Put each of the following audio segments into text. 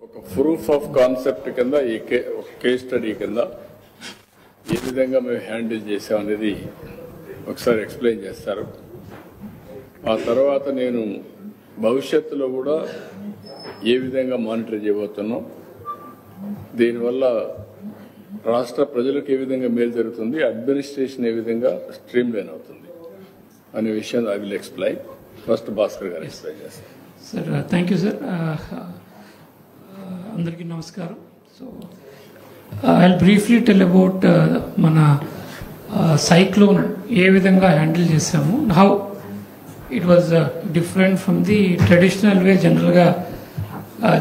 ఒక proof of concept కింద ఈ కేస్ స్టడీ కింద ఏ విధంగా మేము హ్యాండిల్ చేసాం అనేది ఒకసారి ఎక్స్ప్లెయిన్ చేస్తారు. ఆ తర్వాత నేను భవిష్యత్తులో కూడా ఏ విధంగా మానిటర్ చేయబోతున్నాం, దీనివల్ల రాష్ట్ర ప్రజలకు ఏ విధంగా మేలు జరుగుతుంది, అడ్మినిస్ట్రేషన్ ఏ విధంగా స్ట్రీమ్ లైన్ అవుతుంది అనే విషయం I will explain. First Bhaskar గారు ఎక్స్ప్లెయిన్ చేస్తారు. Sir thank you sir. అందరికీ నమస్కారం. So I will briefly tell about మన సైక్లోన్ ఏ విధంగా హ్యాండిల్ చేసాము, how it was different from the traditional way. జనరల్గా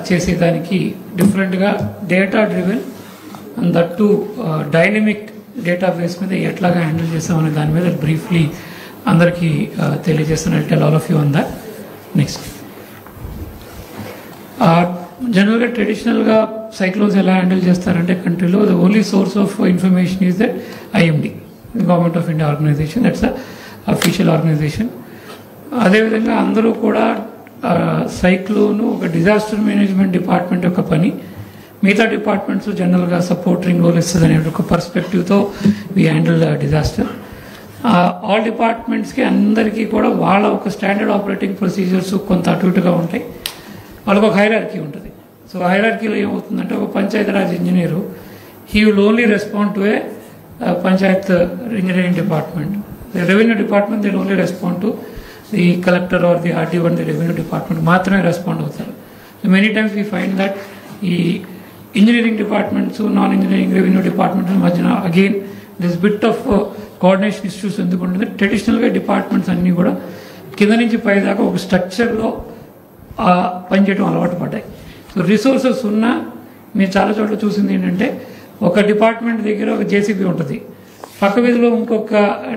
చేసేదానికి డిఫరెంట్గా data driven and that to dynamic database మీద ఎట్లాగా హ్యాండిల్ చేసామనే దాని మీద బ్రీఫ్లీ అందరికీ తెలియజేస్తాను. I tell all of you on that. Next, జనరల్గా ట్రెడిషనల్గా సైక్లోన్స్ ఎలా హ్యాండిల్ చేస్తారంటే కంట్రీలో the only source of information is that IMD, government of India organization, that's official organization. అదేవిధంగా అందరూ కూడా సైక్లోను ఒక డిజాస్టర్ మేనేజ్మెంట్ డిపార్ట్మెంట్ యొక్క పని, మిగతా డిపార్ట్మెంట్స్ జనరల్గా సపోర్టింగ్ రోల్ ఇస్తుంది అనే ఒక పర్స్పెక్టివ్తో we handle the disaster. All డిపార్ట్మెంట్స్కి అందరికీ కూడా వాళ్ళ ఒక స్టాండర్డ్ ఆపరేటింగ్ ప్రొసీజర్స్ కొంత అటు ఇటుగా ఉంటాయి. వాళ్ళకు ఒక హైరార్కీ ఉంటుంది. సో హైరార్కీలో ఏమవుతుందంటే ఒక Panchayati Raj engineer he will only respond to a panchayat engineering department. The revenue department they only respond to the collector or the RTO and the revenue department మాత్రమే రెస్పాండ్ అవుతారు. So many times we find that ఈ engineering departments, non engineering revenue departments మధ్యన again this bit of coordination issues ఎందుకు ఉంటుంది. ట్రెడిషనల్గా departments అన్నీ కూడా కింద నుంచి పై దాకా ఒక స్ట్రక్చర్లో పనిచేయడం అలవాటు పడ్డాయి. సో రిసోర్సెస్ ఉన్నా మీరు చాలా చోట్ల చూసింది ఏంటంటే ఒక డిపార్ట్మెంట్ దగ్గర ఒక జేసీబీ ఉంటుంది, పక్క వీధిలో ఇంకొక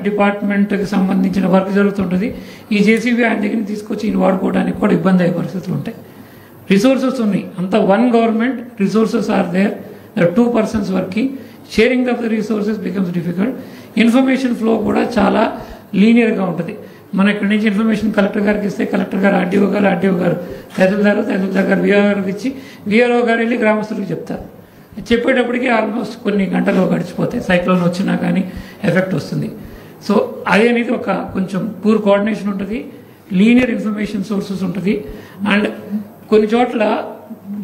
డిపార్ట్మెంట్కి సంబంధించిన వర్క్ జరుగుతుంటుంది. ఈ జేసీబీ ఆయన దగ్గర తీసుకొచ్చి ఈయన వాడుకోవడానికి కూడా ఇబ్బంది అయ్యే పరిస్థితులు ఉంటాయి. రిసోర్సెస్ ఉన్నాయి, అంత one government, resources are there, two persons working, sharing of the resources becomes difficult. Information flow కూడా చాలా లీనియర్గా ఉంటుంది. మన ఇక్కడి నుంచి ఇన్ఫర్మేషన్ కలెక్టర్ గారికి ఇస్తే కలెక్టర్ గారు ఆర్డీఓ గారు తహసీల్దార్ గారు విఆర్ఓ గారికి ఇచ్చి విఆర్ఓ గారు వెళ్ళి గ్రామస్తులకు చెప్తారు. చెప్పేటప్పటికి ఆల్మోస్ట్ కొన్ని గంటలు గడిచిపోతాయి. సైక్లోన్ వచ్చినా కానీ ఎఫెక్ట్ వస్తుంది. సో అది అనేది ఒక కొంచెం పూర్ కోఆర్డినేషన్ ఉంటుంది, లీనియర్ ఇన్ఫర్మేషన్ సోర్సెస్ ఉంటుంది. అండ్ కొన్ని చోట్ల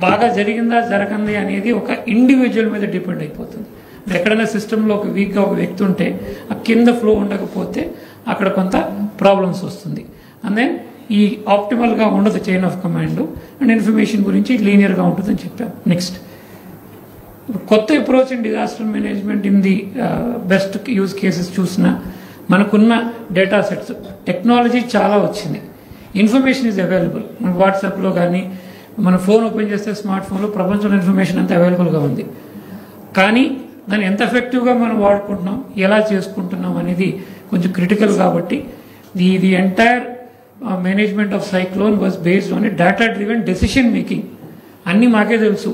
బాగా జరిగిందా జరగంది అనేది ఒక ఇండివిజువల్ మీద డిపెండ్ అయిపోతుంది. ఎక్కడైనా సిస్టంలో ఒక వీక్గా ఒక వ్యక్తి ఉంటే ఆ కింద ఫ్లో ఉండకపోతే అక్కడ కొంత ప్రాబ్లమ్స్ వస్తుంది. అండ్ దెన్ ఈ ఆప్టిమల్గా ఉండదు chain of command, and information గురించి లీనియర్గా ఉంటుందని చెప్పాం. నెక్స్ట్, కొత్త approach in disaster management in the best use cases చూసినా మనకున్న డేటా సెట్స్, టెక్నాలజీ చాలా వచ్చింది, ఇన్ఫర్మేషన్ ఈజ్ అవైలబుల్. మన వాట్సాప్లో కానీ మన ఫోన్ ఓపెన్ చేస్తే స్మార్ట్ ఫోన్లో ప్రపంచంలో ఇన్ఫర్మేషన్ అంతా అవైలబుల్గా ఉంది. కానీ దాన్ని ఎంత ఎఫెక్టివ్గా మనం వాడుకుంటున్నాం, ఎలా చేసుకుంటున్నాం అనేది కొంచెం క్రిటికల్. కాబట్టి the entire management of cyclone was based on a data driven decision making. అన్నీ మాకే తెలుసు.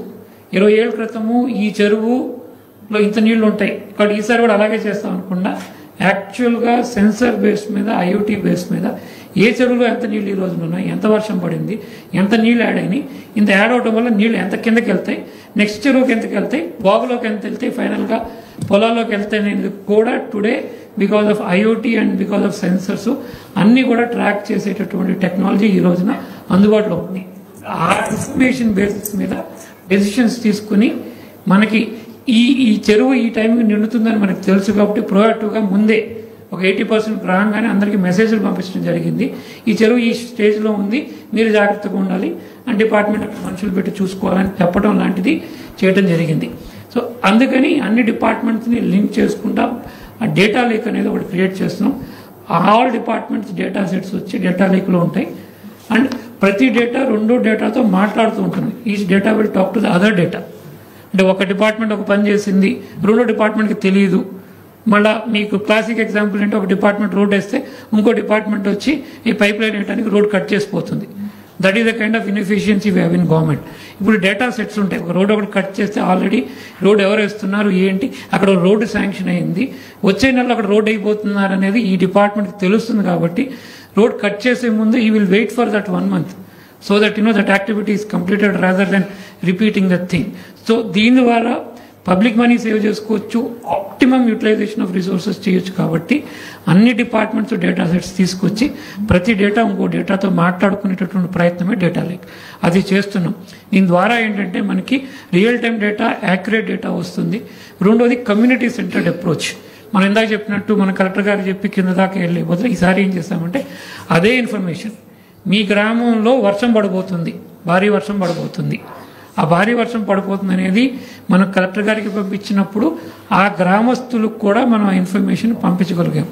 20 ఏళ్ళ క్రితము ఈ చెరువులో ఇంత నీళ్లు ఉంటాయి, కాబట్టి ఈసారి కూడా అలాగే చేస్తాం అనుకుండా యాక్చువల్గా సెన్సర్ బేస్ మీద, ఐఓటీ బేస్ మీద ఏ చెరువులో ఎంత నీళ్ళు ఈ రోజున ఉన్నాయి, ఎంత వర్షం పడింది, ఎంత నీళ్ళు యాడ్ అయినాయి, ఇంత యాడ్ అవడం వల్ల నీళ్ళు ఎంత కిందకి వెళ్తాయి, నెక్స్ట్ చెరువుకి ఎంతకి వెళ్తాయి, బాగులోకి ఎంత వెళ్తాయి, ఫైనల్గా పొలాల్లోకి వెళ్తాయి అనేది కూడా today because of IoT and because of sensors అన్నీ కూడా ట్రాక్ చేసేటటువంటి టెక్నాలజీ ఈ రోజున అందుబాటులో ఉంది. ఆ ఇన్ఫర్మేషన్ బేసిస్ మీద డెసిషన్స్ తీసుకుని మనకి ఈ చెరువు ఈ టైంకి నిండుతుందని మనకు తెలుసు కాబట్టి ప్రోయాక్టివ్గా ముందే ఒక 80% రాగానే అందరికీ మెసేజ్లు పంపించడం జరిగింది. ఈ చెరువు ఈ స్టేజ్లో ఉంది, మీరు జాగ్రత్తగా ఉండాలి, అండ్ డిపార్ట్మెంట్ మనుషులు పెట్టి చూసుకోవాలని చెప్పడం లాంటిది చేయడం జరిగింది. సో అందుకని అన్ని డిపార్ట్మెంట్స్ని లింక్ చేసుకుంటా ఆ డేటా లేక్ అనేది ఒకటి క్రియేట్ చేస్తున్నాం. ఆల్ డిపార్ట్మెంట్స్ డేటా సెట్స్ వచ్చి డేటా లేక్లో ఉంటాయి. అండ్ ప్రతి డేటా రెండో డేటాతో మాట్లాడుతూ ఉంటుంది. Each data will talk to the other data. అంటే ఒక డిపార్ట్మెంట్ ఒక పని చేసింది, రెండో డిపార్ట్మెంట్కి తెలియదు. మళ్ళీ మీకు క్లాసిక్ ఎగ్జాంపుల్ అంటే ఒక డిపార్ట్మెంట్ రోడ్ వేస్తే ఇంకో డిపార్ట్మెంట్ వచ్చి ఈ పైప్ లైన్ వేయడానికి రోడ్ కట్ చేసిపోతుంది. That is the kind of inefficiency we have in government. ఇప్పుడు డేటా సెట్స్ ఉంటాయి. ఒక రోడ్ ఒకటి కట్ చేస్తే ఆల్రెడీ రోడ్ ఎవరు వేస్తున్నారు ఏంటి, అక్కడ రోడ్డు శాంక్షన్ అయింది, వచ్చే నెలలో అక్కడ రోడ్ అయిపోతున్నారు అనేది ఈ డిపార్ట్మెంట్కి తెలుస్తుంది. కాబట్టి రోడ్ కట్ చేసే ముందు ఈ will wait for that 1 month. so that that activity is completed rather than repeating the thing. So దీని ద్వారా పబ్లిక్ మనీ సేవ్ చేసుకోవచ్చు, ఆప్టిమమ్ యూటిలైజేషన్ ఆఫ్ రిసోర్సెస్ చేయొచ్చు. కాబట్టి అన్ని డిపార్ట్మెంట్స్ డేటా సెట్స్ తీసుకొచ్చి ప్రతి డేటా ఇంకో డేటాతో మాట్లాడుకునేటటువంటి ప్రయత్నమే డేటా లేక్. అది చేస్తున్నాం. దీని ద్వారా ఏంటంటే మనకి real time data, accurate data వస్తుంది. రెండోది కమ్యూనిటీ సెంటర్డ్ అప్రోచ్. మనం ఇందాక చెప్పినట్టు మన కలెక్టర్ గారు చెప్పి కింద దాకా వెళ్ళే బదులు ఈసారి ఏం చేస్తామంటే అదే ఇన్ఫర్మేషన్, మీ గ్రామంలో వర్షం పడబోతుంది, భారీ వర్షం పడబోతుంది, ఆ భారీ వర్షం పడిపోతుంది అనేది మనం కలెక్టర్ గారికి పంపించినప్పుడు ఆ గ్రామస్తులకు కూడా మనం ఆ ఇన్ఫర్మేషన్ పంపించగలిగాం.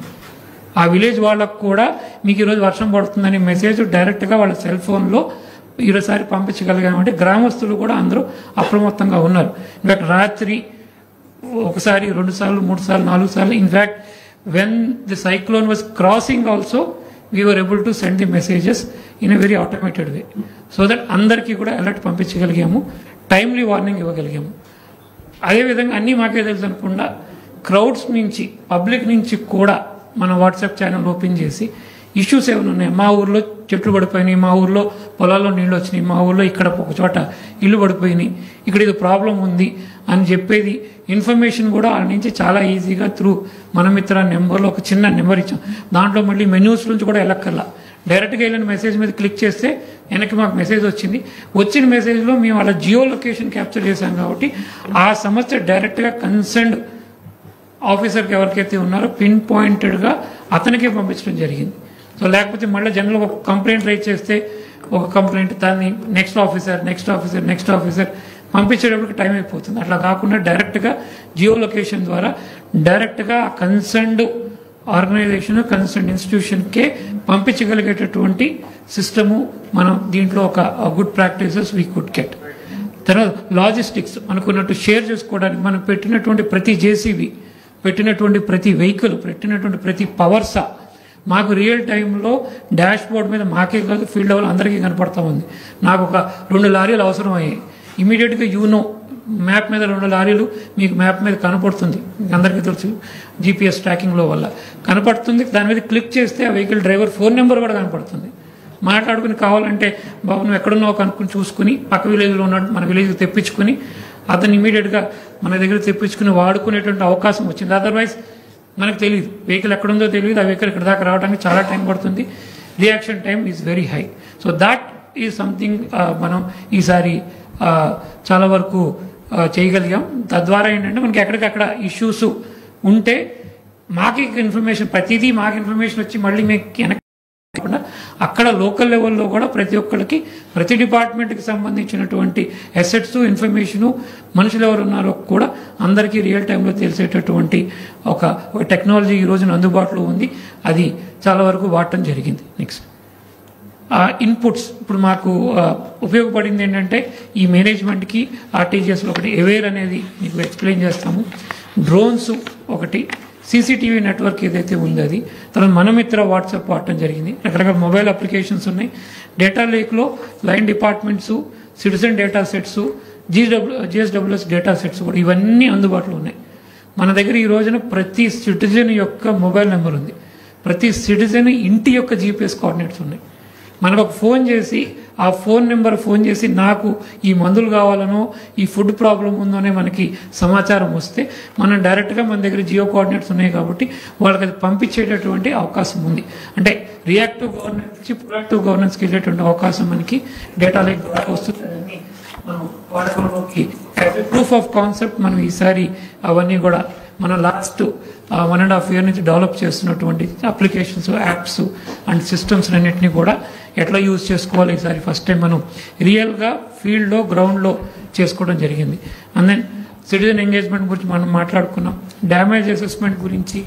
ఆ విలేజ్ వాళ్ళకు కూడా మీకు ఈరోజు వర్షం పడుతుందనే మెసేజ్ డైరెక్ట్గా వాళ్ళ సెల్ ఫోన్లో ఈరోసారి పంపించగలిగామంటే గ్రామస్తులు కూడా అందరూ అప్రమత్తంగా ఉన్నారు. ఇన్ఫాక్ట్ రాత్రి ఒకసారి, 2 సార్లు, 3 సార్లు, 4 సార్లు, in fact when the cyclone was crossing also we were able to send the messages in a very automated way, so that అందరికీ కూడా అలర్ట్ పంపించగలిగాము, టైమ్లీ వార్నింగ్ ఇవ్వగలిగాము. అదేవిధంగా అన్నీ మాకే తెలుసు అనుకుండా క్రౌడ్స్ నుంచి, పబ్లిక్ నుంచి కూడా మన వాట్సాప్ ఛానల్ ఓపెన్ చేసి ఇష్యూస్ ఏమైనా ఉన్నాయి, మా ఊర్లో చెట్లు పడిపోయినాయి, మా ఊర్లో పొలాల్లో నీళ్ళు వచ్చినాయి, మా ఊర్లో ఇక్కడ ఒక చోట ఇల్లు పడిపోయినాయి, ఇక్కడ ఇది ప్రాబ్లం ఉంది అని చెప్పేది ఇన్ఫర్మేషన్ కూడా ఆ నుంచి చాలా ఈజీగా త్రూ మన మిత్ర నెంబర్లో ఒక చిన్న నెంబర్ ఇచ్చాం. దాంట్లో మళ్ళీ మెన్యూస్ నుంచి కూడా వెళ్ళక్కర్లా, డైరెక్ట్గా వెళ్ళిన మెసేజ్ మీద క్లిక్ చేస్తే వెనక్కి మాకు మెసేజ్ వచ్చింది. వచ్చిన మెసేజ్లో మేము అలా జియో లొకేషన్ క్యాప్చర్ చేశాం కాబట్టి ఆ సమస్య డైరెక్ట్గా కన్సర్న్డ్ ఆఫీసర్కి ఎవరికైతే ఉన్నారో పిన్ పాయింటెడ్గా అతనికే పంపించడం జరిగింది. సో లేకపోతే మళ్ళీ జనరల్గా ఒక కంప్లైంట్ రైజ్ చేస్తే ఒక కంప్లైంట్ దాన్ని నెక్స్ట్ ఆఫీసర్ పంపించేటప్పటికి టైం అయిపోతుంది. అట్లా కాకుండా డైరెక్ట్గా జియో లొకేషన్ ద్వారా డైరెక్ట్గా కన్సర్న్డ్ ఆర్గనైజేషన్, కన్సర్న్డ్ ఇన్స్టిట్యూషన్కే పంపించగలిగేటటువంటి సిస్టము మనం దీంట్లో ఒక good practices we could get. తర్వాత లాజిస్టిక్స్ అనుకున్నట్టు షేర్ చేసుకోవడానికి మనం పెట్టినటువంటి ప్రతి జేసీబీ, పెట్టినటువంటి ప్రతి వెహికల్, పెట్టినటువంటి ప్రతి పవర్సా మాకు రియల్ టైంలో డాష్ బోర్డ్ మీద మాకే కాదు ఫీల్డ్ లెవెల్ అందరికీ కనపడతా ఉంది. నాకు ఒక 2 లారీలు అవసరం అయ్యాయి, ఇమీడియట్గా మ్యాప్ మీద 2 లారీలు మీకు మ్యాప్ మీద కనపడుతుంది, అందరికీ తెలుసు జీపీఎస్ ట్రాకింగ్లో వల్ల కనపడుతుంది. దాని మీద క్లిక్ చేస్తే ఆ వెహికల్ డ్రైవర్ ఫోన్ నెంబర్ కూడా కనపడుతుంది. మాట్లాడుకుని కావాలంటే బాబు నువ్వు ఎక్కడున్నావు కనుక్కుని చూసుకుని పక్క విలేజ్లో ఉన్నాడు మన విలేజ్కి తెప్పించుకుని అతను ఇమీడియట్గా మన దగ్గర తెప్పించుకుని వాడుకునేటువంటి అవకాశం వచ్చింది. అదర్వైజ్ మనకు తెలియదు వెహికల్ ఎక్కడుందో తెలియదు, ఆ వెహికల్ ఇక్కడ దాకా రావడానికి చాలా టైం పడుతుంది, reaction time is very high. So that is something మనం ఈసారి చాలా వరకు చేయగలిగాం. తద్వారా ఏంటంటే మనకి ఎక్కడికక్కడ ఇష్యూస్ ఉంటే మాకు ఇన్ఫర్మేషన్, ప్రతిదీ మాకు ఇన్ఫర్మేషన్ వచ్చి మళ్ళీ మీకు వెనక అక్కడ లోకల్ లెవెల్లో కూడా ప్రతి ఒక్కరికి, ప్రతి డిపార్ట్మెంట్కి సంబంధించినటువంటి అసెట్స్, ఇన్ఫర్మేషను, మనుషులు ఎవరు ఉన్నారో కూడా అందరికీ రియల్ టైంలో తెలిసేటటువంటి ఒక టెక్నాలజీ ఈ రోజున అందుబాటులో ఉంది. అది చాలా వరకు వాడటం జరిగింది. నెక్స్ట్ ఇన్పుట్స్ ఇప్పుడు మాకు ఉపయోగపడింది ఏంటంటే ఈ మేనేజ్మెంట్కి ఆర్టీజీఎస్లో ఒకటి అవేర్ అనేది మీకు ఎక్స్ప్లెయిన్ చేస్తాము. డ్రోన్స్ ఒకటి, సీసీటీవీ నెట్వర్క్ ఏదైతే ఉందో అది, తర్వాత మనమిత్ర వాట్సాప్ వాడటం జరిగింది. రకరకాల మొబైల్ అప్లికేషన్స్ ఉన్నాయి. డేటా లేక్లో line departments, citizen data sets, GSWS data sets కూడా ఇవన్నీ అందుబాటులో ఉన్నాయి. మన దగ్గర ఈ రోజున ప్రతి సిటిజన్ యొక్క మొబైల్ నెంబర్ ఉంది, ప్రతి సిటిజన్ ఇంటి యొక్క జీపీఎస్ కోఆర్డినేట్స్ ఉన్నాయి. మనకు ఒక ఫోన్ చేసి ఆ ఫోన్ నెంబర్ ఫోన్ చేసి నాకు ఈ మందులు కావాలనో ఈ ఫుడ్ ప్రాబ్లం ఉందోనే మనకి సమాచారం వస్తే మనం డైరెక్ట్గా మన దగ్గర జియో కోఆర్డినేట్స్ ఉన్నాయి కాబట్టి వాళ్ళకి అది పంపించేటటువంటి అవకాశం ఉంది. అంటే రియాక్టివ్ గవర్నెన్స్ నుంచి ప్రొయాక్టివ్ గవర్నెన్స్కి వెళ్ళేటువంటి అవకాశం మనకి డేటా లేక్ ద్వారా వస్తుందని మనం వాడకంలోకి ప్రూఫ్ ఆఫ్ కాన్సెప్ట్ మనం ఈసారి అవన్నీ కూడా మనం లాస్ట్ 1.5 year నుంచి డెవలప్ చేస్తున్నటువంటి అప్లికేషన్స్, యాప్స్ అండ్ సిస్టమ్స్ అన్నింటినీ కూడా ఎట్లా యూజ్ చేసుకోవాలి ఈసారి ఫస్ట్ టైం మనం రియల్గా ఫీల్డ్లో, గ్రౌండ్లో చేసుకోవడం జరిగింది. అండ్ దెన్ సిటిజన్ ఎంగేజ్మెంట్ గురించి మనం మాట్లాడుకున్నాం, డ్యామేజ్ అసెస్మెంట్ గురించి,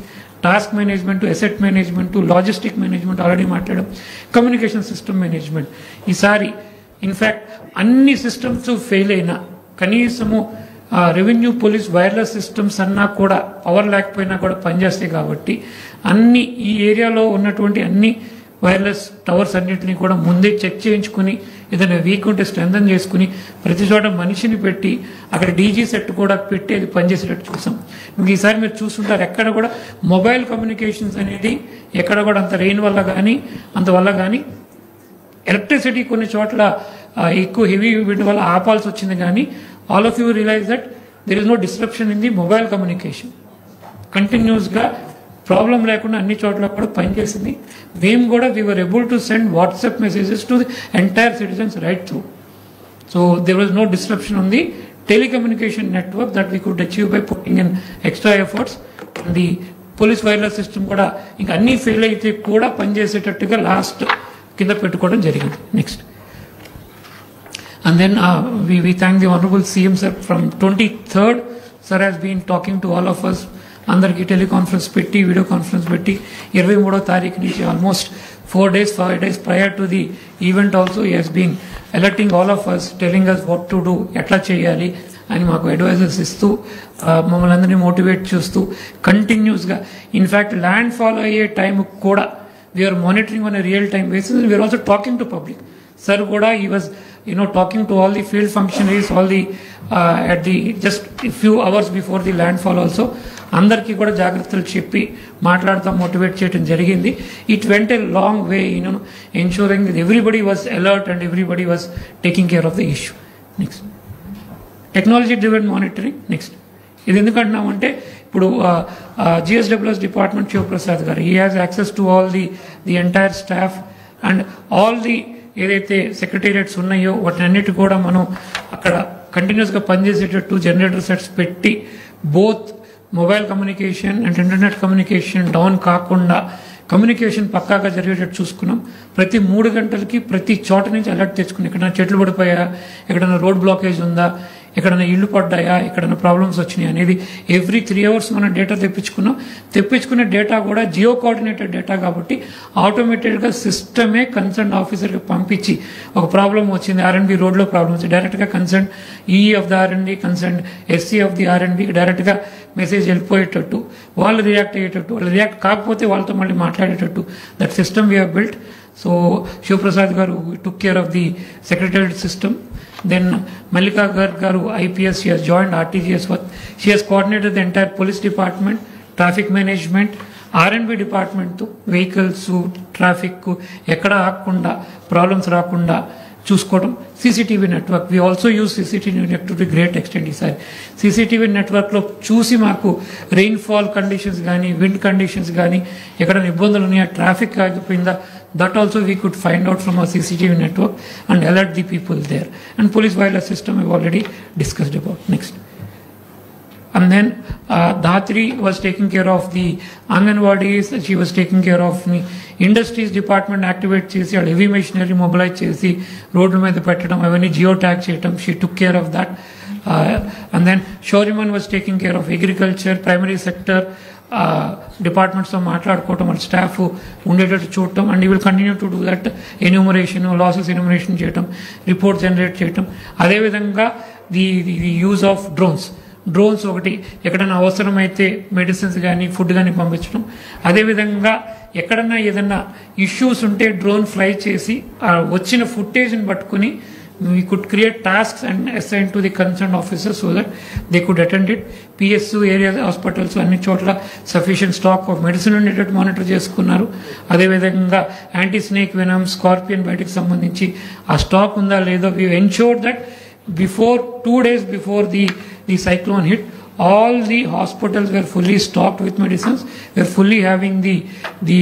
task management, asset management, logistic management already మాట్లాడాం, కమ్యూనికేషన్ సిస్టమ్ మేనేజ్మెంట్. ఈసారి ఇన్ఫ్యాక్ట్ అన్ని సిస్టమ్స్ ఫెయిల్ అయినా కనీసము రెవెన్యూ, పోలీస్ వైర్లెస్ సిస్టమ్స్ అన్నా కూడా పవర్ లేకపోయినా కూడా పనిచేస్తాయి కాబట్టి అన్ని ఈ ఏరియాలో ఉన్నటువంటి అన్ని వైర్లెస్ టవర్స్ అన్నింటినీ కూడా ముందే చెక్ చేయించుకుని ఏదైనా వీక్ ఉంటే స్ట్రెంథన్ చేసుకుని ప్రతి చోట మనిషిని పెట్టి అక్కడ డీజీ సెట్ కూడా పెట్టి అది పనిచేసేటట్టు చూసాం. ఇంక ఈసారి మీరు చూస్తుంటారు ఎక్కడ కూడా మొబైల్ కమ్యూనికేషన్స్ అనేది ఎక్కడ కూడా అంత రెయిన్ వల్ల కానీ అంతవల్ల కానీ ఎలక్ట్రిసిటీ కొన్ని చోట్ల ఎక్కువ హెవీ విండ్ వల్ల ఆపాల్సి వచ్చింది. కానీ all of you realise that there is no disruption in the mobile communication. కంటిన్యూస్గా ప్రాబ్లం లేకుండా అన్ని చోట్ల కూడా పనిచేసింది. మేము కూడా we were able to send WhatsApp messages to the entire citizens right through. So there was no disruption on the telecommunication network that we could achieve by putting in extra efforts. And the police wireless system కూడా ఇంకా అన్ని fail అయితే కూడా పనిచేసేటట్టుగా last కింద పెట్టుకోవడం జరిగింది. Next and then we thank the honorable CM sir. From 23rd sir has been talking to all of us. అందరికి teleconference పెట్టి వీడియో కాన్ఫరెన్స్ పెట్టి 23వ తారీఖు నుంచి almost 5 days prior to the event also he has been alerting all of us, telling us what to do, ఎట్లా చేయాలి అని మాకు advisors ఇస్తూ మమ్మల్ని అందరినీ మోటివేట్ చేస్తూ కంటిన్యూస్గా ఇన్ఫ్యాక్ట్ ల్యాండ్ ఫాల్ అయ్యే టైం కూడా we are monitoring on a real time basis. We are also talking to public. Sir కూడా ఈ was talking to all the field functionaries, all the at the just a few hours before the landfall also అందరికీ కూడా జాగ్రత్తలు చెప్పి మాట్లాడుతూ motivate చేయడం జరిగింది. It went a long way ensuring that everybody was alert and everybody was taking care of the issue. Next technology driven monitoring. Next ఇది ఎందుకంటున్నామంటే ఇప్పుడు GSWS department Sivaprasad గారు he has access to all the entire staff and all the ఏదైతే secretariats ఉన్నాయో వాటిని అన్నిటి కూడా మనం అక్కడ కంటిన్యూస్గా పనిచేసేటట్టు జనరేటర్ సెట్స్ పెట్టి both mobile communication and internet communication down కాకుండా కమ్యూనికేషన్ పక్కాగా జరిగేటట్టు చూసుకున్నాం. ప్రతి 3 గంటలకి ప్రతి చోట నుంచి అలర్ట్ తెచ్చుకుని ఎక్కడైనా చెట్లు పడిపోయా, ఎక్కడైనా రోడ్ బ్లాకేజ్ ఉందా, ఎక్కడైనా ఇళ్ళు పడ్డాయా, ఎక్కడైనా ప్రాబ్లమ్స్ వచ్చినాయి అనేది ఎవ్రీ 3 hours మనం డేటా తెప్పించుకున్నాం. తెప్పించుకునే డేటా కూడా జియో కోఆర్డినేటెడ్ డేటా కాబట్టి ఆటోమేటెడ్గా సిస్టమే కన్సర్న్ ఆఫీసర్కి పంపించి ఒక ప్రాబ్లం వచ్చింది, R&B రోడ్లో ప్రాబ్లం వచ్చింది, డైరెక్ట్గా concern EE of the R&B, concern SC of the R&B డైరెక్ట్గా మెసేజ్ వెళ్ళిపోయేటట్టు, వాళ్ళు రియాక్ట్ అయ్యేటట్టు, వాళ్ళు రియాక్ట్ కాకపోతే వాళ్ళతో మళ్ళీ మాట్లాడేటట్టు that system we have built. So Shivaprasad garu took care of the secretariat system. Then Malika Garu, IPS, she has joined RTGS. She has coordinated the entire police department, traffic management, R&B department, vehicles, traffic, ekkada aakunda, problems raakunda చూసుకోవడం. CCTV network we also use CCTV network to the great extent. ఈసారి CCTV నెట్వర్క్లో చూసి మాకు rainfall conditions కానీ wind conditions కానీ ఎక్కడైనా ఇబ్బందులు ఉన్నాయా, ట్రాఫిక్ ఆగిపోయిందా, that also we could find out from our CCTV network and alert the people there. And police wireless system we've already discussed about. Next. And then Dhatri was taking care of the Anganwadis, she was taking care of the industries department, activate chesi, heavy machinery mobilize chesi, road మీద పెట్టడం, అవన్నీ geo tag చేయడం, she took care of that. And then Shoriman was taking care of agriculture, primary sector, డిపార్ట్మెంట్స్తో మాట్లాడుకోవటం, వాళ్ళ staff ఉండేటట్టు చూడటం. And ఈ will continue to do that. Enumeration, losses enumeration చేయటం, రిపోర్ట్ జనరేట్ చేయటం. అదేవిధంగా ది యూజ్ ఆఫ్ డ్రోన్స్ ఒకటి ఎక్కడైనా అవసరమైతే మెడిసిన్స్ కానీ ఫుడ్ కానీ పంపించడం. అదేవిధంగా ఎక్కడన్నా ఏదన్నా ఇష్యూస్ ఉంటే డ్రోన్ ఫ్లై చేసి వచ్చిన ఫుటేజ్ని పట్టుకుని we could create tasks and assign to the concerned officers so that they could attend it. PSU areas, hospitals అన్ని చోట్ల సఫిషియెంట్ స్టాక్ ఆఫ్ మెడిసిన్ ఉండేటట్టు మానిటర్ చేసుకున్నారు. అదేవిధంగా యాంటీ స్నేక్ వెనమ్, స్కార్పియన్ బయటకు సంబంధించి ఆ స్టాక్ ఉందా లేదో we ensured that before 2 days before the cyclone hit, all the hospitals were fully stocked with medicines. We are fully having the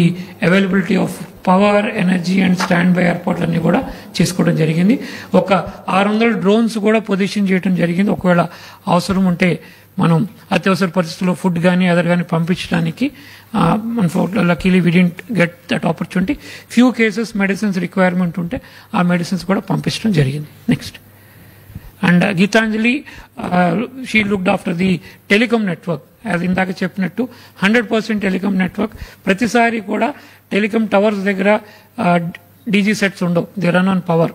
availability of power, energy and stand by ఏర్పాట్లన్నీ కూడా చేసుకోవడం జరిగింది. ఒక 600 డ్రోన్స్ కూడా position చేయడం జరిగింది. ఒకవేళ అవసరం ఉంటే మనం అత్యవసర పరిస్థితుల్లో ఫుడ్ కానీ అదర్ కానీ పంపించడానికి. Luckily we didn't get that opportunity. Few cases medicines requirement ఉంటే ఆ మెడిసిన్స్ కూడా పంపించడం జరిగింది. Next. And Geetanjali she looked after the telecom network. అది ఇందాక చెప్పినట్టు 100% టెలికాం నెట్వర్క్. ప్రతిసారి కూడా టెలికాం టవర్స్ దగ్గర డీజీ సెట్స్ ఉండవు, they run on power.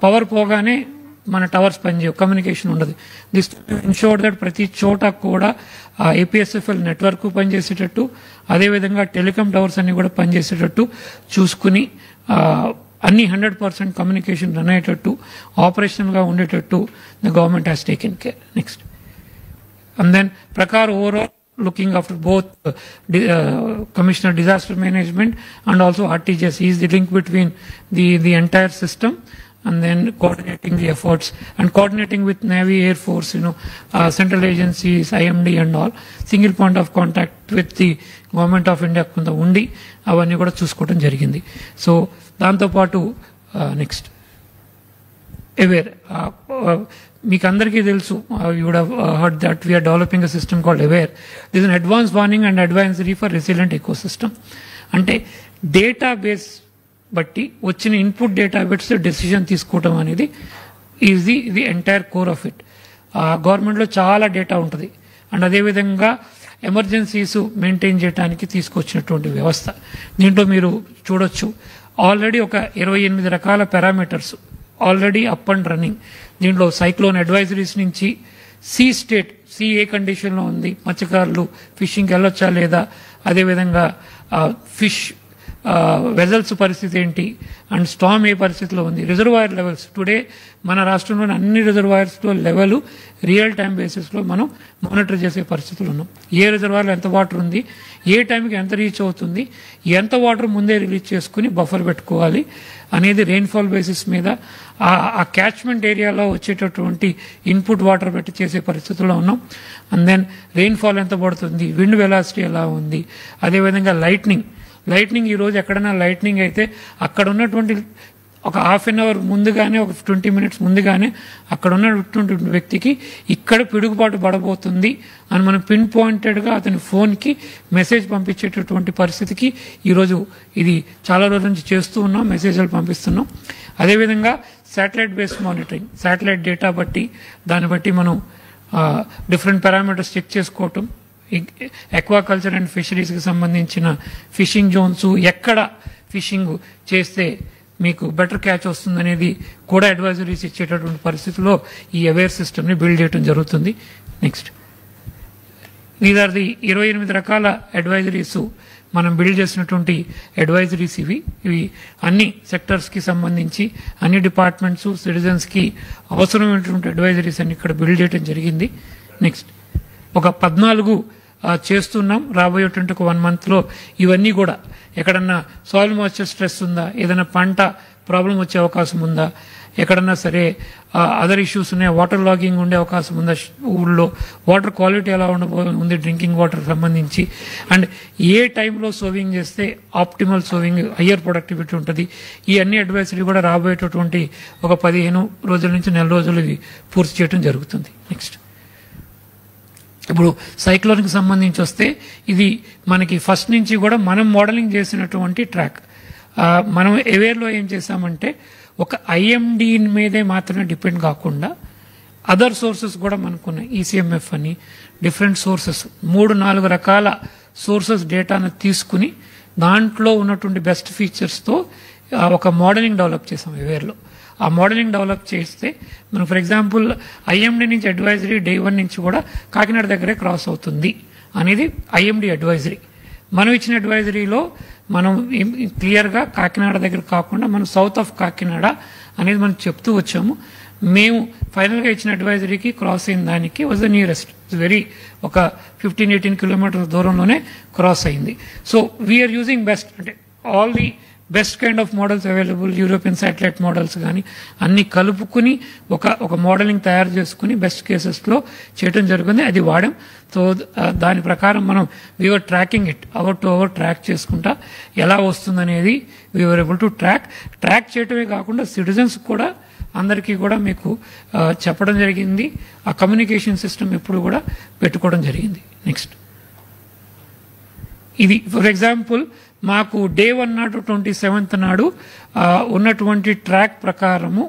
Power పోగానే మన టవర్స్ పనిచేయవు, కమ్యూనికేషన్ ఉండదు. దిస్ ఇన్షోర్ దట్ ప్రతి చోట కూడా APSFL నెట్వర్క్ పనిచేసేటట్టు, అదేవిధంగా టెలికాం టవర్స్ అన్ని కూడా పనిచేసేటట్టు చూసుకుని అన్ని 100% కమ్యూనికేషన్ రన్ అయ్యేటట్టు, ఆపరేషనల్గా ఉండేటట్టు the government has taken care. Next. And then ప్రకార్ overall looking after both Commissioner Disaster Management and also RTGS. He is the link between the entire system. and then coordinating the efforts and coordinating with Navy, Air Force, central agencies, IMD and all, single point of contact with the Government of India కొంత ఉండి అవన్నీ కూడా చూసుకోవడం జరిగింది. So దాంతోపాటు next aware, మీకు అందరికీ తెలుసు, you would have heard that we are developing a system called aware. This an advance warning and advisory for resilient eco system. అంటే డేటాబేస్ బట్టి వచ్చిన ఇన్పుట్ డేటాబేస్ డెసిషన్ తీసుకోవడం అనేది is the entire core of it. గవర్నమెంట్లో చాలా data ఉంటుంది and అదేవిధంగా emergencies maintain చేయడానికి తీసుకొచ్చినటువంటి వ్యవస్థ. దీంట్లో మీరు చూడొచ్చు ఆల్రెడీ ఒక 28 రకాల parameters already up and running. దీంట్లో సైక్లోన్ అడ్వైజరీస్ నుంచి సీ ఏ కండిషన్లో ఉంది, మత్స్యకారులు ఫిషింగ్కి వెళ్ళొచ్చా లేదా, అదేవిధంగా ఫిష్ వెజల్స్ పరిస్థితి ఏంటి అండ్ స్టామ్ ఏ పరిస్థితిలో ఉంది, రిజర్వాయర్ లెవెల్స్ టుడే మన రాష్ట్రంలోని అన్ని రిజర్వాయర్స్లో లెవెల్ రియల్ టైం బేసిస్లో మనం మానిటర్ చేసే పరిస్థితులు ఉన్నాం. ఏ రిజర్వాయర్లో ఎంత వాటర్ ఉంది, ఏ టైంకి ఎంత రీచ్ అవుతుంది, ఎంత వాటర్ ముందే రిలీజ్ చేసుకుని బఫర్ పెట్టుకోవాలి అనేది రెయిన్ఫాల్ బేసిస్ మీద ఆ క్యాచ్మెంట్ ఏరియాలో వచ్చేటటువంటి ఇన్పుట్ వాటర్ పెట్టి చేసే పరిస్థితుల్లో ఉన్నాం. అండ్ దెన్ రెయిన్ఫాల్ ఎంత పడుతుంది, విండ్ వెలాసిటీ ఎలా ఉంది, అదేవిధంగా లైట్నింగ్ ఈరోజు ఎక్కడైనా లైట్నింగ్ అయితే అక్కడ ఉన్నటువంటి ఒక హాఫ్ అన్ అవర్ ముందుగానే, ఒక 20 minutes ముందుగానే అక్కడ ఉన్నటువంటి వ్యక్తికి ఇక్కడ పిడుగుపాటు పడబోతుంది అని మనం పిన్ పాయింటెడ్గా అతని ఫోన్కి మెసేజ్ పంపించేటటువంటి పరిస్థితికి ఈరోజు ఇది చాలా రోజుల నుంచి చేస్తూ ఉన్నాం, మెసేజ్లు పంపిస్తున్నాం. అదేవిధంగా satellite based monitoring, satellite data బట్టి దాన్ని బట్టి మనం డిఫరెంట్ పారామీటర్స్ చెక్ చేసుకోవటం, ఎక్వాకల్చర్ అండ్ ఫిషరీస్కి సంబంధించిన ఫిషింగ్ జోన్స్, ఎక్కడ ఫిషింగ్ చేస్తే మీకు బెటర్ క్యాచ్ వస్తుందనేది కూడా అడ్వైజరీస్ ఇచ్చేటటువంటి పరిస్థితుల్లో ఈ అవేర్ సిస్టమ్ని బిల్డ్ చేయడం జరుగుతుంది. నెక్స్ట్, దీస్ ఆర్ ది 28 రకాల అడ్వైజరీస్ మనం బిల్డ్ చేసినటువంటి అడ్వైజరీస్. ఇవి అన్ని సెక్టర్స్కి సంబంధించి అన్ని డిపార్ట్మెంట్స్, సిటిజన్స్కి అవసరమైనటువంటి అడ్వైజరీస్ అన్ని ఇక్కడ బిల్డ్ చేయడం జరిగింది. నెక్స్ట్, ఒక 14 చేస్తున్నాం. రాబోయేటువంటి ఒక 1 monthలో ఇవన్నీ కూడా ఎక్కడన్నా సాయిల్ మాయిశ్చర్ స్ట్రెస్ ఉందా, ఏదైనా పంట ప్రాబ్లం వచ్చే అవకాశం ఉందా, ఎక్కడన్నా సరే అదర్ ఇష్యూస్ ఉన్నాయి, వాటర్ లాగింగ్ ఉండే అవకాశం ఉందా, ఊళ్ళో వాటర్ క్వాలిటీ ఎలా ఉంది డ్రింకింగ్ వాటర్ సంబంధించి, అండ్ ఏ టైంలో సోవింగ్ చేస్తే ఆప్టిమల్ సోవింగ్ హయ్యర్ ప్రొడక్టివిటీ ఉంటుంది, ఈ అన్ని అడ్వైజరీ కూడా రాబోయేటటువంటి ఒక 15 రోజుల నుంచి నెల రోజులు ఇవి పూర్తి చేయడం జరుగుతుంది. నెక్స్ట్, ఇప్పుడు సైక్లోన్కి సంబంధించి వస్తే ఇది మనకి ఫస్ట్ నుంచి కూడా మనం మోడలింగ్ చేసినటువంటి ట్రాక్. మనం అవేర్లో ఏం చేసామంటే ఒక ఐఎండి మీదే మాత్రమే డిపెండ్ కాకుండా అదర్ సోర్సెస్ కూడా మనకున్నాయి. ఈసీఎంఎఫ్ అని డిఫరెంట్ సోర్సెస్ 3-4 రకాల సోర్సెస్ డేటాను తీసుకుని దాంట్లో ఉన్నటువంటి బెస్ట్ ఫీచర్స్తో ఒక మోడలింగ్ డెవలప్ చేసాం అవేర్లో. ఆ మోడలింగ్ డెవలప్ చేస్తే మనం ఫర్ ఎగ్జాంపుల్ ఐఎండి నుంచి అడ్వైజరీ డే 1 నుంచి కూడా కాకినాడ దగ్గరే క్రాస్ అవుతుంది అనేది ఐఎండి అడ్వైజరీ. మనం ఇచ్చిన అడ్వైజరీలో మనం క్లియర్గా కాకినాడ దగ్గర కాకుండా మనం సౌత్ ఆఫ్ కాకినాడ అనేది మనం చెప్తూ వచ్చాము. మేము ఫైనల్గా ఇచ్చిన అడ్వైజరీకి క్రాస్ అయిన దానికి వాజ్ ద నియరెస్ట్, వెరీ ఒక 15-18 kilometers దూరంలోనే క్రాస్ అయింది. సో వీఆర్ యూజింగ్ బెస్ట్, అంటే all the best kind of models available, European satellite models కానీ అన్ని కలుపుకుని ఒక మోడలింగ్ తయారు చేసుకుని బెస్ట్ కేసెస్లో చేయడం జరిగింది. అది వాడాం. సో దాని ప్రకారం మనం we are tracking it, hour to hour track చేసుకుంటా ఎలా వస్తుందనేది వీఆర్ ఏబుల్ టు ట్రాక్ చేయటమే కాకుండా సిటిజన్స్ కూడా అందరికీ కూడా మీకు చెప్పడం జరిగింది. ఆ కమ్యూనికేషన్ సిస్టమ్ ఎప్పుడు కూడా పెట్టుకోవడం జరిగింది. నెక్స్ట్, ఇది ఫర్ ఎగ్జాంపుల్ మాకు డే 1 నాడు 27th నాడు ఉన్నటువంటి ట్రాక్ ప్రకారము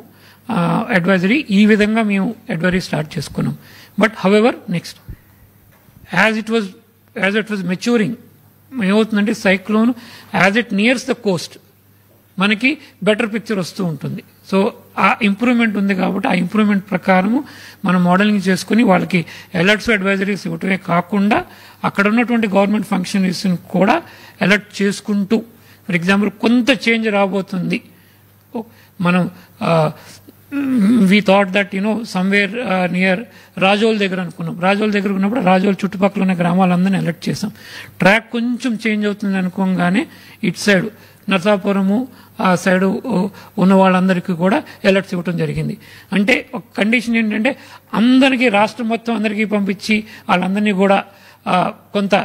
అడ్వైజరీ ఈ విధంగా మేము అడ్వైజరీ స్టార్ట్ చేసుకున్నాం. But however next as it was maturing ఏమవుతుందంటే cyclone as it nears the coast మనకి బెటర్ పిక్చర్ వస్తూ ఉంటుంది. సో ఆ ఇంప్రూవ్మెంట్ ఉంది కాబట్టి ఆ ఇంప్రూవ్మెంట్ ప్రకారము మనం మోడలింగ్ చేసుకుని వాళ్ళకి అలర్ట్స్ అడ్వైజరీస్ ఇవ్వటమే కాకుండా అక్కడ ఉన్నటువంటి గవర్నమెంట్ ఫంక్షనరీస్ని కూడా అలర్ట్ చేసుకుంటూ, ఫర్ ఎగ్జాంపుల్ కొంత చేంజ్ రాబోతుంది, మనం we thought that somewhere near Razole దగ్గర అనుకున్నాం. రాజోల్ దగ్గర ఉన్నప్పుడు రాజోల్ చుట్టుపక్కల ఉన్న గ్రామాలందరినీ అలర్ట్ చేసాం. ట్రాక్ కొంచెం చేంజ్ అవుతుంది అనుకోగానే ఇటు సైడ్ నర్సాపురము ఆ సైడు ఉన్న వాళ్ళందరికీ కూడా అలర్ట్స్ ఇవ్వడం జరిగింది. అంటే ఒక కండిషన్ ఏంటంటే అందరికీ రాష్ట్రం మొత్తం అందరికీ పంపించి వాళ్ళందరినీ కూడా కొంత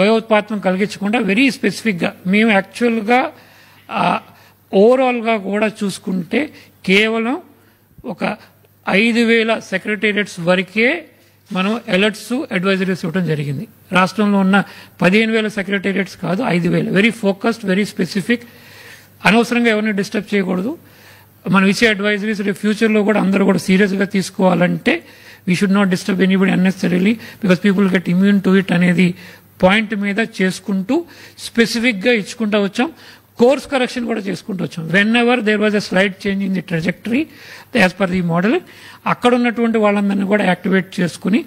భయోత్పాతం కలిగించకుండా వెరీ స్పెసిఫిక్గా మేము యాక్చువల్గా ఓవరాల్గా కూడా చూసుకుంటే కేవలం ఒక 5,000 సెక్రటేరియట్స్ వరకే మనం అలర్ట్స్ అడ్వైజరీస్ ఇవ్వడం జరిగింది. రాష్ట్రంలో ఉన్న 15,000 సెక్రటేరియట్స్ కాదు, 5,000. Very focused, very specific. అనవసరంగా ఎవరిని డిస్టర్బ్ చేయకూడదు. మనం ఇచ్చే అడ్వైజరీస్ ఫ్యూచర్లో కూడా అందరూ కూడా సీరియస్గా తీసుకోవాలంటే we should not disturb anybody unnecessarily because people get immune to it అనేది పాయింట్ మీద చేసుకుంటూ స్పెసిఫిక్గా ఇచ్చుకుంటూ వచ్చాం. కోర్స్ కరెక్షన్ కూడా చేసుకుంటూ వచ్చాం. Whenever there was a slight change in the trajectory as per the model, అక్కడ ఉన్నటువంటి వాళ్ళందరినీ కూడా యాక్టివేట్ చేసుకుని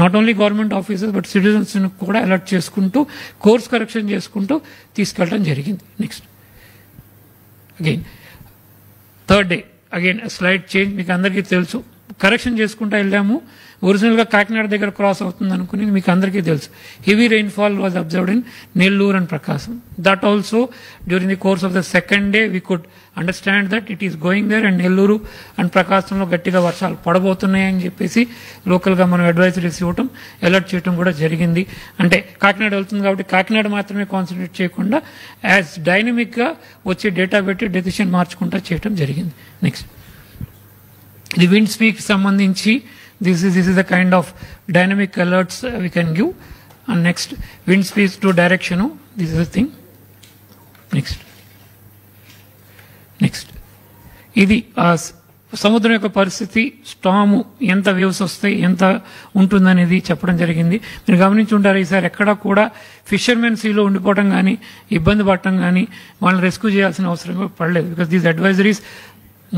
not only government officers but citizens కూడా అలర్ట్ చేసుకుంటూ కోర్స్ కరెక్షన్ చేసుకుంటూ తీసుకెళ్ళడం జరిగింది. Next again third day again slight change, మీకు అందరికీ తెలుసు. కరెక్షన్ చేసుకుంటూ వెళ్ళాము. ఒరిజినల్గా కాకినాడ దగ్గర క్రాస్ అవుతుంది అనుకుని మీకు అందరికీ తెలుసు. Heavy rainfall was observed in Nellore and Prakasam. That also during the course of the second day we could understand that it is going there and Nellore and ప్రకాశంలో గట్టిగా వర్షాలు పడబోతున్నాయని చెప్పేసి లోకల్గా మనం అడ్వైజరీస్ ఇవ్వటం, అలర్ట్ చేయడం కూడా జరిగింది. అంటే కాకినాడ వెళ్తుంది కాబట్టి కాకినాడ మాత్రమే కాన్సన్ట్రేట్ చేయకుండా యాజ్ డైనమిక్గా వచ్చే డేటా పెట్టి డెసిషన్ మార్చుకుంటా చేయడం జరిగింది. నెక్స్ట్ ఇది విండ్ స్పీడ్ సంబంధించి this is the kind of dynamic alerts we can give. And next wind speeds to direction, this is the thing. next ఇది సముద్రం యొక్క పరిస్థితి, స్టాము ఎంత వేవ్స్ వస్తాయి, ఎంత ఉంటుందనేది చెప్పడం జరిగింది. మీరు గమనించి ఉంటారు ఈసారి ఎక్కడా కూడా ఫిషర్మెన్ సీలో ఉండిపోవడం కానీ ఇబ్బంది పడటం కానీ వాళ్ళని రెస్క్యూ చేయాల్సిన అవసరం పడలేదు. బికాస్ దీస్ అడ్వైజరీస్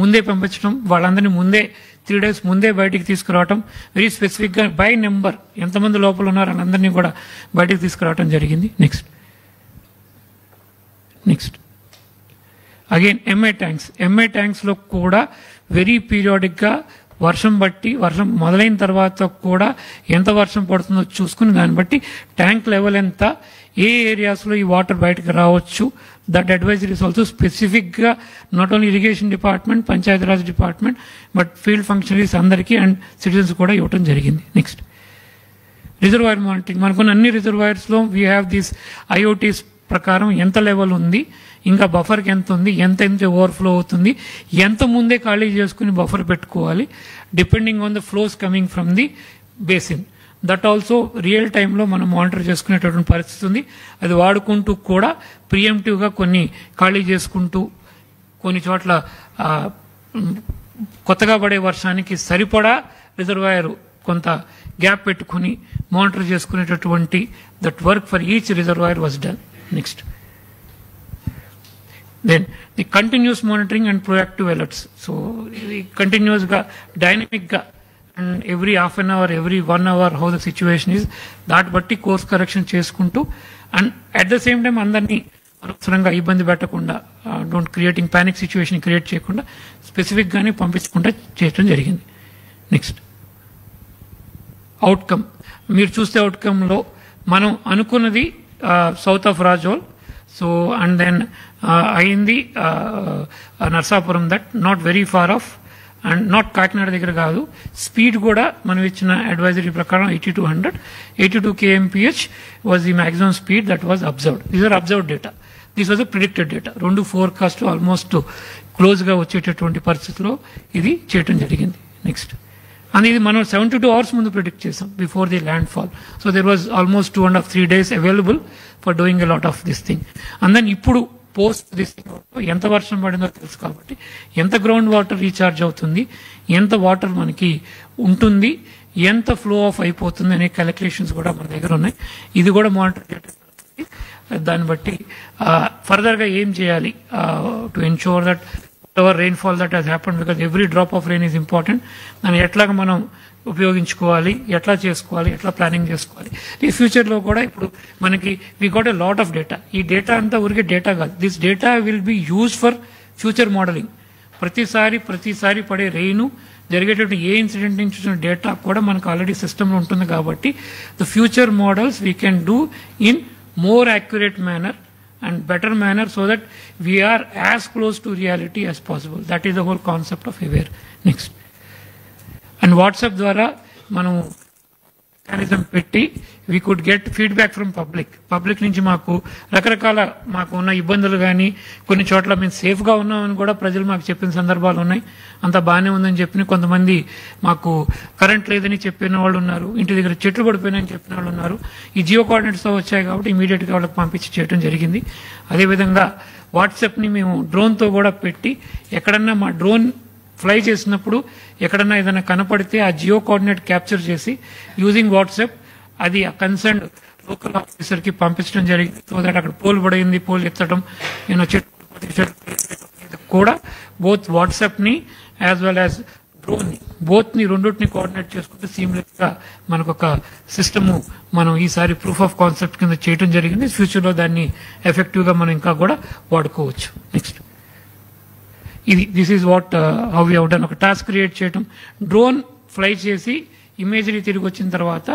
ముందే పంపించడం, వాళ్ళందరినీ ముందే 3 days ముందే బయటికి తీసుకురావటం, వెరీ స్పెసిఫిక్గా బై నెంబర్ ఎంతమంది లోపల ఉన్నారో అందరినీ కూడా బయటికి తీసుకురావటం జరిగింది. నెక్స్ట్ అగైన్ ఎంఐ ట్యాంక్స్లో కూడా వెరీ పీరియాడిక్గా వర్షం బట్టి, వర్షం మొదలైన తర్వాత కూడా ఎంత వర్షం పడుతుందో చూసుకుని దాన్ని బట్టి ట్యాంక్ లెవెల్ ఎంత, ఏ ఏరియాస్లో ఈ వాటర్ బయటకు రావచ్చు, దట్ అడ్వైజరీ ఇస్ ఆల్సో స్పెసిఫిక్గా not only irrigation department, Panchayati Raj department but field functionaries అందరికీ అండ్ సిటిజన్స్ కూడా ఇవ్వడం జరిగింది. Next reservoir monitoring. మనకున్న అన్ని రిజర్వాయర్స్లో వీ హ్యావ్ దీస్ ఐఓటీస్ ప్రకారం ఎంత లెవెల్ ఉంది, ఇంకా బఫర్కి ఎంత ఉంది, ఎంత ఓవర్ఫ్లో అవుతుంది, ఎంత ముందే ఖాళీ చేసుకుని బఫర్ పెట్టుకోవాలి depending on the flows coming from the basin. That also real టైంలో మనం మానిటర్ చేసుకునేటటువంటి పరిస్థితి ఉంది. అది వాడుకుంటూ కూడా ప్రియంటివ్గా కొన్ని ఖాళీ చేసుకుంటూ కొన్ని చోట్ల కొత్తగా పడే వర్షానికి సరిపడా రిజర్వాయర్ కొంత గ్యాప్ పెట్టుకుని మానిటర్ చేసుకునేటటువంటి that work for each reservoir was done. Next then the continuous monitoring and proactive alerts. So continuously dynamic and every half an hour, every 1 hour how the situation is, that batti course correction cheskuntu and at the same time andarni అనవసరంగా ఇబ్బంది పెట్టకుండా, don't creating panic situation create చేయకుండా specific గానే పంపించకుండా చేయడం జరిగింది. Next outcome. మీరు చూస్తే అవుట్కమ్లో మనం అనుకున్నది south of Razole, so and then అయింది Narsapuram, that not very far off and not Kakinada దగ్గర కాదు. స్పీడ్ కూడా మనం ఇచ్చిన అడ్వైజరీ ప్రకారం 82 kmph was the maximum speed that was observed. These are observed data, this was a predicted data. 2 forecast almost క్లోజ్గా వచ్చేటటువంటి పరిస్థితిలో ఇది చేయటం జరిగింది. నెక్స్ట్ అండ్ ఇది మనం 72 hours ముందు ప్రిడిక్ట్ చేసాం before the landfall. So there was almost 2.5-3 days available for doing a lot of this thing. And then ఇప్పుడు పోస్ట్ దిస్ థింగ్ ఎంత వర్షం పడిందో తెలుసు కాబట్టి ఎంత గ్రౌండ్ వాటర్ రీఛార్జ్ అవుతుంది, ఎంత వాటర్ మనకి ఉంటుంది, ఎంత ఫ్లో ఆఫ్ అయిపోతుంది అనే క్యాలిక్యులేషన్స్ కూడా మన దగ్గర ఉన్నాయి. ఇది కూడా మానిటర్ చేయడం, దాన్ని బట్టి ఫర్దర్గా ఏం చేయాలి to ensure that ever rainfall that has happened, because every drop of rain is important. దాన్ని ఎట్లాగా మనం ఉపయోగించుకోవాలి, ఎట్లా చేసుకోవాలి, ఎట్లా ప్లానింగ్ చేసుకోవాలి. ఈ ఫ్యూచర్లో కూడా ఇప్పుడు మనకి we got a lot of data. ఈ డేటా అంతా ఊరికే డేటా కాదు, this data will be use for future modelling. ప్రతిసారి పడే రెయిన్, జరిగేటటువంటి ఏ ఇన్సిడెంట్ నుంచి వచ్చిన డేటా కూడా మనకు ఆల్రెడీ సిస్టంలో ఉంటుంది కాబట్టి the future models we can do in more accurate manner and better manner so that we are as close to reality as possible. That is the whole concept of aware. Next. And WhatsApp ద్వారా మనం mechanism పెట్టి we could get feedback from public నుంచి మాకు రకరకాల మాకు ఉన్న ఇబ్బందులు కానీ కొన్ని చోట్ల మేము సేఫ్గా ఉన్నామని కూడా ప్రజలు మాకు చెప్పిన సందర్భాలు ఉన్నాయి. అంత బాగానే ఉందని చెప్పిన కొంతమంది మాకు కరెంట్ లేదని చెప్పిన వాళ్ళు ఉన్నారు, ఇంటి దగ్గర చెట్లు పడిపోయినాయని చెప్పిన వాళ్ళు ఉన్నారు. ఈ జియో కోఆర్డినేట్స్తో వచ్చాయి కాబట్టి ఇమీడియట్గా వాళ్ళకి పంపించి చేయడం జరిగింది. అదేవిధంగా వాట్సాప్ని మేము డ్రోన్తో కూడా పెట్టి ఎక్కడన్నా మా డ్రోన్ ఫ్లై చేసినప్పుడు ఎక్కడన్నా ఏదైనా కనపడితే ఆ జియో కోఆర్డినేట్ క్యాప్చర్ చేసి యూజింగ్ వాట్సాప్ అది ఆ కన్సర్న్ లోకల్ ఆఫీసర్కి పంపించడం జరిగింది. సో దట్ అక్కడ పోల్ పడింది, పోల్ ఎత్తడం కూడా బోత్ వాట్సాప్ని యాజ్ వెల్ యాజ్ డ్రోన్ని బోత్ని రెండింటిని కోఆర్డినేట్ చేసుకుంటే సీమ్లెస్గా మనకు ఒక సిస్టము మనం ఈసారి ప్రూఫ్ ఆఫ్ కాన్సెప్ట్ కింద చేయడం జరిగింది. ఫ్యూచర్లో దాన్ని ఎఫెక్టివ్గా మనం ఇంకా కూడా వాడుకోవచ్చు. నెక్స్ట్ ఇది this is what how you have done. ఒక టాస్క్ క్రియేట్ చేయడం, డ్రోన్ ఫ్లై చేసి ఇమేజరీ తిరిగి వచ్చిన తర్వాత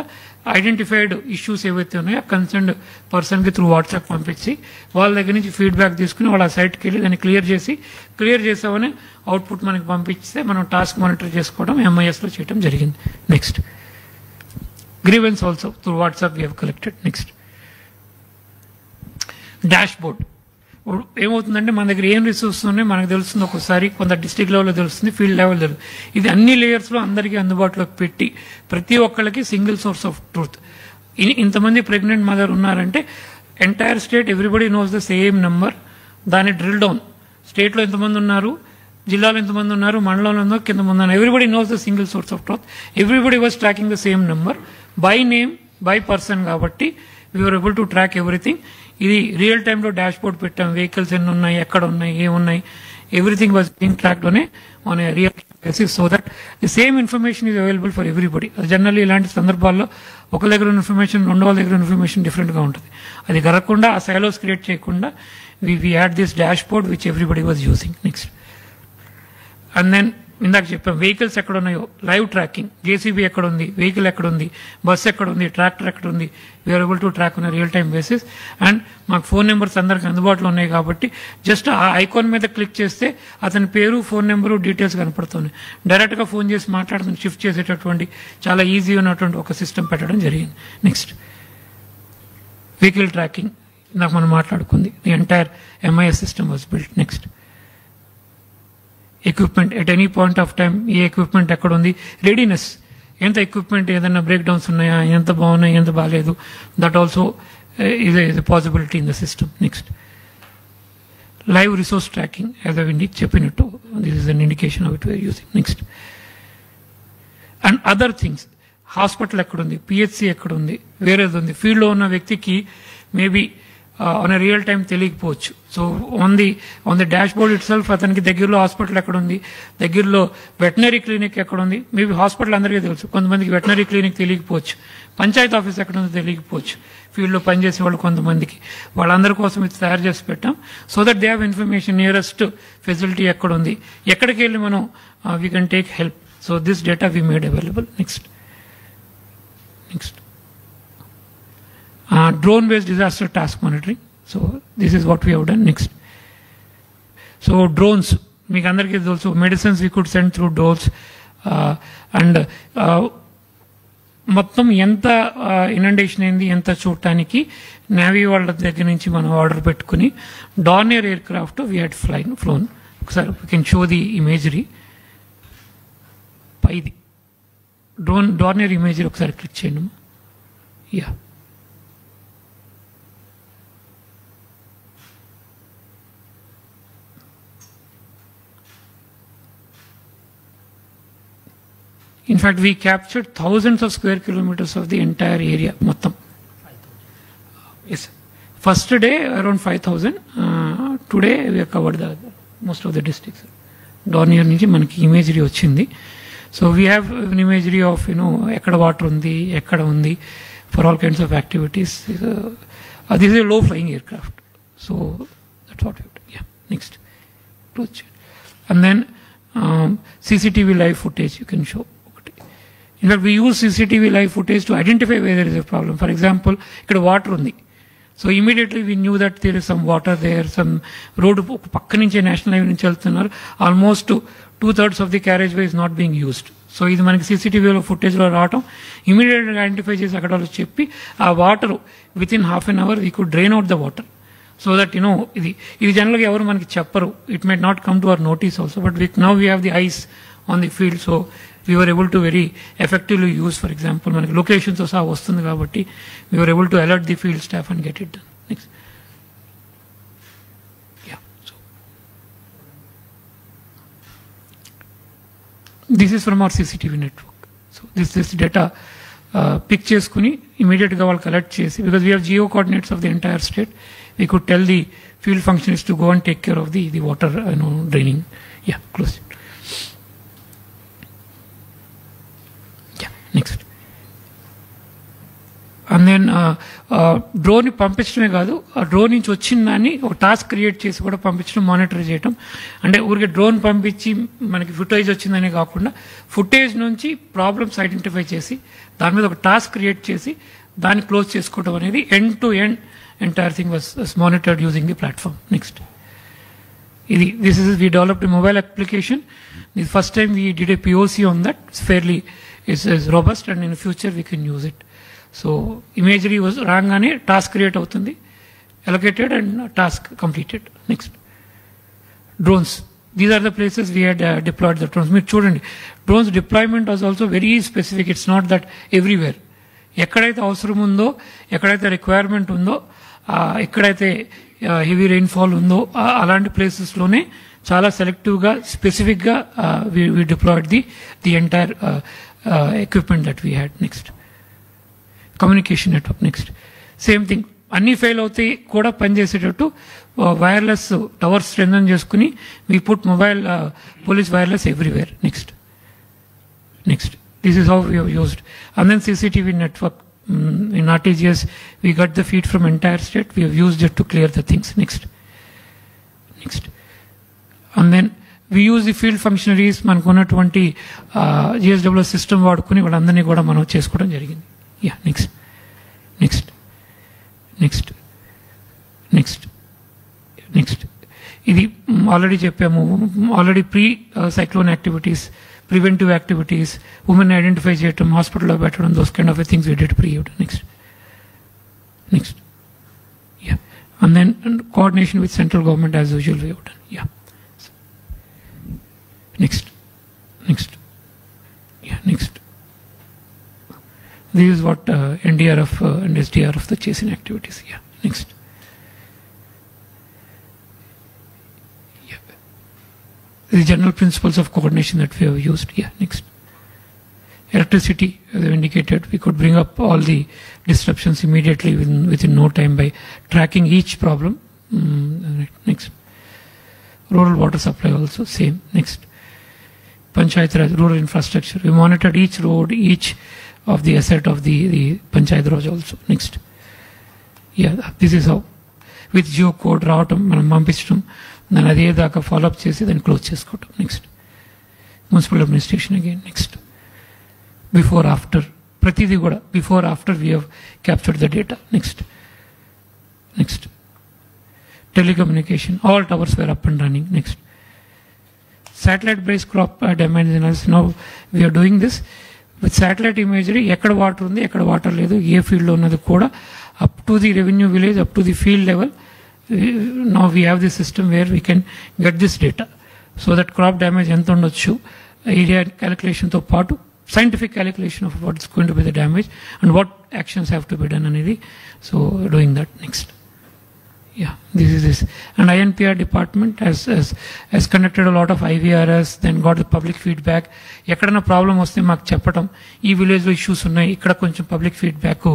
ఐడెంటిఫైడ్ ఇష్యూస్ ఏవైతే ఉన్నాయో ఆ కన్సర్న్డ్ పర్సన్కి త్రూ వాట్సాప్ పంపించి వాళ్ళ దగ్గర నుంచి ఫీడ్బ్యాక్ తీసుకుని వాళ్ళ సైట్కి వెళ్ళి దాన్ని క్లియర్ చేసామని అవుట్పుట్ మనకి పంపిస్తే మనం టాస్క్ మానిటర్ చేసుకోవడం ఎంఐఎస్లో చేయడం జరిగింది. Next grievance also through WhatsApp we have collected. Next dash board. ఏమవుతుందంటే మన దగ్గర ఏం రిసోర్స్ ఉన్నాయి మనకు తెలుస్తుంది, ఒక్కోసారి కొంత డిస్ట్రిక్ట్ లెవెల్లో తెలుస్తుంది, ఫీల్డ్ లెవెల్ తెలుస్తుంది. ఇది అన్ని లేయర్స్లో అందరికీ అందుబాటులోకి పెట్టి ప్రతి ఒక్కళ్ళకి సింగిల్ సోర్స్ ఆఫ్ ట్రూత్. ఇంతమంది ప్రెగ్నెంట్ మదర్ ఉన్నారంటే entire state everybody knows the same number. దాన్ని డ్రిల్ డౌన్ స్టేట్లో ఎంతమంది ఉన్నారు, జిల్లాలో ఎంతమంది ఉన్నారు, మండలంలో ఉందో కింద మంది ఉన్నారు, everybody knows the single source of truth. Everybody was tracking the same number by name by person కాబట్టి we're able to track everything. ఇది రియల్ టైంలో డాష్ బోర్డ్ పెట్టాం, వెహికల్స్ ఎన్ని ఉన్నాయి, ఎక్కడ ఉన్నాయి, ఏమున్నాయి, everything was being tracked on a real basis so that the same information is available for everybody. Generally ఇలాంటి సందర్భాల్లో ఒక దగ్గర ఇన్ఫర్మేషన్ రెండో వాళ్ళ దగ్గర ఇన్ఫర్మేషన్ డిఫరెంట్గా ఉంటుంది. అది జరగకుండా ఆ సైలోస్ క్రియేట్ చేయకుండా we had this dashboard which everybody was using. Next and then ఇందాక చెప్పాం వెహికల్స్ ఎక్కడ ఉన్నాయో లైవ్ ట్రాకింగ్, జేసీబీ ఎక్కడ ఉంది, వెహికల్ ఎక్కడ ఉంది, బస్సు ఎక్కడ ఉంది, ట్రాక్టర్ ఎక్కడ ఉంది, we're able to track on real time basis. And మాకు ఫోన్ నెంబర్స్ అందరికి అందుబాటులో ఉన్నాయి కాబట్టి జస్ట్ ఆ ఐకాన్ మీద క్లిక్ చేస్తే అతని పేరు, ఫోన్ నెంబరు, డీటెయిల్స్ కనపడుతున్నాయి. డైరెక్ట్గా ఫోన్ చేసి మాట్లాడుతున్న షిఫ్ట్ చేసేటటువంటి చాలా ఈజీ ఉన్నటువంటి ఒక సిస్టమ్ పెట్టడం జరిగింది. నెక్స్ట్ వెహికల్ ట్రాకింగ్ ఇందాక మనం మాట్లాడుకుంది, the entire MIS system was built. Next equipment at any point of time a equipment ఎక్కడ ఉంది, రెడీనెస్ ఎంత ఎక్విప్మెంట్ ఏదైనా బ్రేక్ డౌన్స్ ఉన్నాయా, ఎంత బాగున్నాయి, ఎంత బాగాలేదు, that also is a possibility in the system. Next, live resource tracking, as I've చెప్పినట్టు, this is an indication of it we are using. Next, and other things, hospital ఎక్కడుంది, PHC ఎక్కడుంది, వేరేది ఉంది, ఫీల్డ్లో ఉన్న వ్యక్తికి మేబీ ఆన్ రియల్ టైం తెలియకపోవచ్చు. So on the dash board it self అతనికి దగ్గరలో హాస్పిటల్ ఎక్కడుంది, దగ్గరలో వెటనరీ క్లినిక్ ఎక్కడుంది, మేబీ హాస్పిటల్ అందరికీ తెలుసు, కొంతమందికి వెటనరీ క్లినిక్ తెలియకపోవచ్చు, పంచాయతీ ఆఫీస్ ఎక్కడుందో తెలియకపోవచ్చు, ఫీల్డ్లో పనిచేసే వాళ్ళు కొంతమందికి, వాళ్ళందరి కోసం ఇది తయారు చేసి పెట్టాం. So that they have information, nearest facility ఎక్కడుంది, ఎక్కడికి వెళ్ళి మనం we can take help. So this data we made available. Next drone-based disaster task monitoring. So this is what we have done. Next, so drones, మీకు అందరికీ తెలుసు, medicines we could send through drones, and మొత్తం ఎంత inundation అయింది ఎంత చూడటానికి navy వాళ్ళ దగ్గర నుంచి మనం ఆర్డర్ పెట్టుకుని Dornier aircraft we had flown. ఒకసారి we can show the imagery. పైది డార్నియర్ ఇమేజరీ ఒకసారి క్లిక్ చేయండి. Yeah, in fact we captured thousands of square kilometers of the entire area మొత్తం. Yes, first day around 5,000, today we have covered the most of the districts. Dornier నుంచి మనకి imagery వచ్చింది. So we have an imagery of ఎక్కడ water ఉంది, ఎక్కడ ఉంది, for all kinds of activities. This is a low flying aircraft, so that's what we have done. Yeah, next, and then CCTV live footage you can show. In fact, we use CCTV live footage to identify where there is a problem. For example, ఇక్కడ water ఉంది, So immediately we knew that there is some water there, some road పక్క నుంచే national highway నుంచి వెళ్తున్నారు. Almost 2/3 of the carriageway is not being used. So ఇది మనకి సీసీటీవీలో ఫుటేజ్లో రావటం, ఇమీడియట్గా ఐడెంటిఫై చేసి అక్కడ వాళ్ళు చెప్పి ఆ water within half an hour we could drain out the water. So that ఇది జనరల్గా ఎవరు మనకి చెప్పరు. It may not come to our notice also, but now we have the eyes on the field. So we were able to very effectively use, for example, మనకి locations సహా వస్తుంది కాబట్టి we were able to alert the field staff and get it done. Next. Yeah. So this is from our CCTV network. So this data pick చేసుకుని immediate గా వాళ్ళు collect చేసి, because we have geo coordinates of the entire state, we could tell the field functionaries to go and take care of the water draining. Yeah, close it. Next. And then drone పంపించడమే కాదు, ఆ drone నుంచి వచ్చిన దాన్ని ఒక task create చేసి కూడా పంపించడం, మానిటర్ చేయడం. అంటే ఊరికే డ్రోన్ పంపించి మనకి ఫుటేజ్ వచ్చిందనే కాకుండా ఫుటేజ్ నుంచి ప్రాబ్లమ్స్ ఐడెంటిఫై చేసి దాని మీద ఒక టాస్క్ క్రియేట్ చేసి దాన్ని క్లోజ్ చేసుకోవడం అనేది end to end entire thing was monitored using the platform. Next. This is we developed a mobile application. The first time we did a POC on that. It's fairly is robust, and in the future we can use it. So imagery was rangane task create avutundi, allocated and task completed. Next. Drones. These are the places we had deployed the drones. Meer chudandi, drones deployment was also very specific. It's not that everywhere. ఎక్కడైతే అవసరం ఉందో, ఎక్కడైతే requirement ఉందో, ఎక్కడైతే heavy rainfall ఉందో అలాంటి ప్లేసెస్లోనే చాలా సెలెక్టివ్గా స్పెసిఫిక్గా we deployed the entire equipment that we had. Next. Communication network. Next. Same thing, అన్నీ ఫెయిల్ అవుతాయి కూడా పనిచేసేటట్టు వైర్లెస్ టవర్స్ స్ట్రెంథన్ చేసుకుని we put mobile police wireless everywhere. Next. Next. This is how we have used. And then CCTV network. In RTGS, we got the feed from entire state. We have used it to clear the things. Next. Next. And then we use the field functionaries. మనకున్న 20 GSW system వాడుకుని వాళ్ళందరినీ కూడా మనం చేసుకోవడం జరిగింది. Yeah. Next. Next. Next. Next. Next. ఇది already చెప్పాము. Already pre cyclone activities, preventive activities, women identify చేయటం, హాస్పిటల్లో పెట్టడం, those kind of things we did pre. Next. Next. Yeah. And then coordination with central government as usual we have done. Yeah. Next. Next. Yeah. Next. This is what NDRF and SDRF the chasing activities. Yeah. Next. The general principles of coordination that we have used. Yeah. Next. Electricity, as I indicated, we could bring up all the disruptions immediately within no time by tracking each problem. Next. Rural water supply also same. Next. Panchayat Raj, rural infrastructure. We monitored each road, each of the asset of the Panchayat Raj also. Next. Yeah, this is how. With geocode రావటం, మనం పంపించడం, దాన్ని అదే దాకా follow up చేసి దాన్ని close చేసుకోవటం. Next. Municipal administration again. Next. Before after, ప్రతిదీ కూడా before after we have captured the data. Next. Next. Telecommunication, all towers were up and running. Next. Satellite based crop damage analysis. Now we're doing this with satellite imagery. ఎక్కడ water ఉంది, ఎక్కడ water లేదు, ఏ ఫీల్డ్లో ఉన్నది కూడా up to the revenue village, up to the field level. Now we have this system where we can get this data, so that crop damage ఎంత ఉండొచ్చు, area calculation తో పాటు scientific calculation of what is going to be the damage and what actions have to be done అనేది. So doing that. Next. Yeah, this is this. And INPR department has conducted a lot of IVRS, then got the public feedback. ఎక్కడైనా problem వస్తే మాకు చెప్పడం, ఈ విలేజ్లో issues ఉన్నాయి, ఇక్కడ కొంచెం పబ్లిక్ ఫీడ్బ్యాక్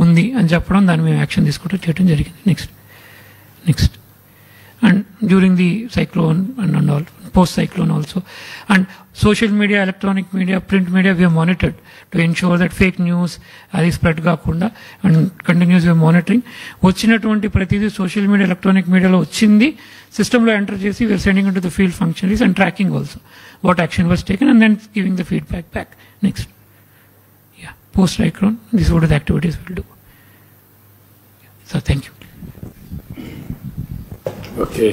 ఉంది అని చెప్పడం, దాన్ని మేము యాక్షన్ తీసుకుంటూ చేయడం జరిగింది. Next. Next. And during the cyclone and all, post-cyclone also. And social media, electronic media, print media, we have monitored to ensure that fake news అది స్ప్రెడ్ కాకుండా, and continuous we are monitoring. వచ్చినటువంటి ప్రతిదీ social media, electronic మీడియాలో వచ్చింది సిస్టంలో enter చేసి we are sending it to the field functionaries and tracking also what action was taken and then giving the feedback back. Next. Yeah. Post-cyclone, this is what the activities will do. So thank you. Okay,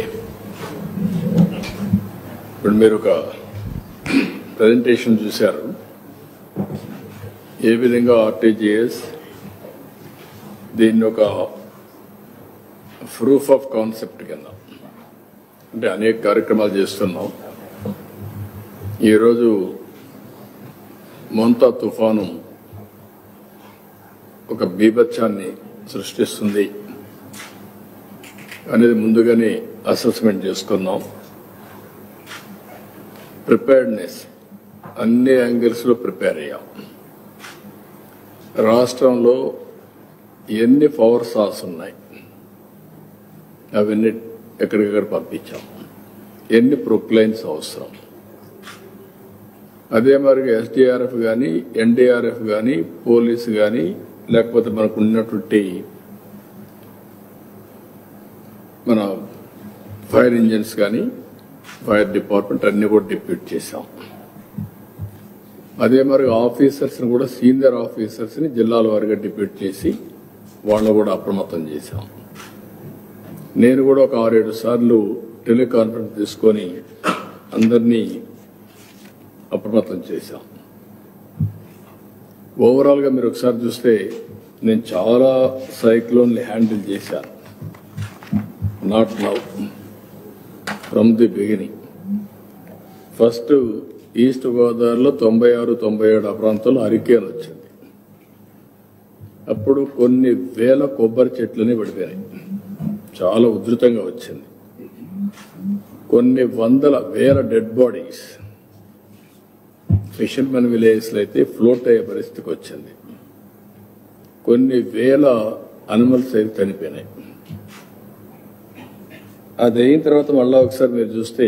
ఇప్పుడు మీరు ఒక presentation చూశారు. ఏ విధంగా RTGS దీన్ని ఒక proof of concept కింద, అంటే అనేక కార్యక్రమాలు చేస్తున్నాం. ఈరోజు మొంతా తుఫాను ఒక బీభత్సాన్ని సృష్టిస్తుంది అనేది ముందుగానే అసెస్మెంట్ చేసుకున్నాం. ప్రిపేర్డ్నెస్ అన్ని యాంగిల్స్లో ప్రిపేర్ అయ్యాం. రాష్ట్రంలో ఎన్ని పవర్ సాల్స్ ఉన్నాయి అవన్నీ ఎక్కడికక్కడ పంపించాం. ఎన్ని ప్రొక్లైన్స్ అవసరం, అదే మరి ఎస్డీఆర్ఎఫ్ కానీ ఎన్డీఆర్ఎఫ్ కానీ పోలీసు కానీ లేకపోతే మనకు ఉన్నటువంటి మన ఫైర్ ఇంజిన్స్ కానీ ఫైర్ డిపార్ట్మెంట్ అన్ని కూడా డిప్యూట్ చేశాం. అదే మరి ఆఫీసర్స్ని కూడా సీనియర్ ఆఫీసర్స్ని జిల్లాల వారిగా డిప్యూట్ చేసి వాళ్ళను కూడా అప్రమత్తం చేశాం. నేను కూడా ఒక 6-7 సార్లు టెలికాన్ఫరెన్స్ తీసుకొని అందరినీ అప్రమత్తం చేశాం. ఓవరాల్గా మీరు ఒకసారి చూస్తే నేను చాలా సైక్లోన్ని హ్యాండిల్ చేశాను. Not now, from the beginning. First east గోదావరిలో 96-97 ఆ ప్రాంతంలో హరికేన్ వచ్చింది. అప్పుడు కొన్ని వేల కొబ్బరి చెట్లని పడిపోయాయి. చాలా ఉధృతంగా వచ్చింది. కొన్ని వేల డెడ్ బాడీస్ ఫిషర్మెన్ విలేజ్లో అయితే ఫ్లోట్ అయ్యే పరిస్థితికి వచ్చింది. కొన్ని వేల అనిమల్స్ అయితే చనిపోయినాయి. అది అయిన తర్వాత మళ్ళా ఒకసారి మీరు చూస్తే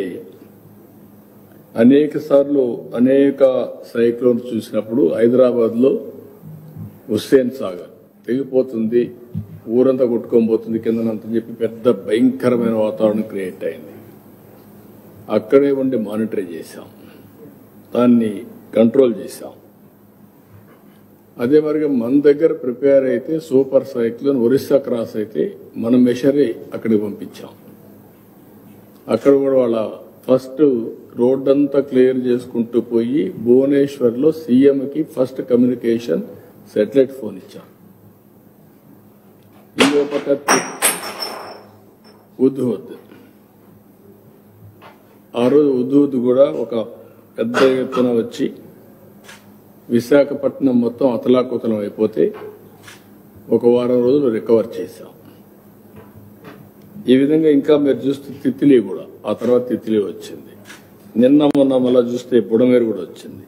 అనేక సార్లు అనేక సైక్లోన్స్ చూసినప్పుడు హైదరాబాద్లో హుస్సేన్ సాగర్ తెగిపోతుంది, ఊరంతా కొట్టుకోబోతుంది కిందనంత చెప్పి పెద్ద భయంకరమైన వాతావరణం క్రియేట్ అయింది. అక్కడే ఉండి మానిటర్ చేశాం, దాన్ని కంట్రోల్ చేశాం. అదే మరిగా మన దగ్గర ప్రిపేర్ అయితే సూపర్ సైక్లోన్ ఒరిస్సా క్రాస్ అయితే మనం మెషరీ అక్కడికి పంపించాం. అక్కడ కూడా వాళ్ళ ఫస్ట్ రోడ్ అంతా క్లియర్ చేసుకుంటూ పోయి భువనేశ్వర్లో సీఎంకి ఫస్ట్ కమ్యూనికేషన్ శాటిలైట్ ఫోన్ ఇచ్చాం. ఇంకో పక్క ఉద్హుద్, ఆ రోజు ఉద్హుద్ కూడా ఒక పెద్ద ఎత్తున వచ్చి విశాఖపట్నం మొత్తం అతలాకుతలం అయిపోతే ఒక వారం రోజులు రికవర్ చేశాం. ఈ విధంగా ఇంకా మీరు చూస్తే తిత్లీ కూడా, ఆ తర్వాత తిత్లీ వచ్చింది. నిన్న మొన్న మళ్ళా చూస్తే బుడమేరు కూడా వచ్చింది.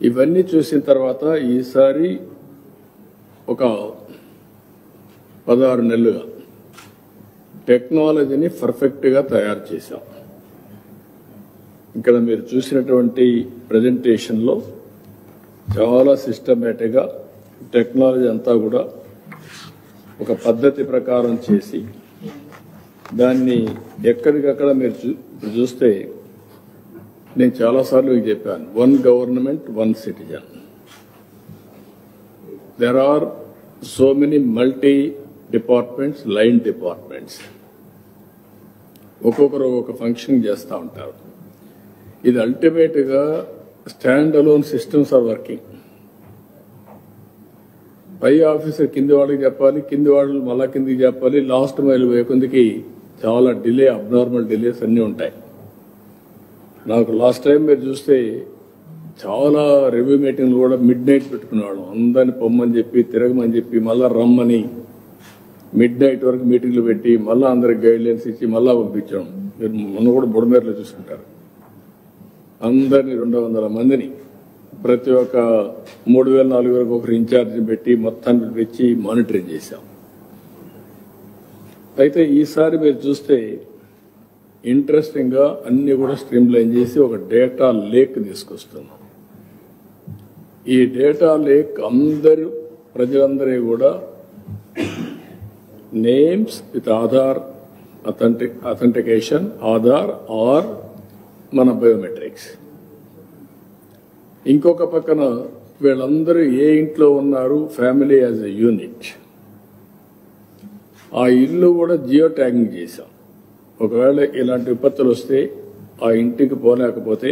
ఇవన్నీ చూసిన తర్వాత ఈసారి ఒక 16 నెలలుగా టెక్నాలజీని పర్ఫెక్ట్గా తయారు చేశాం. ఇక్కడ మీరు చూసినటువంటి ప్రజెంటేషన్లో చాలా సిస్టమేటిక్గా టెక్నాలజీ అంతా కూడా ఒక పద్ధతి ప్రకారం చేసి దాన్ని ఎక్కడికక్కడ మీరు చూస్తే నేను చాలాసార్లు మీకు చెప్పాను, 1 government 1 citizen. There are so many multi departments, line departments, ఒక్కొక్కరు ఒక్కొక్క ఫంక్షన్ చేస్తూ ఉంటారు. ఇది అల్టిమేట్గా stand alone systems are working. పై ఆఫీసర్ కింది వాళ్ళకి చెప్పాలి, కింది వాళ్ళు మళ్ళా కిందికి చెప్పాలి, లాస్ట్ మైల్ వేకొందికి చాలా డిలే, అబ్నార్మల్ డిలేస్ అన్నీ ఉంటాయి. నాకు లాస్ట్ టైం మీరు చూస్తే చాలా రివ్యూ మీటింగ్లు కూడా మిడ్ నైట్ పెట్టుకునేవాళ్ళం. అందరిని పొమ్మని చెప్పి తిరగమని చెప్పి మళ్ళా రమ్మని మిడ్ నైట్ వరకు మీటింగ్లు పెట్టి మళ్ళా అందరికి గైడ్లైన్స్ ఇచ్చి మళ్ళా పంపించాం. మీరు మొన్న కూడా బుడమేరులో చూసుకుంటారు. అందరినీ 200 మందిని ప్రతి ఒక్క 3,000-4,000 వరకు ఒకరు ఇన్ఛార్జిని పెట్టి మొత్తాన్ని పెట్టి మానిటరింగ్ చేశాం. అయితే ఈసారి మీరు చూస్తే ఇంట్రెస్టింగ్గా అన్ని కూడా స్ట్రీమ్ లైన్ చేసి ఒక డేటా లేక్ తీసుకొస్తున్నాం. ఈ డేటా లేక్ అందరూ ప్రజలందరూ కూడా names with Aadhaar authentication, Aadhaar or మన బయోమెట్రిక్స్. ఇంకొక పక్కన వీళ్ళందరూ ఏ ఇంట్లో ఉన్నారు, ఫ్యామిలీ యాజ్ ఎ యూనిట్, ఆ ఇల్లు కూడా జియో ట్యాగింగ్ చేశాం. ఒకవేళ ఇలాంటి విపత్తులు వస్తే ఆ ఇంటికి పోలేకపోతే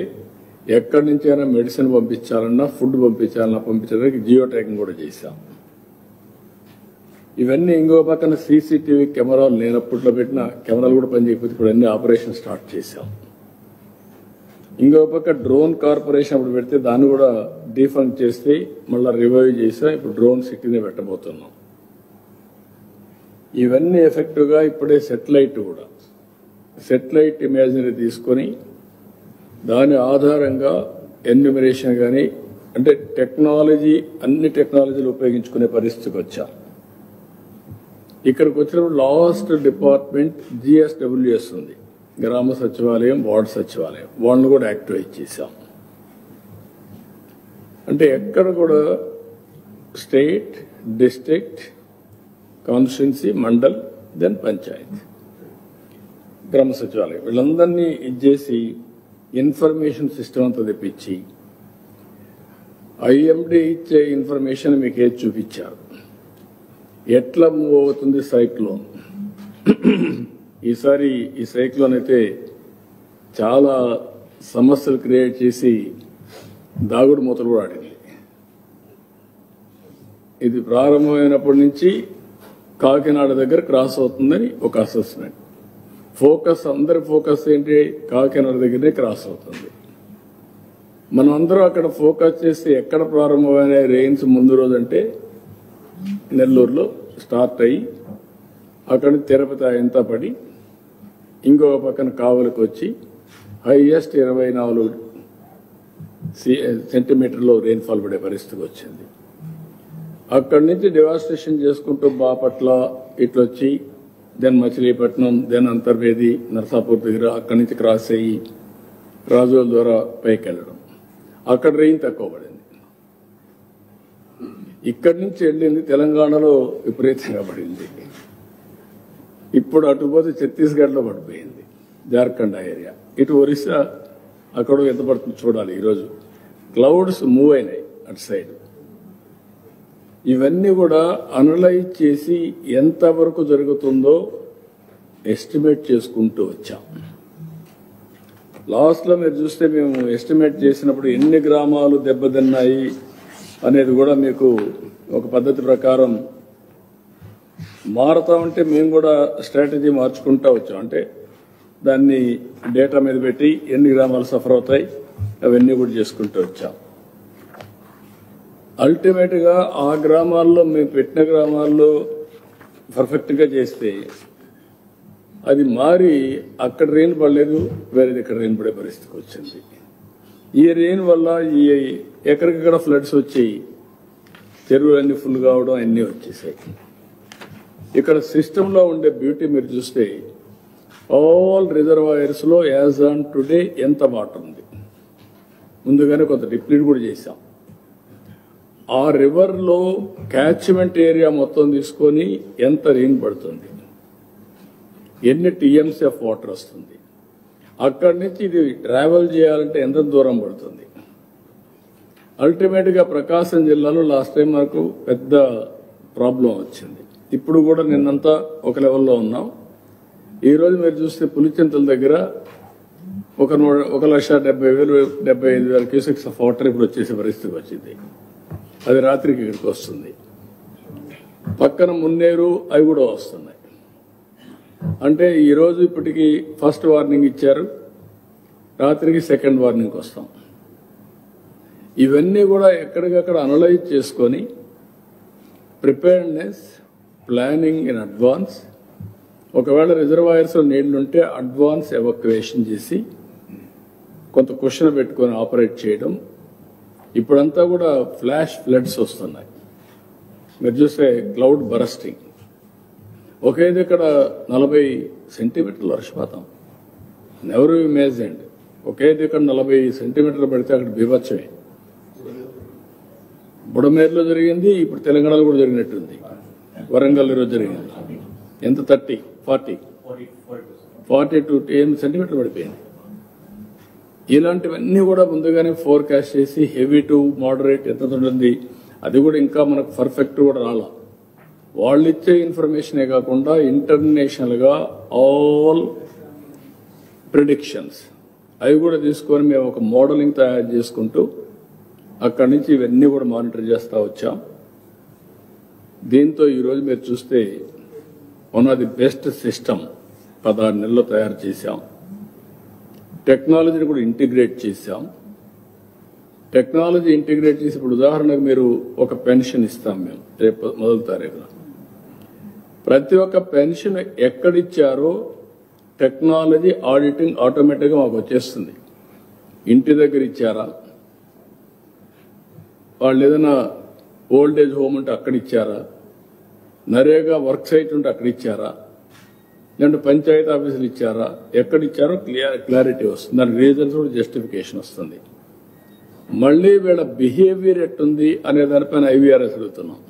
ఎక్కడి నుంచైనా మెడిసిన్ పంపించాలన్నా ఫుడ్ పంపించడానికి జియో ట్యాగింగ్ కూడా చేశాం. ఇవన్నీ ఇంకో పక్కన సీసీటీవీ కెమెరాలు లేనప్పట్లో పెట్టిన కెమెరాలు కూడా పనిచేయకపోతే ఇప్పుడు అన్ని ఆపరేషన్ స్టార్ట్ చేశాం. ఇంకో పక్క డ్రోన్ కార్పొరేషన్ అప్పుడు పెడితే దాన్ని కూడా డీఫండ్ చేస్తే మళ్ళీ రివైవ్ చేసాం. ఇప్పుడు డ్రోన్ సిటీని పెట్టబోతున్నాం. ఇవన్నీ ఎఫెక్టివ్గా ఇప్పుడే సెటిలైట్ ఇమేజరీ తీసుకొని దాని ఆధారంగా ఎన్యూమరేషన్ కానీ అంటే అన్ని టెక్నాలజీలు ఉపయోగించుకునే పరిస్థితికి వచ్చాం. ఇక్కడికి వచ్చినప్పుడు లాస్ట్ డిపార్ట్మెంట్ GSWS ఉంది, గ్రామ సచివాలయం, వార్డు సచివాలయం, వాళ్ళని కూడా యాక్టివేట్ చేశాం. అంటే ఎక్కడ కూడా state, district, constituency, mandal, then panchayat, గ్రామ సచివాలయం వీళ్ళందరినీ ఇచ్చేసి ఇన్ఫర్మేషన్ సిస్టమ్ అంతా తెప్పించి IMD ఇచ్చే ఇన్ఫర్మేషన్ మీకు ఏది చూపించారు, ఎట్లా మూవ్ అవుతుంది సైక్లోన్. ఈసారి ఈ సైక్లోన్ అయితే చాలా సమస్యలు క్రియేట్ చేసి దాగుడు మూతలు కూడా ఆడింది. ఇది ప్రారంభమైనప్పటి నుంచి కాకినాడ దగ్గర క్రాస్ అవుతుందని ఒక అసెస్మెంట్. అందరి ఫోకస్ ఏంటి, కాకినాడ దగ్గరనే క్రాస్ అవుతుంది. మనం అందరం అక్కడ ఫోకస్ చేసి ఎక్కడ ప్రారంభమైన రెయిన్స్ ముందు రోజు అంటే నెల్లూరులో స్టార్ట్ అయ్యి అక్కడి తిరుపతి ఎంత పడి ఇంకొక పక్కన కావలికి వచ్చి హైయెస్ట్ 24 సెంటీమీటర్లో రెయిన్ఫాల్ పడే పరిస్థితికి వచ్చింది. అక్కడి నుంచి డివాస్టేషన్ చేసుకుంటూ బాపట్ల ఇట్లొచ్చి దెన్ మచిలీపట్నం, దెన్ అంతర్వేది, నర్సాపూర్ దగ్గర అక్కడి నుంచి క్రాస్ అయ్యి రాజోల ద్వారా పైకి వెళ్ళడం. అక్కడ రెయిన్ తక్కువ పడింది. ఇక్కడి నుంచి వెళ్ళింది తెలంగాణలో విపరీతంగా పడింది. ఇప్పుడు అటు పోతే ఛత్తీస్గఢ్లో పడిపోయింది, జార్ఖండ్ ఏరియా, ఇటు ఒరిస్సా అక్కడ ఎంత పడుతుంది చూడాలి. ఈరోజు క్లౌడ్స్ మూవ్ అయినాయి అటు సైడ్. ఇవన్నీ కూడా అనలైజ్ చేసి ఎంతవరకు జరుగుతుందో ఎస్టిమేట్ చేసుకుంటూ వచ్చాం. లాస్ట్లో మీరు చూస్తే మేము ఎస్టిమేట్ చేసినప్పుడు ఎన్ని గ్రామాలు దెబ్బతిన్నాయి అనేది కూడా మీకు ఒక పద్ధతి ప్రకారం మారుతా ఉంటే మేము కూడా స్ట్రాటజీ మార్చుకుంటూ వచ్చాం. అంటే దాన్ని డేటా మీద పెట్టి ఎన్ని గ్రామాలు సఫర్ అవుతాయి అవన్నీ కూడా చేసుకుంటూ వచ్చాం. అల్టిమేట్గా ఆ గ్రామాల్లో మేము పెట్టిన గ్రామాల్లో పర్ఫెక్ట్గా చేస్తే అది మారి అక్కడ రెయిన్ పడలేదు, వేరేది ఇక్కడ రెయిన్ పడే పరిస్థితికి వచ్చింది. ఈ రెయిన్ వల్ల ఈ ఎక్కడికక్కడ ఫ్లడ్స్ వచ్చి చెరువులన్నీ ఫుల్ కావడం అన్నీ వచ్చేసాయి. ఇక్కడ సిస్టంలో ఉండే బ్యూటీ మీరు చూస్తే ఆల్ రిజర్వాయర్స్లో యాజ్ ఆన్ టుడే ఎంత వాటర్ ఉంది. ముందుగానే కొంత డిప్లీట్ కూడా చేశాం. ఆ రివర్లో క్యాచ్మెంట్ ఏరియా మొత్తం తీసుకొని ఎంత రెయిన్ పడుతుంది, ఎన్ని TMCF వాటర్ వస్తుంది, అక్కడి నుంచి ఇది ట్రావెల్ చేయాలంటే ఎంత దూరం పడుతుంది. అల్టిమేట్గా ప్రకాశం జిల్లాలో లాస్ట్ టైం మనకు పెద్ద ప్రాబ్లం వచ్చింది. ఇప్పుడు కూడా నిన్నంతా ఒక లెవెల్లో ఉన్నాం. ఈరోజు మీరు చూస్తే పులిచింతల దగ్గర 1,70,000-75,000 క్యూసెక్స్ ఆఫ్ వాటర్ ఇప్పుడు వచ్చేసే పరిస్థితికి వచ్చింది. అది రాత్రికి ఇక్కడికి వస్తుంది. పక్కన మున్నేరు అవి కూడా వస్తున్నాయి. అంటే ఈరోజు ఇప్పటికి ఫస్ట్ వార్నింగ్ ఇచ్చారు, రాత్రికి సెకండ్ వార్నింగ్ వస్తాం. ఇవన్నీ కూడా ఎక్కడికక్కడ అనలైజ్ చేసుకొని ప్రిపేర్డ్నెస్, ప్లానింగ్ ఇన్ అడ్వాన్స్, ఒకవేళ రిజర్వాయర్స్ నీళ్లుంటే అడ్వాన్స్ ఎవాక్యువేషన్ చేసి కొంత క్వశ్చన్ పెట్టుకొని ఆపరేట్ చేయడం. ఇప్పుడంతా కూడా ఫ్లాష్ ఫ్లడ్స్ వస్తున్నాయి. మీరు చూస్తే క్లౌడ్ బరస్టింగ్, ఒకే దగ్గర 40 సెంటీమీటర్ల వర్షపాతం, నెవర్ ఇమేజిన్డ్. ఒకే దగ్గర 40 సెంటీమీటర్లు పడితే అక్కడ బీభత్సమే. బుడమేరులో జరిగింది, ఇప్పుడు తెలంగాణలో కూడా జరిగినట్టుంది. వరంగల్ ఈరోజు జరిగింది. ఎంత 42 సెంటీమీటర్లు పడిపోయింది. ఇలాంటివన్నీ కూడా ముందుగానే ఫోర్కాస్ట్ చేసి హెవీ టు మోడరేట్ ఎంత ఉంటుంది, అది కూడా ఇంకా మనకు పర్ఫెక్ట్ కూడా రాలా. వాళ్ళు ఇచ్చే ఇన్ఫర్మేషనే కాకుండా ఇంటర్నేషనల్గా ఆల్ ప్రిడిక్షన్స్ అవి కూడా తీసుకొని మేము ఒక మోడలింగ్ తయారు చేసుకుంటూ అక్కడి నుంచి ఇవన్నీ కూడా మానిటర్ చేస్తూ వచ్చాం. దీంతో ఈరోజు మీరు చూస్తే one of the best system 16 నెలల్లో తయారు చేశాం. టెక్నాలజీని కూడా ఇంటిగ్రేట్ చేశాం. టెక్నాలజీ ఇంటిగ్రేట్ చేసి ఇప్పుడు ఉదాహరణకు మీరు ఒక పెన్షన్ ఇస్తాం మేము రేపు 1వ తారీఖున. ప్రతి ఒక్క పెన్షన్ ఎక్కడిచ్చారో టెక్నాలజీ ఆడిటింగ్ ఆటోమేటిక్గా మాకు వచ్చేస్తుంది. ఇంటి దగ్గర ఇచ్చారా, వాళ్ళు ఏదైనా ఓల్డ్ ఏజ్ హోమ్ ఉంటే అక్కడ ఇచ్చారా, నరేగా వర్క్ సైట్ ఉంటే అక్కడ ఇచ్చారా, లేదంటే పంచాయతీ ఆఫీసులు ఇచ్చారా, ఎక్కడిచ్చారో క్లారిటీ వస్తుంది. దాని రీజన్స్ కూడా జస్టిఫికేషన్ వస్తుంది. మళ్ళీ వీళ్ళ బిహేవియర్ ఎట్టుంది అనే దానిపైన IVRS అడుగుతున్నాం.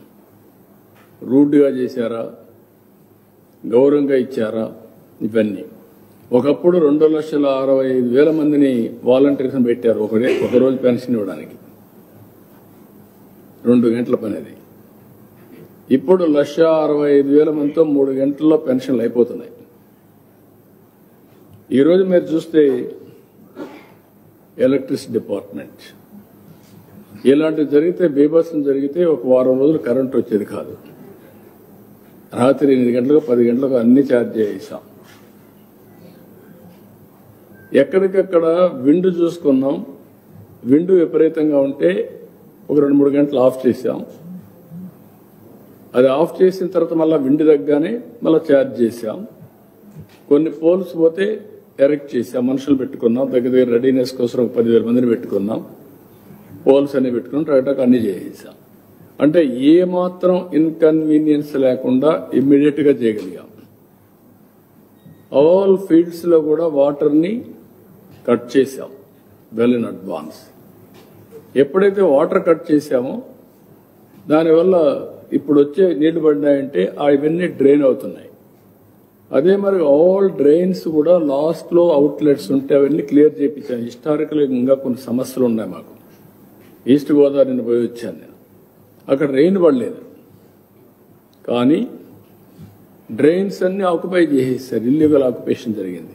రూడ్గా చేశారా, గౌరవంగా ఇచ్చారా, ఇవన్నీ. ఒకప్పుడు 2,65,000 మందిని వాలంటీర్స్ పెట్టారు ఒక రోజు పెన్షన్ ఇవ్వడానికి. 2 గంటల పని అది. ఇప్పుడు 1,65,000 మందితో 3 గంటల్లో పెన్షన్లు అయిపోతున్నాయి. ఈరోజు మీరు చూస్తే ఎలక్ట్రిసిటీ డిపార్ట్మెంట్ ఇలాంటివి జరిగితే, బీభత్సం జరిగితే ఒక వారం రోజులు కరెంట్ వచ్చేది కాదు. రాత్రి 8 గంటలకు 10 గంటలకు అన్ని ఛార్జ్ చేసాం. ఎక్కడికక్కడ విండ్ చూసుకున్నాం. విండ్ విపరీతంగా ఉంటే ఒక 2-3 గంటలు ఆఫ్ చేసాం. అది ఆఫ్ చేసిన తర్వాత మళ్ళీ విండ్ తగ్గానే మళ్ళీ ఛార్జ్ చేసాం. కొన్ని పోల్స్ పోతే ఎరెక్ట్ చేసాం, మనుషులు పెట్టుకున్నాం. దగ్గర రెడీనెస్ కోసం ఒక 10,000 మందిని పెట్టుకున్నాం. పోల్స్ అన్ని పెట్టుకున్నాం, టైటాక్ అన్ని చేసేసాం. అంటే ఏ మాత్రం ఇన్కన్వీనియన్స్ లేకుండా ఇమ్మీడియట్ గా చేయగలిగాం. ఆల్ ఫీల్డ్స్ లో కూడా వాటర్ ని కట్ చేశాం వెల్ ఇన్ అడ్వాన్స్. ఎప్పుడైతే వాటర్ కట్ చేశామో దానివల్ల ఇప్పుడు వచ్చే నీళ్లు పడినాయంటే అవన్నీ డ్రైన్ అవుతున్నాయి. అదే మరి ఆల్ డ్రైన్స్ కూడా లాస్ట్ లో అవుట్లెట్స్ ఉంటే అవన్నీ క్లియర్ చేయించాం. హిస్టారికల్ ఇంకా కొన్ని సమస్యలు ఉన్నాయి మాకు. ఈస్ట్ గోదావరిని పోయి వచ్చాను నేను. అక్కడ రెయిన్ పడలేదు, కానీ డ్రైన్స్ అన్ని ఆక్యుపై చేసేసారు. ఇల్లీగల్ ఆక్యుపేషన్ జరిగింది.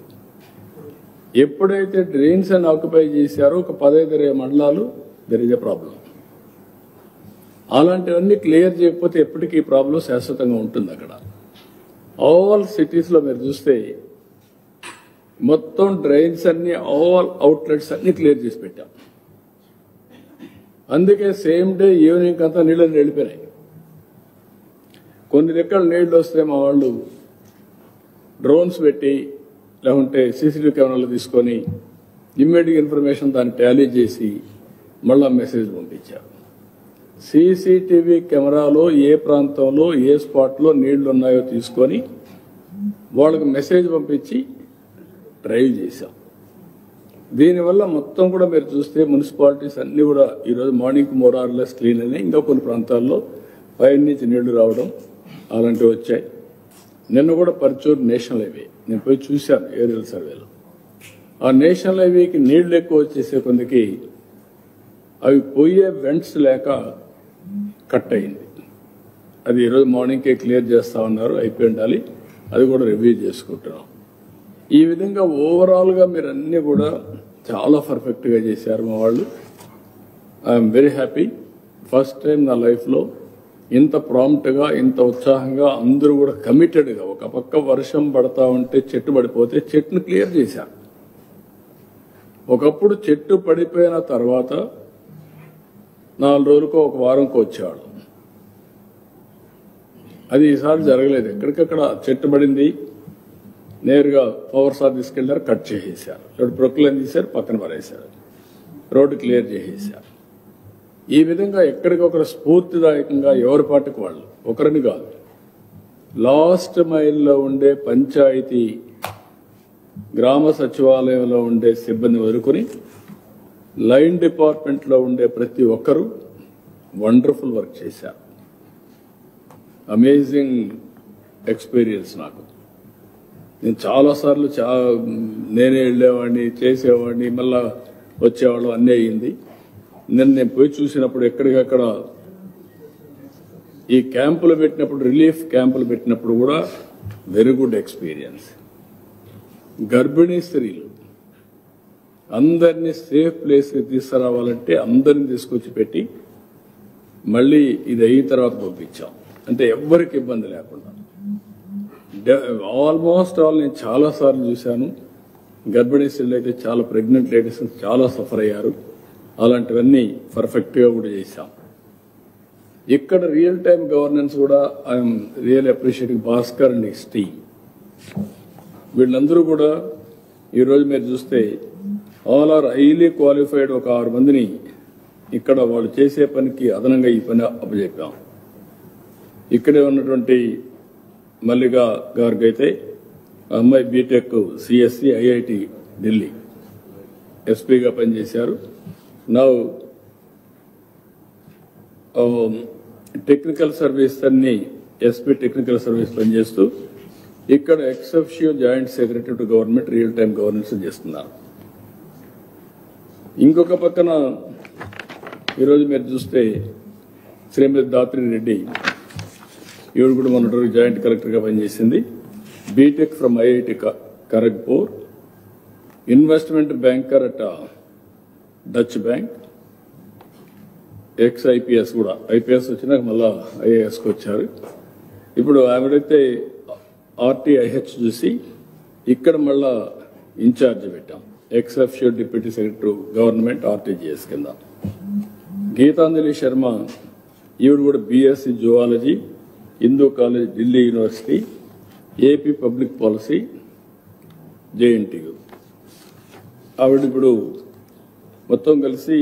ఎప్పుడైతే డ్రైన్స్ అన్ని ఆక్యుపై చేశారో ఒక 15-20 మండలాలు దెర్ ఇస్ ఎ ప్రాబ్లం. అలాంటివన్నీ క్లియర్ చేయకపోతే ఎప్పటికీ ప్రాబ్లం శాశ్వతంగా ఉంటుంది. అక్కడ ఆల్ సిటీస్ లో మీరు చూస్తే మొత్తం డ్రైన్స్ అన్ని, ఆల్ అవుట్లెట్స్ అన్ని క్లియర్ చేసి పెట్టాం. అందుకే సేమ్ డే ఈవినింగ్ అంతా నీళ్ళని వెళ్ళిపోయినాయి. కొన్ని దగ్గర నీళ్లు వస్తే మా వాళ్ళు డ్రోన్స్ పెట్టి లేకుంటే CCTV కెమెరాలు తీసుకొని ఇమ్మీడియట్ ఇన్ఫర్మేషన్ దాన్ని టాలీ చేసి మళ్ళా మెసేజ్ పంపించారు. CCTV కెమెరాలో ఏ ప్రాంతంలో ఏ స్పాట్లో నీళ్లు ఉన్నాయో తీసుకొని వాళ్ళకి మెసేజ్ పంపించి డ్రైవ్ చేశాం. దీనివల్ల మొత్తం కూడా మీరు చూస్తే మున్సిపాలిటీస్ అన్ని కూడా ఈరోజు మార్నింగ్ మోరార్లెస్ క్లీన్ అయినాయి. ఇంకా కొన్ని ప్రాంతాల్లో పైన నుంచి నీళ్లు రావడం అలాంటివి వచ్చాయి. నిన్న కూడా పర్చూర్ నేషనల్ హైవే నేను పోయి చూశాను ఏరియల్ సర్వేలో. ఆ నేషనల్ హైవేకి నీళ్లు ఎక్కువ వచ్చేసే కొందికి అవి పోయే వెంట్స్ లేక కట్ అయింది. అది ఈరోజు మార్నింగ్కే క్లియర్ చేస్తా ఉన్నారు, అయిపోయి ఉండాలి. అది కూడా రివ్యూ చేసుకుంటున్నాం. ఈ విధంగా ఓవరాల్ గా మీరు అన్ని కూడా చాలా పర్ఫెక్ట్ గా చేశారు మా వాళ్ళు. I'm very happy. First time నా లైఫ్ లో ఇంత ప్రాంప్ట్ గా, ఇంత ఉత్సాహంగా అందరూ కూడా కమిటెడ్ గా, ఒక పక్క వర్షం పడతా ఉంటే చెట్టు పడిపోతే చెట్టును క్లియర్ చేశారు. ఒకప్పుడు చెట్టు పడిపోయిన తర్వాత 4 రోజులకో ఒక వారంకో వచ్చేవాడు. అది ఈసారి జరగలేదు. ఎక్కడికక్కడ చెట్టు పడింది, నేరుగా పవర్ సార్ తీసుకెళ్లారు, కట్ చేసేశారు. రోడ్డు ప్రొక్లైన్ తీశారు, పక్కన పడేశారు, రోడ్డు క్లియర్ చేసేశారు. ఈ విధంగా ఎక్కడికొకరు స్ఫూర్తిదాయకంగా ఎవరి పాటికి వాళ్ళు, ఒకరిని కాదు, లాస్ట్ మైల్లో ఉండే పంచాయతీ గ్రామ సచివాలయంలో ఉండే సిబ్బంది వదులుకొని లైన్ డిపార్ట్మెంట్లో ఉండే ప్రతి ఒక్కరూ వండర్ఫుల్ వర్క్ చేశారు. అమేజింగ్ ఎక్స్పీరియన్స్ నాకు. నేను చాలాసార్లు నేనే వెళ్ళేవాడిని, చేసేవాడిని, మళ్ళా వచ్చేవాళ్ళు, అన్నీ అయ్యింది. నేను పోయి చూసినప్పుడు ఎక్కడికక్కడ ఈ క్యాంపులు పెట్టినప్పుడు, రిలీఫ్ క్యాంపులు పెట్టినప్పుడు కూడా వెరీ గుడ్ ఎక్స్పీరియన్స్. గర్భిణీ స్త్రీలు అందరినీ సేఫ్ ప్లేస్కి తీసుకురావాలంటే అందరిని తీసుకొచ్చి పెట్టి మళ్ళీ ఇది అయిన తర్వాత పంపించాం. అంటే ఎవ్వరికి ఇబ్బంది లేకుండా. ఆల్మోస్ట్ ఆల్ నేను చాలా సార్లు చూశాను. గర్భిణీ స్త్రీలు అయితే చాలా, ప్రెగ్నెంట్ లేడీస్ చాలా సఫర్ అయ్యారు. అలాంటివన్నీ పర్ఫెక్ట్గా కూడా చేశాం. ఇక్కడ రియల్ టైం గవర్నెన్స్ కూడా I'm real appreciating Bhaskar and his team. వీళ్ళందరూ కూడా ఈరోజు మీరు చూస్తే ఆల్ ఆర్ హైలీ క్వాలిఫైడ్. ఒక 6 మందిని ఇక్కడ వాళ్ళు చేసే పనికి అదనంగా ఈ పని అప్పచెప్పాం. ఇక్కడే ఉన్నటువంటి మల్లిక గారికి అయితే అమ్మాయి బీటెక్ సిఎస్సి ఐఐటి ఢిల్లీ ఎస్పీగా పనిచేశారు. నా టెక్నికల్ సర్వీస్ అన్ని ఎస్పీ టెక్నికల్ సర్వీస్ పనిచేస్తూ ఇక్కడ ex officio joint secretary to government real time governance చేస్తున్నారు. ఇంకొక పక్కన ఈరోజు మీరు చూస్తే శ్రీమతి దాత్రి రెడ్డి, ఈవిడ కూడా మొన్నటి జాయింట్ కలెక్టర్గా పనిచేసింది. BTech from IIT Kharagpur, investment banker at Deutsche Bank, ex IPS కూడా, ఐపీఎస్ వచ్చినాక మళ్ళా ఐఏఎస్కి వచ్చారు. ఇప్పుడు ఆవిడైతే ఆర్టీఐహెచ్ చూసి ఇక్కడ మళ్ళా ఇన్ఛార్జ్ పెట్టాం, ex officio deputy secretary government RTGS కింద. గీతాంజలి శర్మ, ఈవిడ కూడా BSc zoology, Hindu College Delhi University, AP public policy JNTU. ఆవిడ ఇప్పుడు మొత్తం కలిసి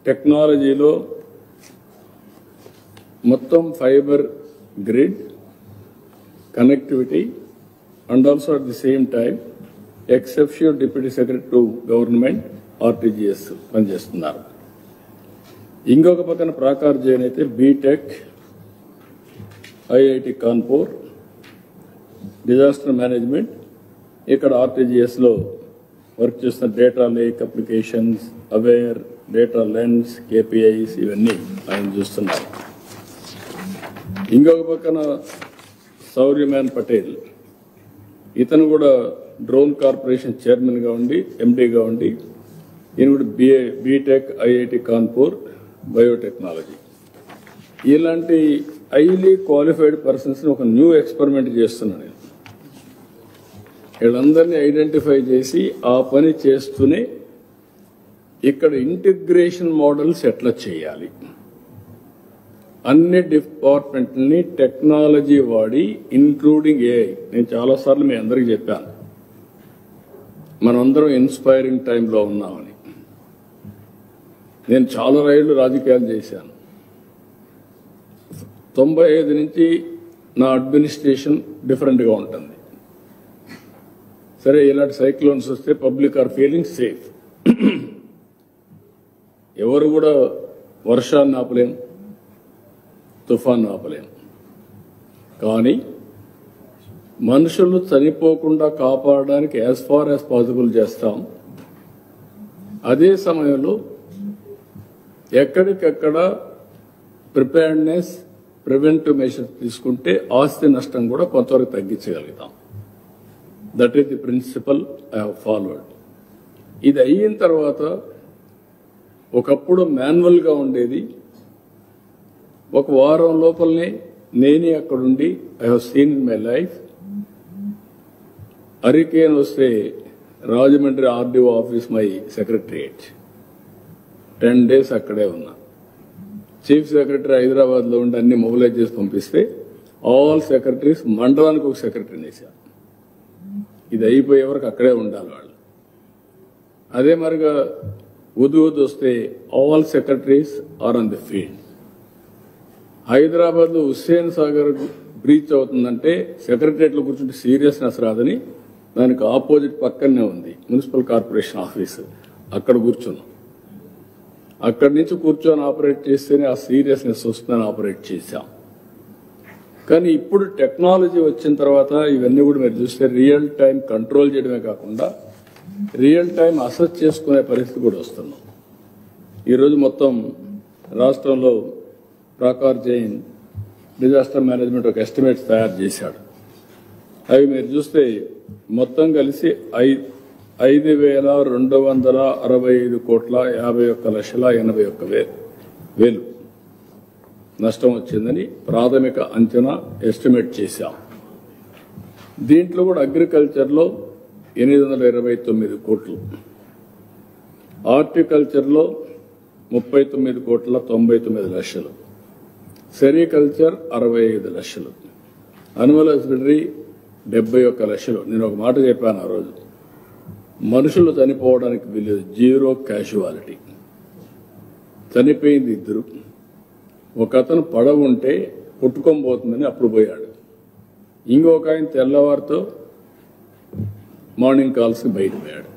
టెక్నాలజీలో మొత్తం fibre grid connectivity and also at the same time ex officio deputy secretary to government RTGS పనిచేస్తున్నారు. ఇంకొక పక్కన ప్రాకార్ జైన్ అయితే BTech IIT Kanpur disaster management, ఇక్కడ ఆర్టీజీఎస్లో వర్క్ చేస్తున్న data lake applications, aware, data lens, KPIs ఇవన్నీ ఆయన చూస్తున్నారు. ఇంకొక పక్కన సౌర్యమాన్ పటేల్, ఇతను కూడా డ్రోన్ కార్పొరేషన్ చైర్మన్గా ఉండి ఎండీగా ఉండి, ఈయన కూడా బీటెక్ ఐఐటి కాన్పూర్ బయోటెక్నాలజీ. ఇలాంటి హైలీ క్వాలిఫైడ్ పర్సన్స్ ఒక న్యూ ఎక్స్పెరిమెంట్ చేస్తున్నాను నేను. వీళ్ళందరినీ ఐడెంటిఫై చేసి ఆ పని చేస్తూనే ఇక్కడ ఇంటిగ్రేషన్ మోడల్స్ ఎట్లా చేయాలి, అన్ని డిపార్ట్మెంట్ని టెక్నాలజీ వాడి ఇంక్లూడింగ్ ఏఐ. నేను చాలాసార్లు మీ అందరికీ చెప్పాను, మనందరం ఇన్స్పైరింగ్ టైంలో ఉన్నామని. నేను చాలా రైళ్లు రాజకీయాలు చేశాను. 95 నుంచి నా అడ్మినిస్ట్రేషన్ డిఫరెంట్గా ఉంటుంది. సరే, ఇలాంటి సైక్లోన్స్ వస్తే పబ్లిక్ ఆర్ ఫీలింగ్ సేఫ్. ఎవరు కూడా వర్షాన్ని ఆపలేం, తుఫాన్ ఆపలేం. కానీ మనుషులు చనిపోకుండా కాపాడడానికి యాజ్ ఫార్ యాజ్ పాసిబుల్ చేస్తాం. అదే సమయంలో ఎక్కడికెక్కడ ప్రిపేర్డ్నెస్, ప్రివెంటివ్ మెషర్స్ తీసుకుంటే ఆస్తి నష్టం కూడా కొంతవరకు తగ్గించగలుగుతాం. That is the principle I have followed. ఇది అయిన తర్వాత ఒకప్పుడు మాన్యువల్గా ఉండేది. ఒక వారం లోపలనే నేనే అక్కడుండి I have seen in my life. Hurricane వస్తే Rajahmundry RDO office my secretariat 10 days అక్కడే ఉన్నా. చీఫ్ సెక్రటరీ హైదరాబాద్లో ఉండి అన్ని మొబిలైజ్ చేసి పంపిస్తే ఆల్ సెక్రటరీస్ మండలానికి ఒక సెక్రటరీని వేశారు. ఇది అయిపోయే వరకు అక్కడే ఉండాలి వాళ్ళు. అదే మరిగా ఉదు వస్తే all secretaries are on the field. హైదరాబాద్లో హుస్సేన్ సాగర్ బ్రీచ్ అవుతుందంటే సెక్రటరియట్లో కూర్చుంటే సీరియస్నెస్ రాదని దానికి ఆపోజిట్ పక్కనే ఉంది మున్సిపల్ కార్పొరేషన్ ఆఫీసు. అక్కడ కూర్చున్నాం. అక్కడి నుంచి కూర్చొని ఆపరేట్ చేస్తేనే ఆ సీరియస్నెస్ వస్తుందని ఆపరేట్ చేశాం. కానీ ఇప్పుడు టెక్నాలజీ వచ్చిన తర్వాత ఇవన్నీ కూడా మీరు చూస్తే రియల్ టైం కంట్రోల్ చేయడమే కాకుండా రియల్ టైం అసెస్ చేసుకునే పరిస్థితి కూడా వస్తున్నాం. ఈరోజు మొత్తం రాష్ట్రంలో ప్రాకార్ జైన్ డిజాస్టర్ మేనేజ్మెంట్ ఒక ఎస్టిమేట్స్ తయారు చేశాడు. అవి మీరు చూస్తే మొత్తం కలిసి 5,265,51,81,81,000 నష్టం వచ్చిందని ప్రాథమిక అంచనా ఎస్టిమేట్ చేశాం. దీంట్లో కూడా అగ్రికల్చర్లో 829 కోట్లు, హార్టికల్చర్లో 39,99,00,000, సెరికల్చర్ 65 లక్షలు, అనిమల్ హస్బెండరీ 71 లక్షలు. నేను ఒక మాట చెప్పాను ఆ రోజు, మనుషులు చనిపోవడానికి వీలేదు, జీరో క్యాజువాలిటీ. చనిపోయింది 2. ఒక అతను పడవ ఉంటే కొట్టుకోబోతుందని అప్పుడు పోయాడు, ఇంకొక ఆయన తెల్లవారితో మార్నింగ్ కాల్స్కి బయటపోయాడు.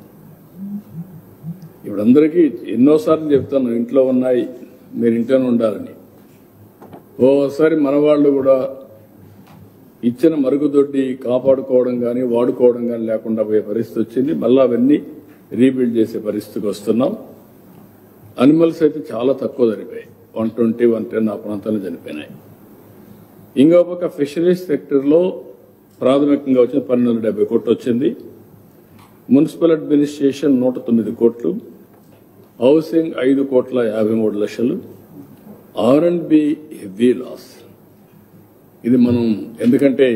ఇప్పుడు అందరికీ ఎన్నోసార్లు చెప్తాను, ఇంట్లో ఉన్నాయి మీరు ఇంట్లోనే ఉండాలని. ఓసారి మన వాళ్ళు కూడా ఇచ్చిన మరుగుదొడ్డి కాపాడుకోవడం కానీ వాడుకోవడం కానీ లేకుండా పోయే పరిస్థితి వచ్చింది. మళ్ళీ అవన్నీ రీబిల్డ్ చేసే పరిస్థితికి వస్తున్నాం. అనిమల్స్ అయితే చాలా తక్కువ చనిపోయాయి, 120, 110 ఆ ప్రాంతాల్లో చనిపోయినాయి. ఇంకో పక్క ఫిషరీస్ సెక్టర్లో ప్రాథమికంగా వచ్చిన 1270 కోట్లు వచ్చింది. మున్సిపల్ అడ్మినిస్ట్రేషన్ 109 కోట్లు, హౌసింగ్ 5,53,00,000, R&B హెవీ లాస్. ఇది మనం ఎందుకంటే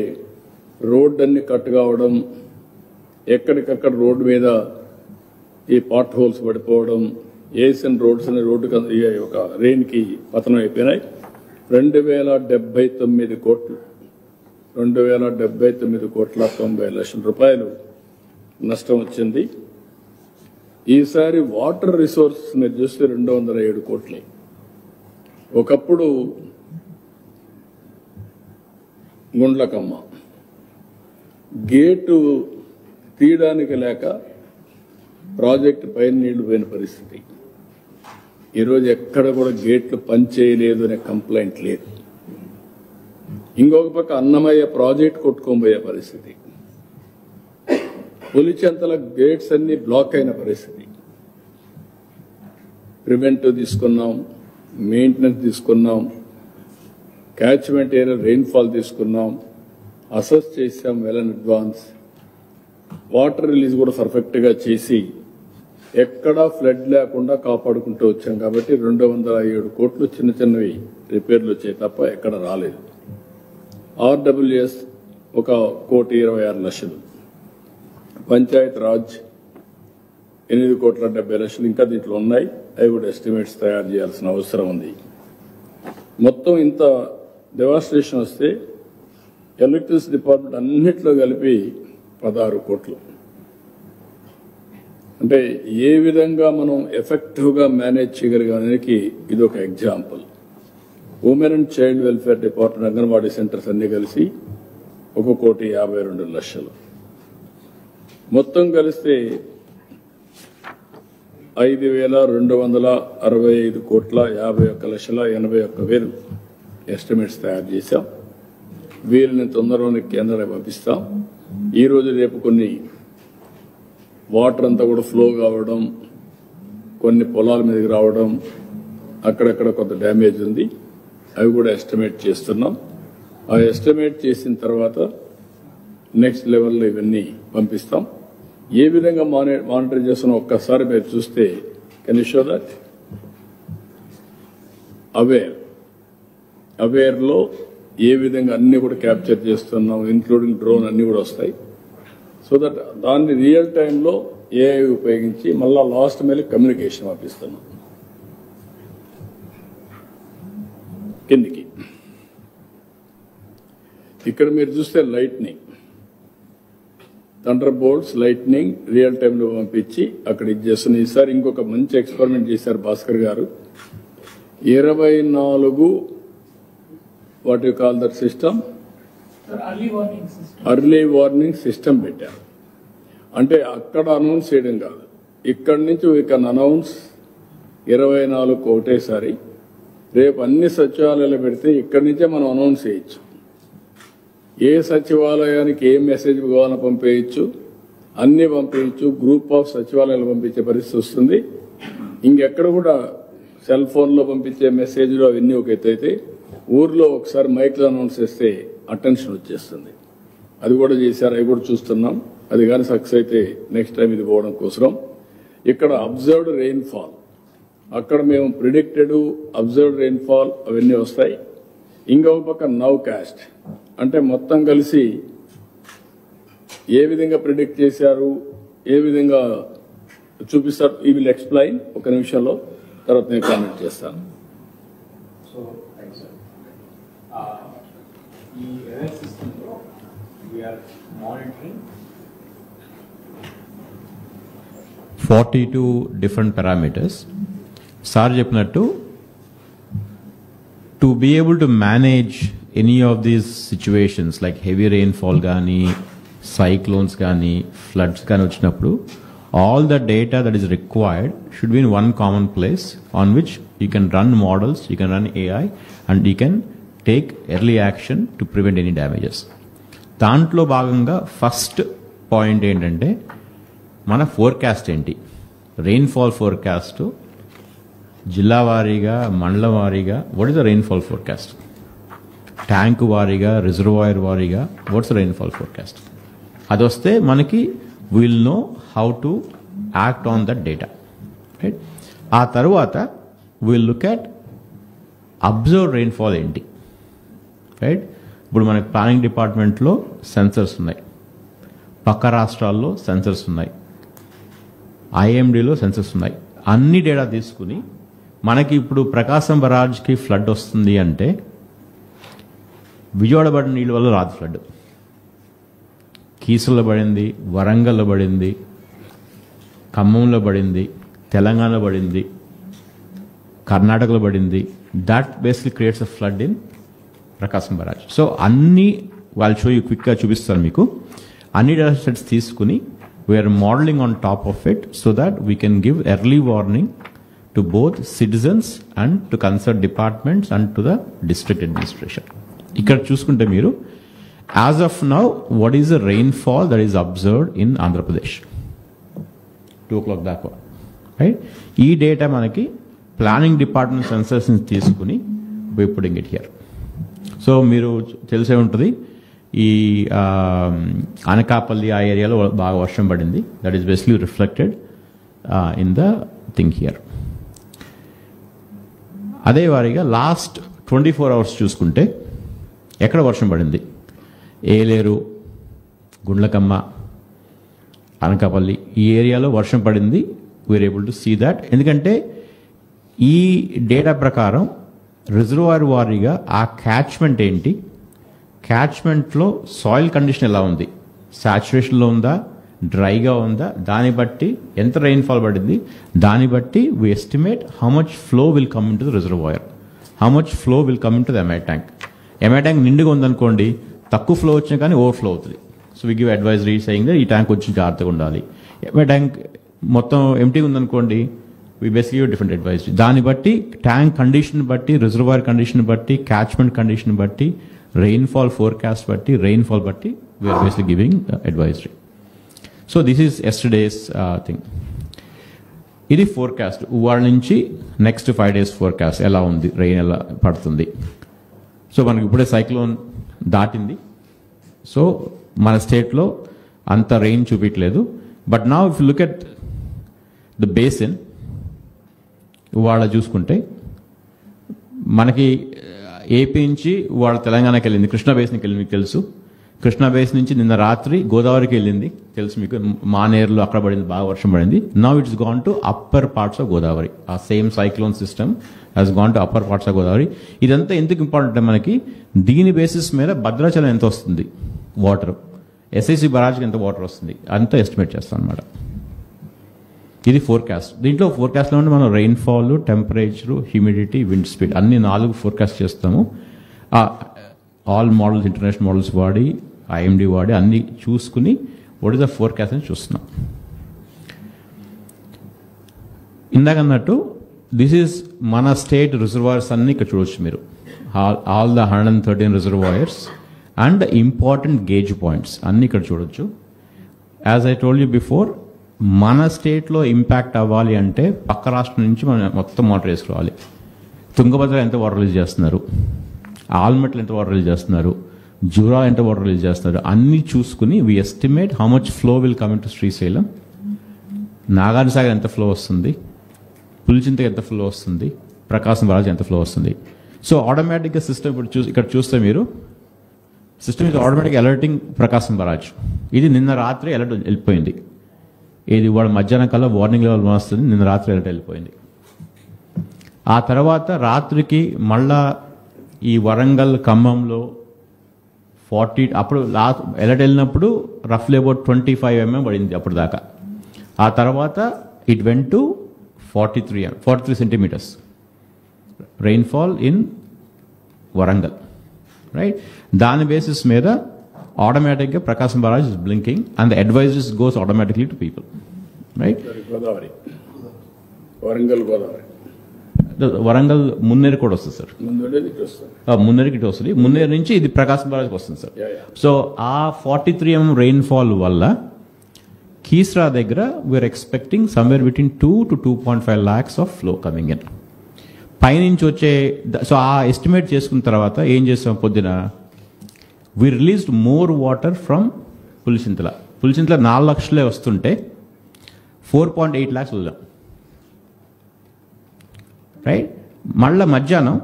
రోడ్డు అన్ని కట్ కావడం, ఎక్కడికక్కడ రోడ్డు మీద ఈ పాట్ హోల్స్ పడిపోవడం, ఏసియన్ రోడ్స్ అనే రోడ్డు ఒక రెయిన్కి పతనం అయిపోయినాయి. 2,079 కోట్లు, 2,079,90,00,000 రూపాయలు నష్టం వచ్చింది. ఈసారి వాటర్ రిసోర్సెస్ మీరు చూస్తే 207 కోట్లు. ఒకప్పుడు గుండ్లకమ్మ గేటు తీయడానికి లేక ప్రాజెక్టు పైన నీళ్లు పోయిన పరిస్థితి. ఈరోజు ఎక్కడ కూడా గేట్లు పనిచేయలేదు అనే కంప్లైంట్ లేదు. ఇంకొక పక్క అన్నమయ్య ప్రాజెక్ట్ కొట్టుకోబోయే పరిస్థితి, పులిచెంతల గేట్స్ అన్ని బ్లాక్ అయిన పరిస్థితి. ప్రివెంటివ్ తీసుకున్నాం, మెయింటెనెన్స్ తీసుకున్నాం, క్యాచ్మెంట్ ఏరియా రెయిన్ఫాల్ తీసుకున్నాం, అసెస్ చేసాం well in advance, water release కూడా పర్ఫెక్ట్గా చేసి ఎక్కడా ఫ్లడ్ లేకుండా కాపాడుకుంటూ వచ్చాం. కాబట్టి 207 కోట్లు చిన్న చిన్నవి రిపేర్లు వచ్చాయి తప్ప ఎక్కడ రాలేదు. RWS 1,26,00,000, పంచాయత్ రాజ్ 8,70,00,000 ఇంకా దీంట్లో ఉన్నాయి. అవి కూడా ఎస్టిమేట్స్ తయారు చేయాల్సిన అవసరం ఉంది. మొత్తం ఇంత డెవాస్ట్రేషన్ వస్తే ఎలక్ట్రిసిటీ డిపార్ట్మెంట్ అన్నిట్లో కలిపి 16 కోట్లు. అంటే ఏ విధంగా మనం ఎఫెక్టివ్గా మేనేజ్ చేయగలిగానికి ఇది ఒక example. Women and child welfare department anganwadi centres అన్ని కలిసి 1,52,00,000. మొత్తం కలిస్తే 5,265,51,81,000 ఎస్టిమేట్స్ తయారు చేశాం. వీరిని తొందరలోనే కేంద్రానికి పంపిస్తాం. ఈరోజు రేపు కొన్ని వాటర్ అంతా కూడా ఫ్లో కావడం, కొన్ని పొలాల మీదకి రావడం, అక్కడక్కడ కొంత డ్యామేజ్ ఉంది, అవి కూడా ఎస్టిమేట్ చేస్తున్నాం. ఆ ఎస్టిమేట్ చేసిన తర్వాత నెక్స్ట్ లెవెల్లో ఇవన్నీ పంపిస్తాం. ఏ విధంగా మానిటర్ చేస్తున్నా ఒక్కసారి మీరు చూస్తే కెన్ యూ షో దట్ అవేర్లో ఏ విధంగా అన్ని కూడా క్యాప్చర్ చేస్తున్నాం, ఇంక్లూడింగ్ డ్రోన్ అన్ని కూడా వస్తాయి. సో దట్ దాన్ని రియల్ టైంలో ఏఐ ఉపయోగించి మళ్ళా లాస్ట్ మీద కమ్యూనికేషన్ పంపిస్తున్నాం. కిందికి ఇక్కడ మీరు చూస్తే lightning, thunder bolts lightning real టైంలో పంపించి అక్కడ ఇది చేస్తున్నాం. ఈసారి ఇంకొక మంచి ఎక్స్పెరిమెంట్ చేశారు భాస్కర్ గారు. 24 what you call that system, early warning system పెట్టారు. అంటే అక్కడ అనౌన్స్ చేయడం కాదు, ఇక్కడి నుంచి వీ కెన్ అనౌన్స్ 24 ఒకటేసారి. రేపు అన్ని సచివాలయాలు పెడితే ఇక్కడి నుంచే మనం అనౌన్స్ చేయొచ్చు. ఏ సచివాలయానికి ఏ మెసేజ్ కావాలని పంపేయచ్చు, అన్ని పంపేయచ్చు. గ్రూప్ ఆఫ్ సచివాలయాలు పంపించే పరిస్థితి వస్తుంది. ఇంకెక్కడ కూడా సెల్ ఫోన్లో పంపించే మెసేజ్లు అవన్నీ ఒక ఎత్తు అయితే ఊర్లో ఒకసారి మైక్లో అనౌన్స్ చేస్తే అటెన్షన్ వచ్చేస్తుంది. అది కూడా చేశారు, అవి కూడా చూస్తున్నాం. అది కానీ సక్సెస్ అయితే నెక్స్ట్ టైం ఇది పోవడం కోసం ఇక్కడ అబ్జర్వ్డ్ రెయిన్ఫాల్, అక్కడ మేము ప్రిడిక్టెడ్ అబ్జర్వ్డ్ రెయిన్ఫాల్ అవన్నీ వస్తాయి. ఇంకొక పక్క నవ్ కాస్ట్ అంటే మొత్తం కలిసి ఏ విధంగా ప్రిడిక్ట్ చేశారు, ఏ విధంగా చూపిస్తారు. ఈ విల్ ఎక్స్ప్లెయిన్ ఒక నిమిషంలో, తర్వాత నేను కామెంట్ చేస్తాను. సో ఈ ఎర్రర్ సిస్టంలో we're monitoring 42 different parameters. Sir చెప్పినట్టు to be able to manage any of these situations like heavy rainfall కానీ cyclones కానీ floods కానీ వచ్చినప్పుడు all the data that is required should be in one common place on which you can run models, you can run AI and you can take early action to prevent any damages. దాంట్లో భాగంగా first point ఏంటంటే మన forecast ఏంటి, rainfall forecast జిల్లా వారీగా మండలం వారీగా what is the rainfall forecast, tank వారీగా రిజర్వాయర్ వారీగా వాట్స్ ద రెయిన్ఫాల్ ఫోర్కాస్ట్. అది వస్తే మనకి will know how to act on that data, right. ఆ తర్వాత will look at observe rainfall ఏంటి, రైట్. ఇప్పుడు మనకి ప్లానింగ్ డిపార్ట్మెంట్లో సెన్సర్స్ ఉన్నాయి, పక్క రాష్ట్రాల్లో సెన్సర్స్ ఉన్నాయి, ఐఎండీలో సెన్సర్స్ ఉన్నాయి. అన్ని డేటా తీసుకుని మనకి ఇప్పుడు ప్రకాశం బరాజ్కి ఫ్లడ్ వస్తుంది అంటే విజయవాడ పడిన నీళ్ళ వల్ల రాదు ఫ్లడ్, కీసుల్లో పడింది, వరంగల్లో పడింది, ఖమ్మంలో పడింది, తెలంగాణలో పడింది, కర్ణాటకలో పడింది. That basically creates a flood in Prakasam barrage. So అన్ని వాళ్ళు షో క్విక్గా చూపిస్తారు మీకు. అన్ని డేటా సెట్స్ తీసుకుని we're modelling on top of it so that we can give early warning to both citizens and to concern departments and to the district administration. ఇక్కడ చూసుకుంటే మీరు as of now what is the rainfall that is observed in Andhra Pradesh 2 o'clock దాకా, right. ఈ data మనకి planning department sensors తీసుకుని we putting it here. So మీరు తెలిసే ఉంటుంది ఈ అనకాపల్లి ఆ ఏరియాలో బాగా వర్షం పడింది. That is basically reflected in the thing here. అదే వారీగా లాస్ట్ 24 hours చూసుకుంటే ఎక్కడ వర్షం పడింది, ఏలేరు, గుండ్లకమ్మ, అనకాపల్లి ఈ ఏరియాలో వర్షం పడింది. We're able to see that. ఎందుకంటే ఈ డేటా ప్రకారం రిజర్వాయర్ వారీగా ఆ క్యాచ్మెంట్ ఏంటి, క్యాచ్మెంట్లో సాయిల్ కండిషన్ ఎలా ఉంది, సాచురేషన్లో ఉందా, డ్రైగా ఉందా, దాన్ని బట్టి ఎంత రెయిన్ఫాల్ పడింది, దాన్ని బట్టి we estimate how much flow will come in to the reservoir, how much flow will come in to the MI tank. MI tank నిండుగా ఉందనుకోండి, తక్కువ ఫ్లో వచ్చినా కానీ ఓవర్ఫ్లో అవుతుంది. So we give advisory saying that ఈ tank కొంచెం జాగ్రత్తగా ఉండాలి. ఎంఐ ట్యాంక్ మొత్తం ఎంటీగా ఉందనుకోండి, వీ బేసిక్లీ డిఫరెంట్ అడ్వైజరీ. దాన్ని బట్టి ట్యాంక్ కండిషన్ బట్టి, రిజర్వాయర్ కండిషన్ బట్టి, క్యాచ్మెంట్ కండిషన్ బట్టి, రెయిన్ఫాల్ ఫోర్కాస్ట్ బట్టి, రెయిన్ఫాల్ బట్టి we're basically giving advisory. So this is yesterday's thing. ఇది ఫోర్కాస్ట్ వాళ్ళ నుంచి నెక్స్ట్ 5 days ఫోర్కాస్ట్ ఎలా ఉంది, రెయిన్ ఎలా పడుతుంది. సో మనకి ఇప్పుడే సైక్లోన్ దాటింది. సో మన స్టేట్లో అంత రెయిన్ చూపించలేదు. But now if look at the basin వాళ్ళ చూసుకుంటే మనకి ఏపీ నుంచి వాళ్ళ తెలంగాణకి వెళ్ళింది, కృష్ణా బేసిన్కి వెళ్ళింది, మీకు తెలుసు. కృష్ణా బేసిన్ నుంచి నిన్న రాత్రి గోదావరికి వెళ్ళింది, తెలుసు మీకు. మానేరులో అక్కడ పడింది, బాగా వర్షం పడింది. Now it's gone to upper parts of Godavari. ఆ same cyclone system has gone to upper parts of Godavari. ఇదంతా ఎందుకు ఇంపార్టెంట్ మనకి, దీని బేసిస్ మీద భద్రాచలం ఎంత వస్తుంది వాటర్, ఎస్ఐసి బరాజ్కి ఎంత వాటర్ వస్తుంది అంతా ఎస్టిమేట్ చేస్తాం అనమాట. ఇది ఫోర్కాస్ట్. దీంట్లో ఫోర్కాస్ట్లో ఉంటే మనం rainfall, temperature, humidity, wind speed అన్ని 4 ఫోర్కాస్ట్ చేస్తాము. ఆల్ మోడల్స్, ఇంటర్నేషనల్ మోడల్స్ వాడి, ఐఎండి వాడి అన్ని చూసుకుని వాట్ ఇస్ ద ఫోర్కాస్ట్ అని చూస్తున్నాం. ఇందాక అన్నట్టు దిస్ ఈజ్ మన స్టేట్ రిజర్వాయర్స్ అన్ని ఇక్కడ చూడవచ్చు మీరు. All the 113 reservoirs and important gauge points అన్ని ఇక్కడ చూడొచ్చు. As I told you before, మన స్టేట్లో ఇంపాక్ట్ అవ్వాలి అంటే పక్క రాష్ట్రం నుంచి మనం మొత్తం వాటర్ వేసుకోవాలి. తుంగభద్ర ఎంత వాటర్ రిలీజ్ చేస్తున్నారు, ఆల్మట్లో ఎంత వాటర్ రిలీజ్ చేస్తున్నారు, జూరా ఎంత వాటర్ రిలీజ్ చేస్తున్నారు, అన్నీ చూసుకుని we estimate how much flow will come in to Srisailam, Nagarjuna Sagar ఎంత ఫ్లో వస్తుంది, పులిచింతకి ఎంత ఫ్లో వస్తుంది, ప్రకాశం బరాజ్ ఎంత ఫ్లో వస్తుంది. సో ఆటోమేటిక్గా సిస్టమ్ ఇక్కడ చూస్తే మీరు సిస్టమ్ ఇది ఆటోమేటిక్ అలర్టింగ్ ప్రకాశం బరాజ్. ఇది నిన్న రాత్రి అలర్ట్ వెళ్ళిపోయింది. ఇది వాడు మధ్యాహ్నం కల్లా వార్నింగ్ లెవెల్ వస్తుంది, నిన్న రాత్రి అలర్ట్ వెళ్ళిపోయింది. ఆ తర్వాత రాత్రికి మళ్ళా ఈ వరంగల్ ఖమ్మంలో 40 అప్పుడు అలర్ట్ వెళ్ళినప్పుడు రఫ్లీ అబౌట్ 25 mm పడింది అప్పుడు దాకా. ఆ తర్వాత it went to 43 centimetres rainfall in Warangal, right? దాని బేసిస్ మీద ఆటోమేటిక్గా Prakasam barrage is blinking and the advises goes automatically to people, right? Godavari, Warangal Godavari, Warangal Munneru కూడా వస్తుంది సార్, మున్నేరుకి ఇటు వస్తుంది, మున్నేరు నుంచి ఇది ప్రకాశం బరాజ్కి వస్తుంది సార్. సో ఆ 43 mm రెయిన్ఫాల్ వల్ల కీస్రా దగ్గర we're expecting somewhere between 2 to 2.5 lakhs of flow coming in. పైనుంచి వచ్చే సో ఆ ఎస్టిమేట్ చేసుకున్న తర్వాత ఏం చేస్తాం, పొద్దున we released more water from Pulichintala 4 లక్షలే వస్తుంటే 4.8 lakhs వదిలాం, రైట్? మళ్ళీ మధ్యాహ్నం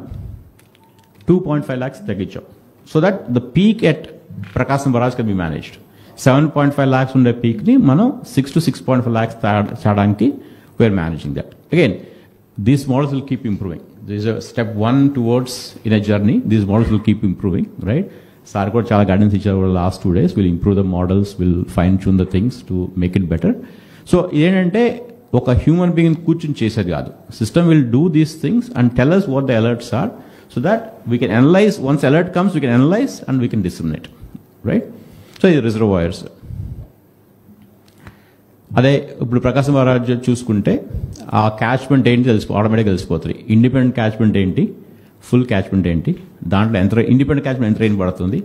2.5 lakhs తగ్గించాం. So that the peak at Prakasam barrage can be managed. 7.5 lakhs ఉండే పీక్ని మనం 6 to 6.5 lakhs చేయడానికి we're managing that. Again these models will keep improving. This is a step 1 towards in a journey. These models will keep improving, right? Sir ko chala guidance icharu over the last 2 days. We'll improve the models, we'll fine tune the things to make it better. So ఏంటంటే ఒక human being కూర్చుని చేసేది కాదు. System will do these things and tell us what the alerts are so that we can analyze. Once alert comes, we can analyze and we can disseminate, right? So the reservoirs. అదే ఇప్పుడు ప్రకాశం barrage చూసుకుంటే ఆ catchment ఏంటి ఆటోమేటిక్గా తెలిసిపోతుంది. Independent catchment ఏంటి, full catchment ఏంటి, దాంట్లో ఎంత ఇండిపెండెంట్ క్యాచ్మెంట్ ఎంత రెయిన్ పడుతుంది,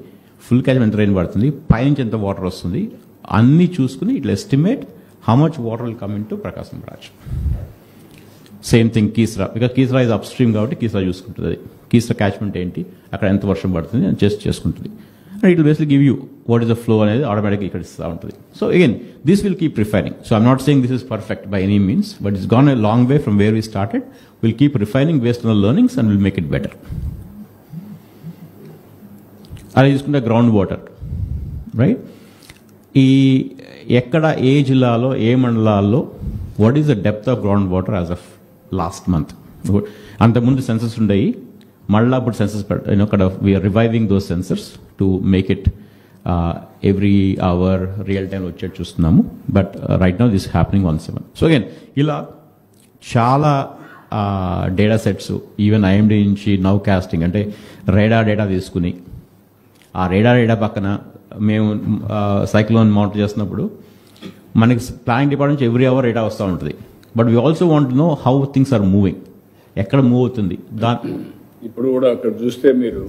ఫుల్ క్యాచ్మెంట్ ఎంత రెయిన్ పడుతుంది, పైనుంచి ఎంత వాటర్ వస్తుంది, అన్నీ చూసుకుని ఇట్లా estimate how much water will come in to Prakasam barrage. Same thing Keesara, because Keesara is up stream కాబట్టి కీస్రా చూసుకుంటుంది. కీస్రా క్యాచ్మెంట్ ఏంటి, అక్కడ ఎంత వర్షం పడుతుంది అని చేసుకుంటుంది. And it will basically give you what is the flow అనేది ఆటోమేటిక్గా ఇక్కడ ఇస్తూ ఉంటుంది. So again this will keep refining. So I'm not saying this is perfect by any means, but it's gone a long way from where we started. Will keep refining based on the learnings and will make it better. అలా చూసుకుంటే ground water, right? ఈ ఎక్కడ ఏ జిల్లాలో ఏ మండలాల్లో what is the depth of ground water as of last month. అంతకుముందు census ఉండేవి, మళ్ళీ అప్పుడు సెన్సస్ అక్కడ we're reviving those sensors to make it every hour real time వచ్చేట్టు చూస్తున్నాము. But right now this happening 1/7. So again ఇలా చాలా data sets, even IMD నుంచి నవ్ కాస్టింగ్ అంటే రేడా డేటా తీసుకుని ఆ రేడా పక్కన మేము సైక్లోన్ మానిటర్ చేస్తున్నప్పుడు మనకి ప్లానింగ్ డిపార్ట్మెంట్ నుంచి ఎవ్రీ అవర్ డేటా వస్తూ ఉంటుంది. But we also want to know how things are moving, ఎక్కడ మూవ్ అవుతుంది. ఇప్పుడు కూడా అక్కడ చూస్తే మీరు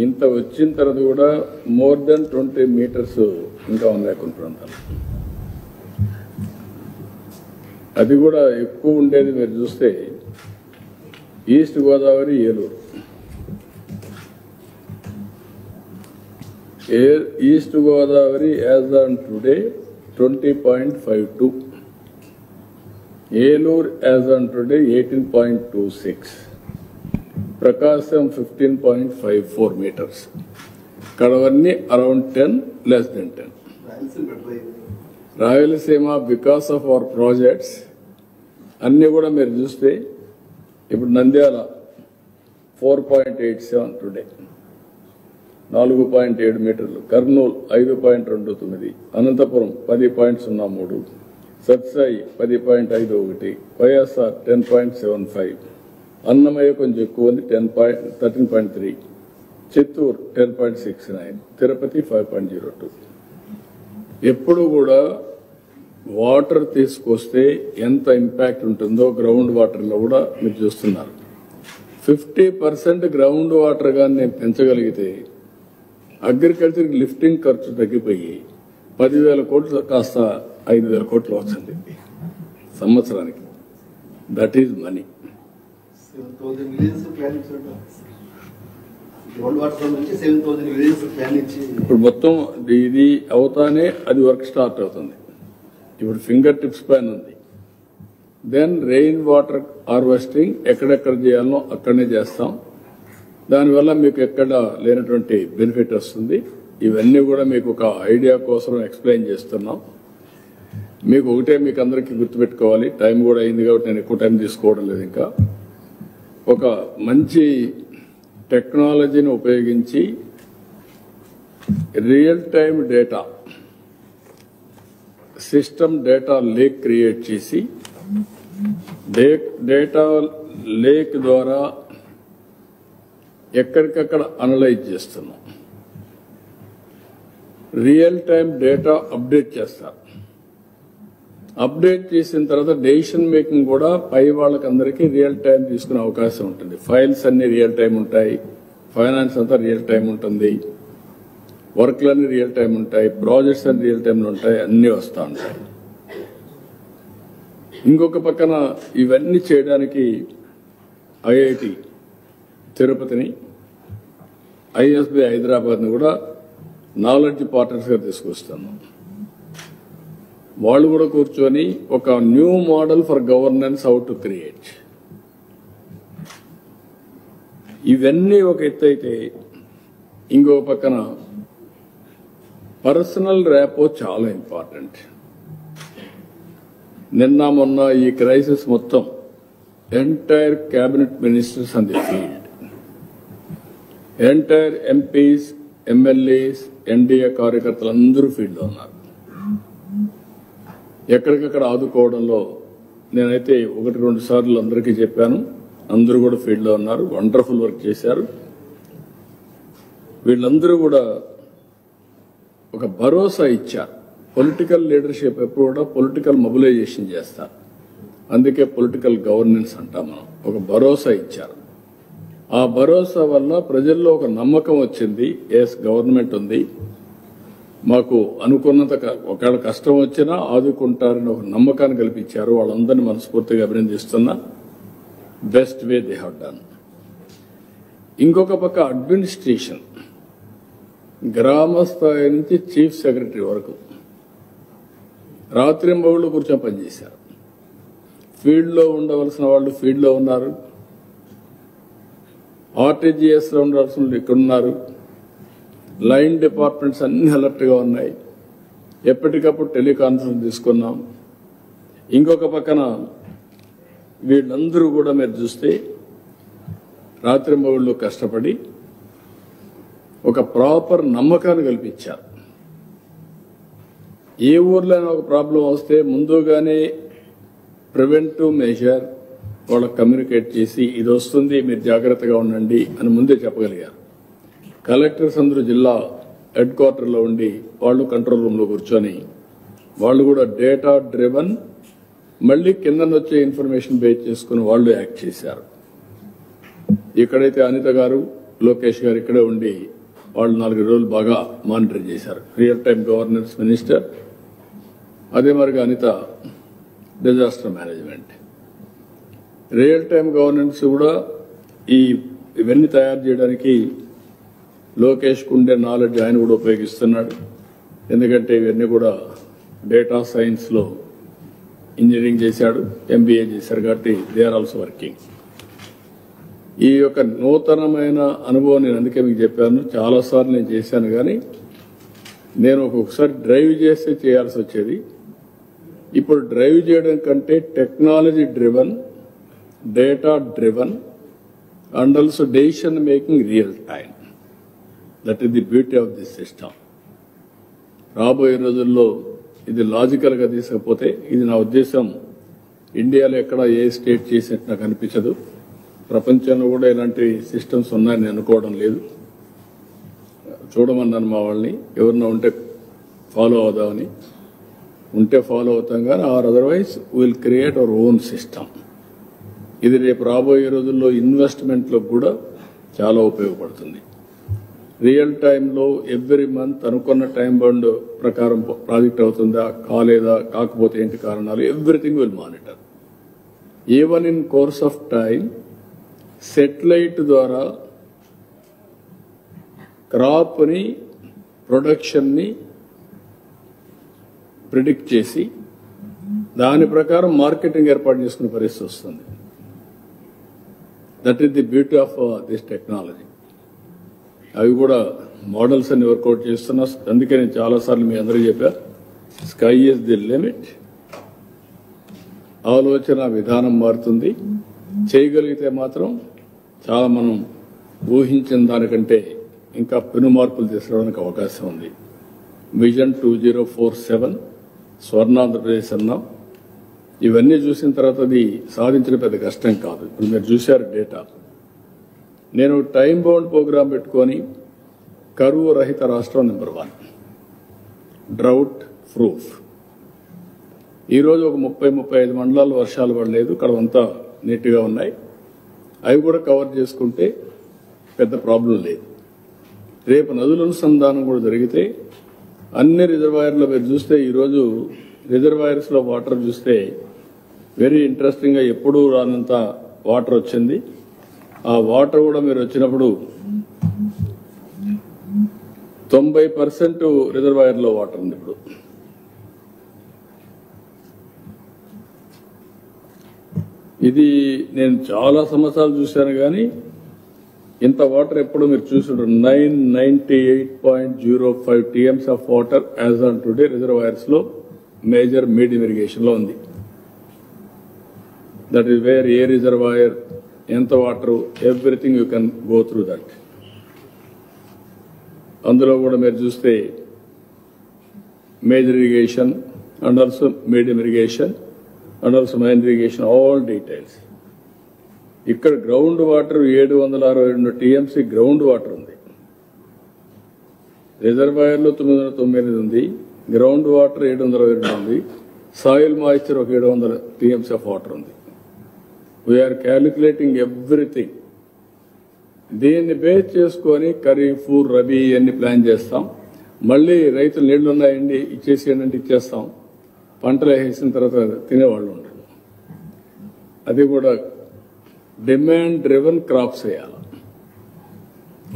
ఇంత వచ్చిన తర్వాత కూడా మోర్ దెన్ 20 meters ఇంకా ఉన్నాయి కొన్ని ప్రాంతాలు. అది కూడా ఎక్కువ ఉండేది మీరు చూస్తే east Godavari, Eluru. East Godavari as on today 20.52, Eluru as on today 18.26, Prakasam 15.54 meters. కడవన్నీ around 10, less than 10. Rayalaseema because of our projects అన్నీ కూడా మీరు చూస్తే ఇప్పుడు నంద్యాల 4.87 టుడే, 4.7 meters. కర్నూలు 5.29, అనంతపురం 10.03, సత్సాయి 10.51, వైఎస్ఆర్ 10.75, అన్నమయ్య కొంచెం ఎక్కువ ఉంది 13.3, చిత్తూరు 10.69, తిరుపతి 5.02. ఎప్పుడు కూడా వాటర్ తీసుకొస్తే ఎంత ఇంపాక్ట్ ఉంటుందో గ్రౌండ్ వాటర్లో కూడా మీరు చూస్తున్నారు. 50% గ్రౌండ్ వాటర్ కానీ నేను పెంచగలిగితే అగ్రికల్చర్ లిఫ్టింగ్ ఖర్చు తగ్గిపోయి 10,000 కోట్లు కాస్త 5,000 కోట్లు వస్తుంది సంవత్సరానికి. That is money. World war నుంచి 7,000 విలేజెస్ ప్లాన్ ఇచ్చి ఇప్పుడు మొత్తం ఇది అవుతానే అది వర్క్ స్టార్ట్ అవుతుంది. ఇప్పుడు ఫింగర్ టిప్స్ పైన ఉంది. దెన్ రెయిన్ వాటర్ హార్వెస్టింగ్ ఎక్కడెక్కడ చేయాలో అక్కడనే చేస్తాం. దానివల్ల మీకు ఎక్కడ లేనటువంటి బెనిఫిట్ వస్తుంది. ఇవన్నీ కూడా మీకు ఒక ఐడియా కోసం ఎక్స్ప్లెయిన్ చేస్తున్నాం. మీకు ఒకటే మీకు అందరికీ గుర్తుపెట్టుకోవాలి, టైం కూడా అయింది కాబట్టి నేను ఎక్కువ టైం తీసుకోవడం లేదు. ఇంకా ఒక మంచి టెక్నాలజీని ఉపయోగించి real time data system data lake create చేసి డేటా లేక్ ద్వారా ఎక్కడికక్కడ అనలైజ్ చేస్తున్నాం. రియల్ టైం డేటా అప్డేట్ చేస్తారు. అప్డేట్ చేసిన తర్వాత డెసిషన్ మేకింగ్ కూడా పై వాళ్ళకందరికీ రియల్ టైం తీసుకునే అవకాశం ఉంటుంది. ఫైల్స్ అన్ని రియల్ టైం ఉంటాయి, ఫైనాన్స్ అంతా రియల్ టైం ఉంటుంది, వర్క్లన్నీ రియల్ టైం ఉంటాయి, ప్రాజెక్ట్స్ అన్ని రియల్ టైంలో ఉంటాయి, అన్నీ వస్తూ ఉంటాయి. ఇంకొక పక్కన ఇవన్నీ చేయడానికి ఐఐటి తిరుపతిని, ఐఎస్బి హైదరాబాద్ని కూడా నాలెడ్జ్ పార్ట్నర్స్గా తీసుకొస్తున్నాం. వాళ్ళు కూడా కూర్చొని ఒక new model for governance how to create. ఇవన్నీ ఒక ఎత్తు అయితే, ఇంకో పక్కన పర్సనల్ ర్యాపో చాలా ఇంపార్టెంట్. నిన్న మొన్న ఈ క్రైసిస్ మొత్తం entire cabinet ministers on the field, entire MPs, MLAs, NDA కార్యకర్తలు అందరూ ఫీల్డ్లో ఉన్నారు. ఎక్కడికక్కడ ఆదుకోవడంలో నేనైతే 1-2 సార్లు అందరికీ చెప్పాను. అందరూ కూడా ఫీల్డ్లో ఉన్నారు, వండర్ఫుల్ వర్క్ చేశారు. వీళ్ళందరూ కూడా ఒక భరోసా ఇచ్చారు. పొలిటికల్ లీడర్షిప్ ఎప్పుడు కూడా పొలిటికల్ మొబిలైజేషన్ చేస్తారు. అందుకే పొలిటికల్ గవర్నెన్స్ అంటాం మనం. ఒక భరోసా ఇచ్చారు. ఆ భరోసా వల్ల ప్రజల్లో ఒక నమ్మకం వచ్చింది. ఎస్, గవర్నమెంట్ ఉంది, మాకు అనుకున్నంత ఒకవేళ కష్టం వచ్చినా ఆదుకుంటారని ఒక నమ్మకాన్ని కల్పించారు. వాళ్ళందరినీ మనస్ఫూర్తిగా అభినందిస్తున్నా. Best way they have done. ఇంకొక పక్క అడ్మినిస్ట్రేషన్, గ్రామ స్థాయి నుంచి చీఫ్ సెక్రటరీ వరకు రాత్రింబవళ్లు కూర్చొని పనిచేశారు. ఫీల్డ్లో ఉండవలసిన వాళ్ళు ఫీల్డ్లో ఉన్నారు, ఆర్టీజీఎస్లో ఉండాల్సిన వాళ్ళు ఇక్కడ ఉన్నారు, లైన్ డిపార్ట్మెంట్స్ అన్ని అలర్ట్గా ఉన్నాయి. ఎప్పటికప్పుడు టెలికాన్ఫరెన్స్ తీసుకున్నాం. ఇంకొక పక్కన వీళ్ళందరూ కూడా మీరు చూస్తే రాత్రింబవళ్లు కష్టపడి ఒక ప్రాపర్ నమ్మకాన్ని కల్పించారు. ఏ ఊర్లోనే ఒక ప్రాబ్లం వస్తే ముందుగానే ప్రివెంటివ్ మెజర్ వాళ్ళకి కమ్యూనికేట్ చేసి ఇది వస్తుంది మీరు జాగ్రత్తగా ఉండండి అని ముందే చెప్పగలిగారు. కలెక్టర్స్ అందరూ జిల్లా హెడ్ క్వార్టర్లో ఉండి వాళ్ళు కంట్రోల్ రూమ్లో కూర్చొని వాళ్ళు కూడా డేటా డ్రివన్, మళ్ళీ కిందనొచ్చే ఇన్ఫర్మేషన్ బేస్ చేసుకుని వాళ్ళు యాక్ట్ చేశారు. ఇక్కడైతే అనిత గారు, లోకేష్ గారు ఇక్కడే ఉండి వాళ్ళు 4 రోజులు బాగా మానిటర్ చేశారు. రియల్ టైం గవర్నెన్స్ మినిస్టర్, అదే మరిగా Anitha disaster management. Real time governance కూడా ఇవన్నీ తయారు చేయడానికి లోకేష్ కుండే నాలెడ్జ్ ఆయన కూడా ఉపయోగిస్తున్నాడు. ఎందుకంటే ఇవన్నీ కూడా డేటా సైన్స్లో ఇంజనీరింగ్ చేశాడు, ఎంబీఏ చేశారు కాబట్టి దే ఆర్ ఆల్సో వర్కింగ్. ఈ యొక్క నూతనమైన అనుభవం నేను అందుకే మీకు చెప్పాను. చాలాసార్లు నేను చేశాను, కానీ నేను ఒక్కొక్కసారి డ్రైవ్ చేస్తే చేయాల్సి వచ్చేది. ఇప్పుడు డ్రైవ్ చేయడం కంటే technology driven, data driven and also decision making real time. That is the beauty of this system. రాబోయే రోజుల్లో ఇది లాజికల్గా తీసుకపోతే, ఇది నా ఉద్దేశం ఇండియాలో ఎక్కడ ఏ స్టేట్ చేసినట్టు నాకు అనిపించదు. ప్రపంచంలో కూడా ఇలాంటి సిస్టమ్స్ ఉన్నాయని అనుకోవడం లేదు. చూడమన్నాను మా వాళ్ళని, ఎవరన్నా ఉంటే ఫాలో అవుదామని. ఉంటే ఫాలో అవుతాం, కానీ or otherwise will create our own system. ఇది రేపు రాబోయే రోజుల్లో ఇన్వెస్ట్మెంట్లో కూడా చాలా ఉపయోగపడుతుంది. రియల్ టైంలో ఎవ్రీ మంత్ అనుకున్న టైం బౌండ్ ప్రకారం ప్రాజెక్ట్ అవుతుందా, కాలేదా, కాకపోతే ఏంటి కారణాలు, everything will monitor. Even in course of time satellite ద్వారా క్రాప్ని ప్రొడక్షన్ని ప్రిడిక్ట్ చేసి దాని ప్రకారం మార్కెటింగ్ ఏర్పాటు చేసుకునే పరిస్థితి వస్తుంది. That is the beauty of this technology. అవి కూడా మోడల్స్ అన్ని వర్కౌట్ చేస్తున్నా. అందుకే నేను చాలాసార్లు మీ అందరికీ చెప్పా, స్కై ఈజ్ ది లిమిట్. ఆలోచన విధానం మారుతుంది. చేయగలిగితే మాత్రం చాలా మనం ఊహించిన దానికంటే ఇంకా పెను మార్పులు తీసుకురావడానికి అవకాశం ఉంది. విజన్ 2047 స్వర్ణాంధ్రప్రదేశ్ అన్నాం. ఇవన్నీ చూసిన తర్వాత అది సాధించడం పెద్ద కష్టం కాదు. ఇప్పుడు మీరు చూశారు డేటా. నేను టైం బౌండ్ ప్రోగ్రాం పెట్టుకొని కరువు రహిత రాష్ట్రం నెంబర్ 1, డ్రౌట్ ప్రూఫ్. ఈరోజు ఒక 30-35 మండలాలు వర్షాలు పడలేదు, కడవంతా నీట్గా ఉన్నాయి. అవి కూడా కవర్ చేసుకుంటే పెద్ద ప్రాబ్లం లేదు. రేపు నదుల అనుసంధానం కూడా జరిగితే అన్ని రిజర్వాయర్లో మీరు చూస్తే ఈరోజు రిజర్వాయర్స్లో వాటర్ చూస్తే వెరీ ఇంట్రెస్టింగ్గా ఎప్పుడూ రానంత వాటర్ వచ్చింది. ఆ వాటర్ కూడా మీరు వచ్చినప్పుడు 90% రిజర్వాయర్లో వాటర్ ఉంది. ఇప్పుడు ఇది నేను చాలా సంవత్సరాలు చూశాను కానీ ఇంత వాటర్ ఎప్పుడు మీరు చూసుంటారు. 998.05 TMs of water as on today reservoirs లో మేజర్ మీడియం ఇరిగేషన్ లో ఉంది. దట్ ఈస్ వేర్ ఏ రిజర్వాయర్ ఎంత water everything you can go through that. అందులో కూడా మీరు చూస్తే major irrigation and also medium irrigation and also minor irrigation, all details. ఇక్కడ ground water 762 TMC ground water ఉంది. రిజర్వాయర్లో 998 ఉంది, గ్రౌండ్ వాటర్ 722 ఉంది, సాయిల్ మాయిశ్చర్ ఒక 700 TMC ఆఫ్ వాటర్ ఉంది. We're calculating everything. దీన్ని బేస్ చేసుకొని ఖరీఫ్, రబీ అన్ని ప్లాన్ చేస్తాం. మళ్ళీ రైతులు నీళ్లు ఉన్నాయండి ఇచ్చేసేయండి అంటే ఇచ్చేస్తాం. పంటలు వేసిన తర్వాత తినేవాళ్ళు ఉండరు. అది కూడా డిమాండ్ డ్రివెన్ క్రాప్స్ వేయాలి,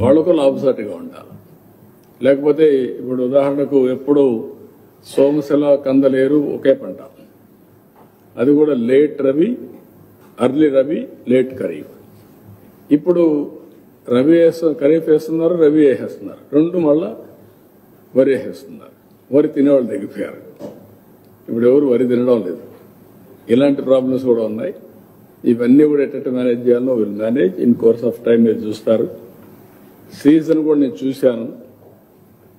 వాళ్ళకు లాభసాటిగా ఉండాలి. లేకపోతే ఇప్పుడు ఉదాహరణకు ఎప్పుడు సోమశిల, కందలేరు ఒకే పంట, అది కూడా late rabi, early rabi, late kharif. ఇప్పుడు రబీ ఖరీఫ్ వేస్తున్నారు, రబీ వేసేస్తున్నారు, రెండు మళ్ళా వరి వేసేస్తున్నారు. వరి తినేవాళ్ళు తగ్గిపోయారు, ఇప్పుడు ఎవరు వరి తినడం లేదు. ఇలాంటి ప్రాబ్లమ్స్ కూడా ఉన్నాయి. ఇవన్నీ కూడా ఎట్ట మేనేజ్ చేయాలో will manage in course of time. మీరు చూస్తారు. సీజన్ కూడా నేను చూశాను.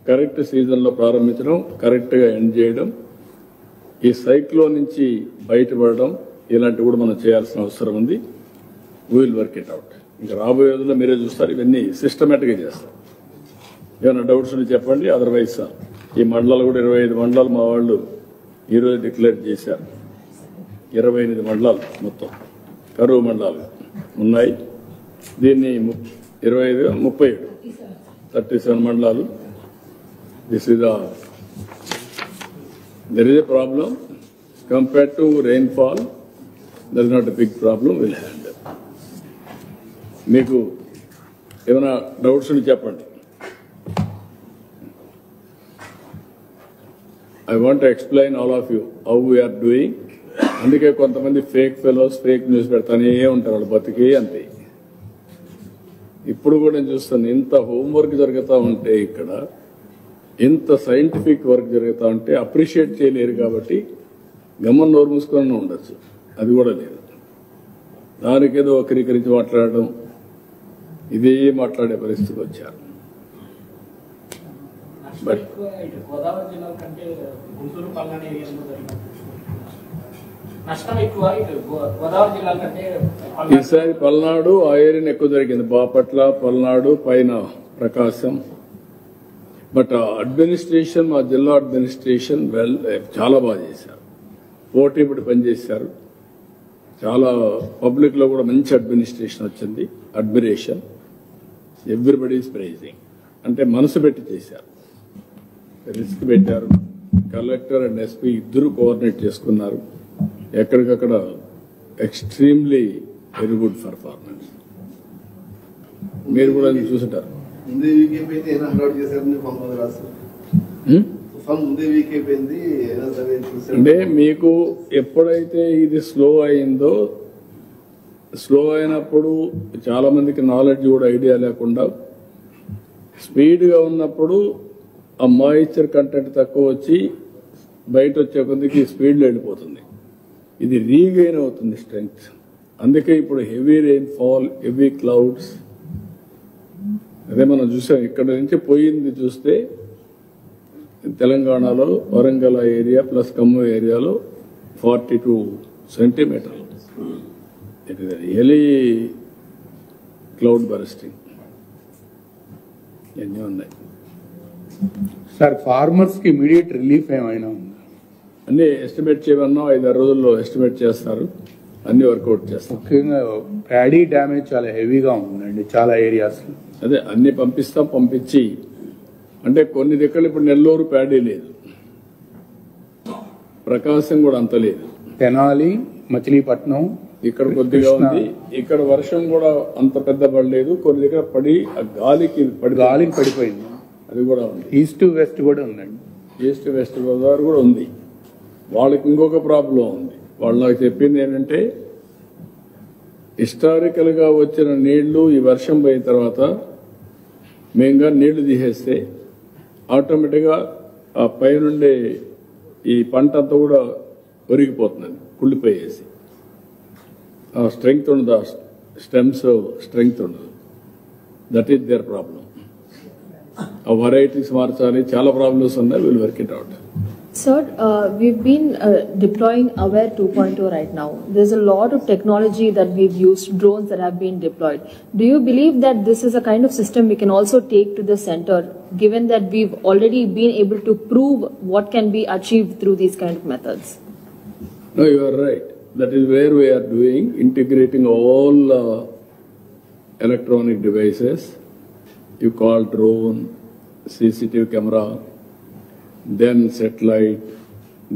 కరెక్ట్ సీజన్లో ప్రారంభించడం, కరెక్ట్గా ఎండ్ చేయడం, ఈ సైక్లోన్ నుంచి బయటపడడం, ఇలాంటివి కూడా మనం చేయాల్సిన అవసరం ఉంది. Will work it out. ఇంకా రాబోయే రోజుల్లో మీరే చూస్తారు. ఇవన్నీ సిస్టమేటిక్గా చేస్తాం. ఏమైనా డౌట్స్ ఉంటే చెప్పండి. అదర్వైజ్ ఈ మండలాలు కూడా 25 మండలాలు మా వాళ్ళు ఈరోజు డిక్లేర్ చేశారు. 28 మండలాలు మొత్తం కరువు మండలాలు ఉన్నాయి. దీన్ని 37 మండలాలు. This is there is a problem compared to rainfall. There is not a big problem. Will handle. మీకు ఏమైనా డౌట్స్ ఉంటే చెప్పండి. I want to explain all of you how we are doing. అందుకే కొంతమంది ఫేక్ ఫెలోస్ ఫేక్ న్యూస్ పెడతానే ఉంటారు, వాళ్ళు బతికే అంతే. ఇప్పుడు కూడా నేను చూస్తాను, ఇంత హోంవర్క్ జరుగుతూ ఉంటే, ఇక్కడ ఇంత సైంటిఫిక్ వర్క్ జరుగుతూ ఉంటే అప్రిషియేట్ చేయలేరు. కాబట్టి గమ్మన్ నోరు మూసుకొని ఉండొచ్చు, అది కూడా లేదు. దానికేదో వక్రీకరించి మాట్లాడడం, ఇదే మాట్లాడే పరిస్థితికి వచ్చారు. బట్ గోదావరి జిల్లా కంటే గుంటూరు, పల్నాడు ఏరియాలో జరిగిన నష్టం ఎక్కువ. గోదావరి జిల్లా కంటే ఈసారి పల్నాడు ఆ ఏరియాని ఎక్కువ జరిగింది. బాపట్ల, పల్నాడు, పైన ప్రకాశం. బట్ అడ్మినిస్ట్రేషన్, మా జిల్లా అడ్మినిస్ట్రేషన్ చాలా బాగా చేశారు. పోటీపడి పనిచేశారు. చాలా పబ్లిక్ లో కూడా మంచి అడ్మినిస్ట్రేషన్ వచ్చింది. అడ్మిరేషన్. Everybody is praising. అంటే మనసు పెట్టి చేశారు, రిస్క్ పెట్టారు. కలెక్టర్ అండ్ ఎస్పీ ఇద్దరు కోఆర్డినేట్ చేసుకున్నారు. ఎక్కడికక్కడ ఎక్స్ట్రీమ్లీ వెరీ గుడ్ పర్ఫార్మెన్స్. మీరు కూడా చూసుంటారు. ముందే వీక్ అయిపోయింది అయినా హండ్రెడ్ చేశారని కొంతమంది రాస్తారు. తుఫాన్ ముందే వీక్ అయిపోయింది అయినా సరే చూసారు. అంటే మీకు ఎప్పుడైతే ఇది స్లో అయిందో, స్లో అయినప్పుడు చాలా మందికి నాలెడ్జ్ కూడా ఐడియా లేకుండా స్పీడ్గా ఉన్నప్పుడు ఆ మాయిశ్చర్ కంటెంట్ తక్కువ వచ్చి బయట వచ్చే కొద్దికి స్పీడ్లో వెళ్ళిపోతుంది. ఇది రీగెయిన్ అవుతుంది స్ట్రెంగ్త్. అందుకే ఇప్పుడు heavy rain fall, heavy clouds, అదే మనం చూసాం. ఇక్కడ నుంచి పోయింది చూస్తే తెలంగాణలో వరంగల్ ఏరియా ప్లస్ ఖమ్మం ఏరియాలో 42 సెంటీమీటర్లు. It is really cloud bursting. ఎన్ని ఉన్నాయి సార్? ఫార్మర్స్ కి ఇమీడియట్ రిలీఫ్ ఏమైనా ఉందా? అన్ని ఎస్టిమేట్ చేయమన్నా 5-6 రోజుల్లో ఎస్టిమేట్ చేస్తారు, అన్ని వర్కౌట్ చేస్తారు. ముఖ్యంగా ప్యాడీ డ్యామేజ్ చాలా హెవీగా ఉందండి చాలా ఏరియాస్ లో. అదే అన్ని పంపించి అంటే కొన్ని దగ్గర ఇప్పుడు నెల్లూరు ప్యాడీ లేదు, ప్రకాశం కూడా అంత లేదు, తెనాలి, మచిలీపట్నం ఇక్కడ కొద్దిగా ఉంది. ఇక్కడ వర్షం కూడా అంత పెద్ద పడలేదు, కొన్ని దగ్గర పడి ఆ గాలికి పడిపోయింది. అది కూడా ఉంది. ఈస్ట్ వెస్ట్ కూడా ఉందండి. ఈస్ట్ వెస్ట్ గోదావరి కూడా ఉంది. వాళ్ళకి ఇంకొక ప్రాబ్లం ఉంది. వాళ్ళు నాకు చెప్పింది ఏంటంటే హిస్టారికల్ గా వచ్చిన నీళ్లు ఈ వర్షం పోయిన తర్వాత మేంగా నీళ్లు తీసేస్తే ఆటోమేటిక్ గా ఆ పైనుండే ఈ పంట అంతా కూడా ఒరిగిపోతుంది, కుళ్ళిపోయేసి. ఆ స్ట్రెంగ్త్ ఉండదు, ఆ స్టెమ్స్ స్ట్రెంగ్త్ ఉండదు. That is their problem. ఆ వెరైటీస్ మార్చాలి, చాలా ప్రాబ్లమ్స్ ఉన్నాయి. Will work it out. Sir, we've been deploying Aware 2.0 right now. There's a lot of technology that we've used, drones that have been deployed. Do you believe that this is a kind of system we can also take to the center, given that we've already been able to prove what can be achieved through these kind of methods? No, you are right. That is where we are doing, integrating all electronic devices. You call drone, CCTV camera, then satellite,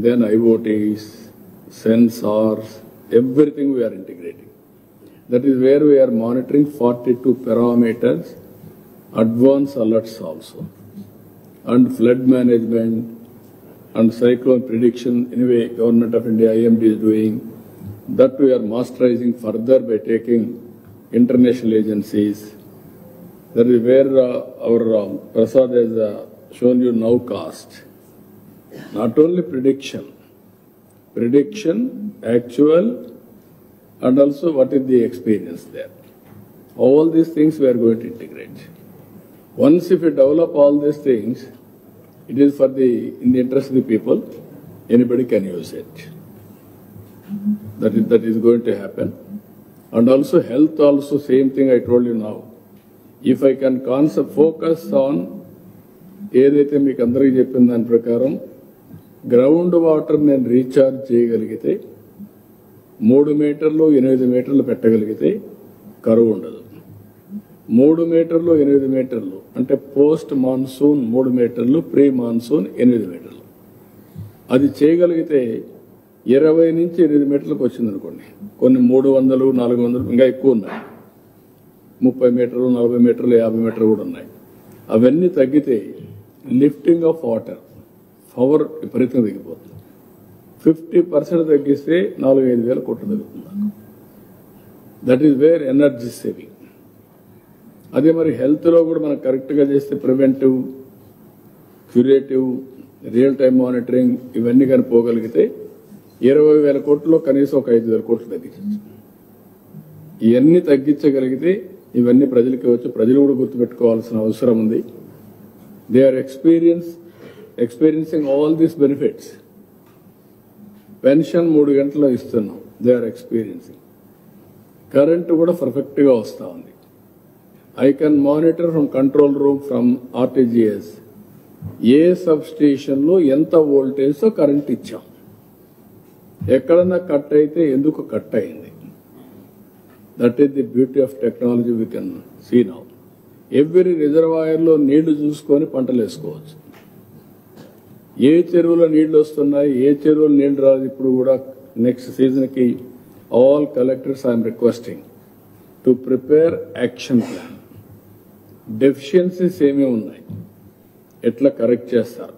then IoTs, sensors, everything we are integrating. That is where we are monitoring 42 parameters, advanced alerts also, and flood management and cyclone prediction. Anyway, Government of India, IMD is doing that. We are masterizing further by taking international agencies. That is where our Prasad has shown you nowcast. Not only prediction, actual, and also what is the experience there. All these things we are going to integrate. Once if we develop all these things, it is in the interest of the people, anybody can use it. That is going to happen. And also health also, same thing I told you now. If I can focus on ఏదైతే మీకు అందరికీ చెప్పిన దాని ప్రకారం ground water నేను recharge చేయగలిగితే 3 మీటర్లు 8 మీటర్లు పెట్టగలిగితే కరువు ఉండదు. 3 మీటర్లు 8 మీటర్లు అంటే పోస్ట్ మాన్సూన్ 3 మీటర్లు, ప్రీ మాన్సూన్ 8 మీటర్లు. అది చేయగలిగితే 20 నుంచి 8 మీటర్లకు వచ్చింది అనుకోండి. కొన్ని 300, 400 ఇంకా ఎక్కువ ఉన్నాయి. 30 మీటర్లు, 40 మీటర్లు, 50 మీటర్లు కూడా ఉన్నాయి. అవన్నీ తగ్గితే లిఫ్టింగ్ ఆఫ్ వాటర్ పవర్ విపరీతంగా తగ్గిపోతుంది. 50% తగ్గిస్తే 4-5 వేల కోట్లు తగ్గుతుంది. That is wear energy saving. అదే మరి హెల్త్లో కూడా మనం కరెక్ట్గా చేస్తే preventive, curative, real time monitoring ఇవన్నీ కానీ పోగలిగితే 20,000 కోట్లలో కనీసం ఒక 5,000 కోట్లు తగ్గించవచ్చు. ఇవన్నీ తగ్గించగలిగితే ఇవన్నీ ప్రజలకి వచ్చి ప్రజలు కూడా గుర్తుపెట్టుకోవాల్సిన అవసరం ఉంది. They are experiencing all these benefits. Pension 3 గంటల్లో ఇస్తున్నాం, దే ఆర్ ఎక్స్పీరియన్సింగ్. కరెంటు కూడా పర్ఫెక్ట్గా వస్తూ ఉంది. I can monitor from control room from RTGS A sub స్టేషన్లో ఎంత వోల్టేజ్తో కరెంట్ ఇచ్చాం, ఎక్కడన్నా కట్ అయితే ఎందుకు కట్ అయింది. That is the beauty of technology we can see now. Every రిజర్వాయర్లో నీళ్లు చూసుకొని పంటలు వేసుకోవచ్చు. ఏ చెరువులో నీళ్లు వస్తున్నాయి, ఏ చెరువులో నీళ్లు రాదు. ఇప్పుడు కూడా నెక్స్ట్ సీజన్కి all collectors I'm requesting to prepare action plan. Deficiencies ఏమేమి ఉన్నాయి, ఎట్లా కరెక్ట్ చేస్తారు,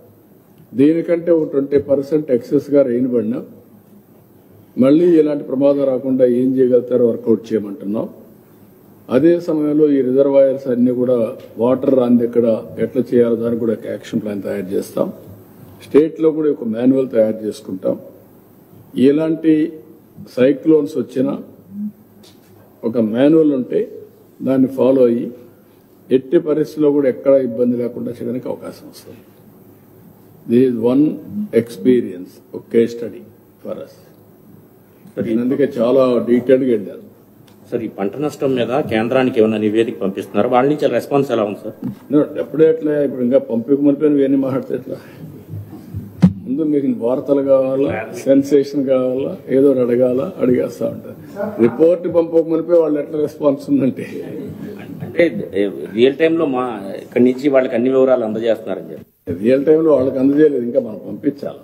దీనికంటే ఒక 20% ఎక్సెస్గా రెయిన్ పడినా మళ్ళీ ఇలాంటి ప్రమాదం రాకుండా ఏం చేయగలుగుతారో వర్కౌట్ చేయమంటున్నాం. అదే సమయంలో ఈ రిజర్వాయర్స్ అన్ని కూడా వాటర్ రాని దగ్గర ఎట్లా చేయాలో దానికి కూడా ఒక యాక్షన్ ప్లాన్ తయారు చేస్తాం. స్టేట్లో కూడా ఒక మాన్యువల్ తయారు చేసుకుంటాం. ఎలాంటి సైక్లోన్స్ వచ్చినా ఒక మాన్యువల్ ఉంటే దాన్ని ఫాలో అయ్యి ఎట్టి పరిస్థితుల్లో కూడా ఎక్కడ ఇబ్బంది లేకుండా చేయడానికి అవకాశం వస్తుంది. దిస్ ఈజ్ వన్ ఎక్స్పీరియన్స్, ఒక కేస్ స్టడీ ఫర్ అస్. అందుకే చాలా డీటెయిల్గా వెళ్ళారు. సార్, ఈ పంట నష్టం మీద కేంద్రానికి ఏమైనా నివేదిక పంపిస్తున్నారు? వాళ్ళ నుంచి రెస్పాన్స్ ఎలా ఉంది సార్? ఎప్పుడే ఎట్లా, ఇప్పుడు ఇంకా పంపిక మలిపోయిన ఇవన్నీ మాట్లాడితే ఎట్లా? ముందు మీకు వార్తలు కావాలా, సెన్సేషన్ కావాలా, ఏదో అడగాల, అడిగేస్తా ఉంటారు. రిపోర్ట్ పంపక మలిపోయి వాళ్ళు ఎట్లా రెస్పాన్స్ ఉందంటే, అంటే రియల్ టైంలో మా ఇక్కడి నుంచి వాళ్ళకి అన్ని వివరాలు అందజేస్తున్నారని చెప్పి. రియల్ టైంలో వాళ్ళకి అందజేయలేదు, ఇంకా మనం పంపించాలి.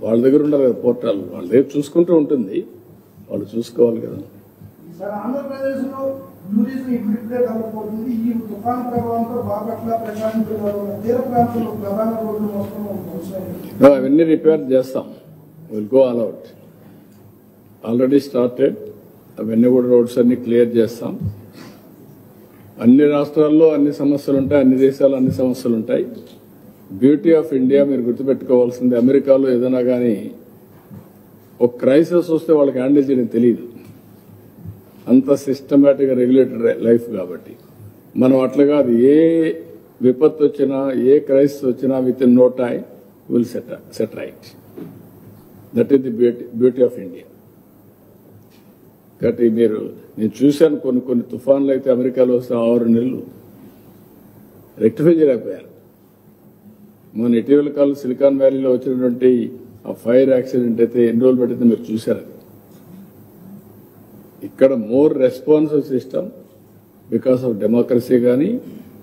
వాళ్ళ దగ్గర ఉండాలి కదా పోర్టల్, వాళ్ళ దగ్గర చూసుకుంటూ ఉంటుంది, వాళ్ళు చూసుకోవాలి కదా. సార్, ఆంధ్రప్రదేశ్ లో టూరిజం ఇప్పుడిప్పుడే డెవలప్ అవుతుంది. ఈ తుఫాను ప్రభావంతో బాపట్ల, ప్రకాశం జిల్లాలో తీర ప్రాంతంలో ప్రధాన రోడ్లు మొత్తం అవన్నీ రిపేర్ చేస్తాం. Will go all out, already started. అవన్నీ కూడా రోడ్స్ అన్ని క్లియర్ చేస్తాం. అన్ని రాష్ట్రాల్లో అన్ని సమస్యలు ఉంటాయి, అన్ని దేశాల్లో అన్ని సమస్యలు ఉంటాయి. బ్యూటీ ఆఫ్ ఇండియా మీరు గుర్తుపెట్టుకోవాల్సింది, అమెరికాలో ఏదైనా కానీ ఒక క్రైసిస్ వస్తే వాళ్ళకి హ్యాండిల్ చేయడం తెలియదు, అంత సిస్టమేటిక్గా రెగ్యులేటెడ్ లైఫ్ కాబట్టి. మనం అట్లా కాదు, ఏ విపత్తు వచ్చినా, ఏ క్రైసిస్ వచ్చినా within no time will set right. That is the beauty of India. కాబట్టి నేను చూశాను కొన్ని తుఫాన్లు అయితే అమెరికాలో వస్తే 6 నెలలు రెక్టిఫై చేయలేకపోయారు. మన ఇటీవల కాలం సిలికాన్ వ్యాలీలో వచ్చినటువంటి ఆ ఫైర్ యాక్సిడెంట్ అయితే ఎన్ని రోజులు పట్టిందో మీరు చూశారు. ఇక్కడ more responsive system because of democracy కానీ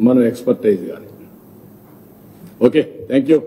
మన ఎక్స్పర్టైజ్ కానీ. Okay, thank you.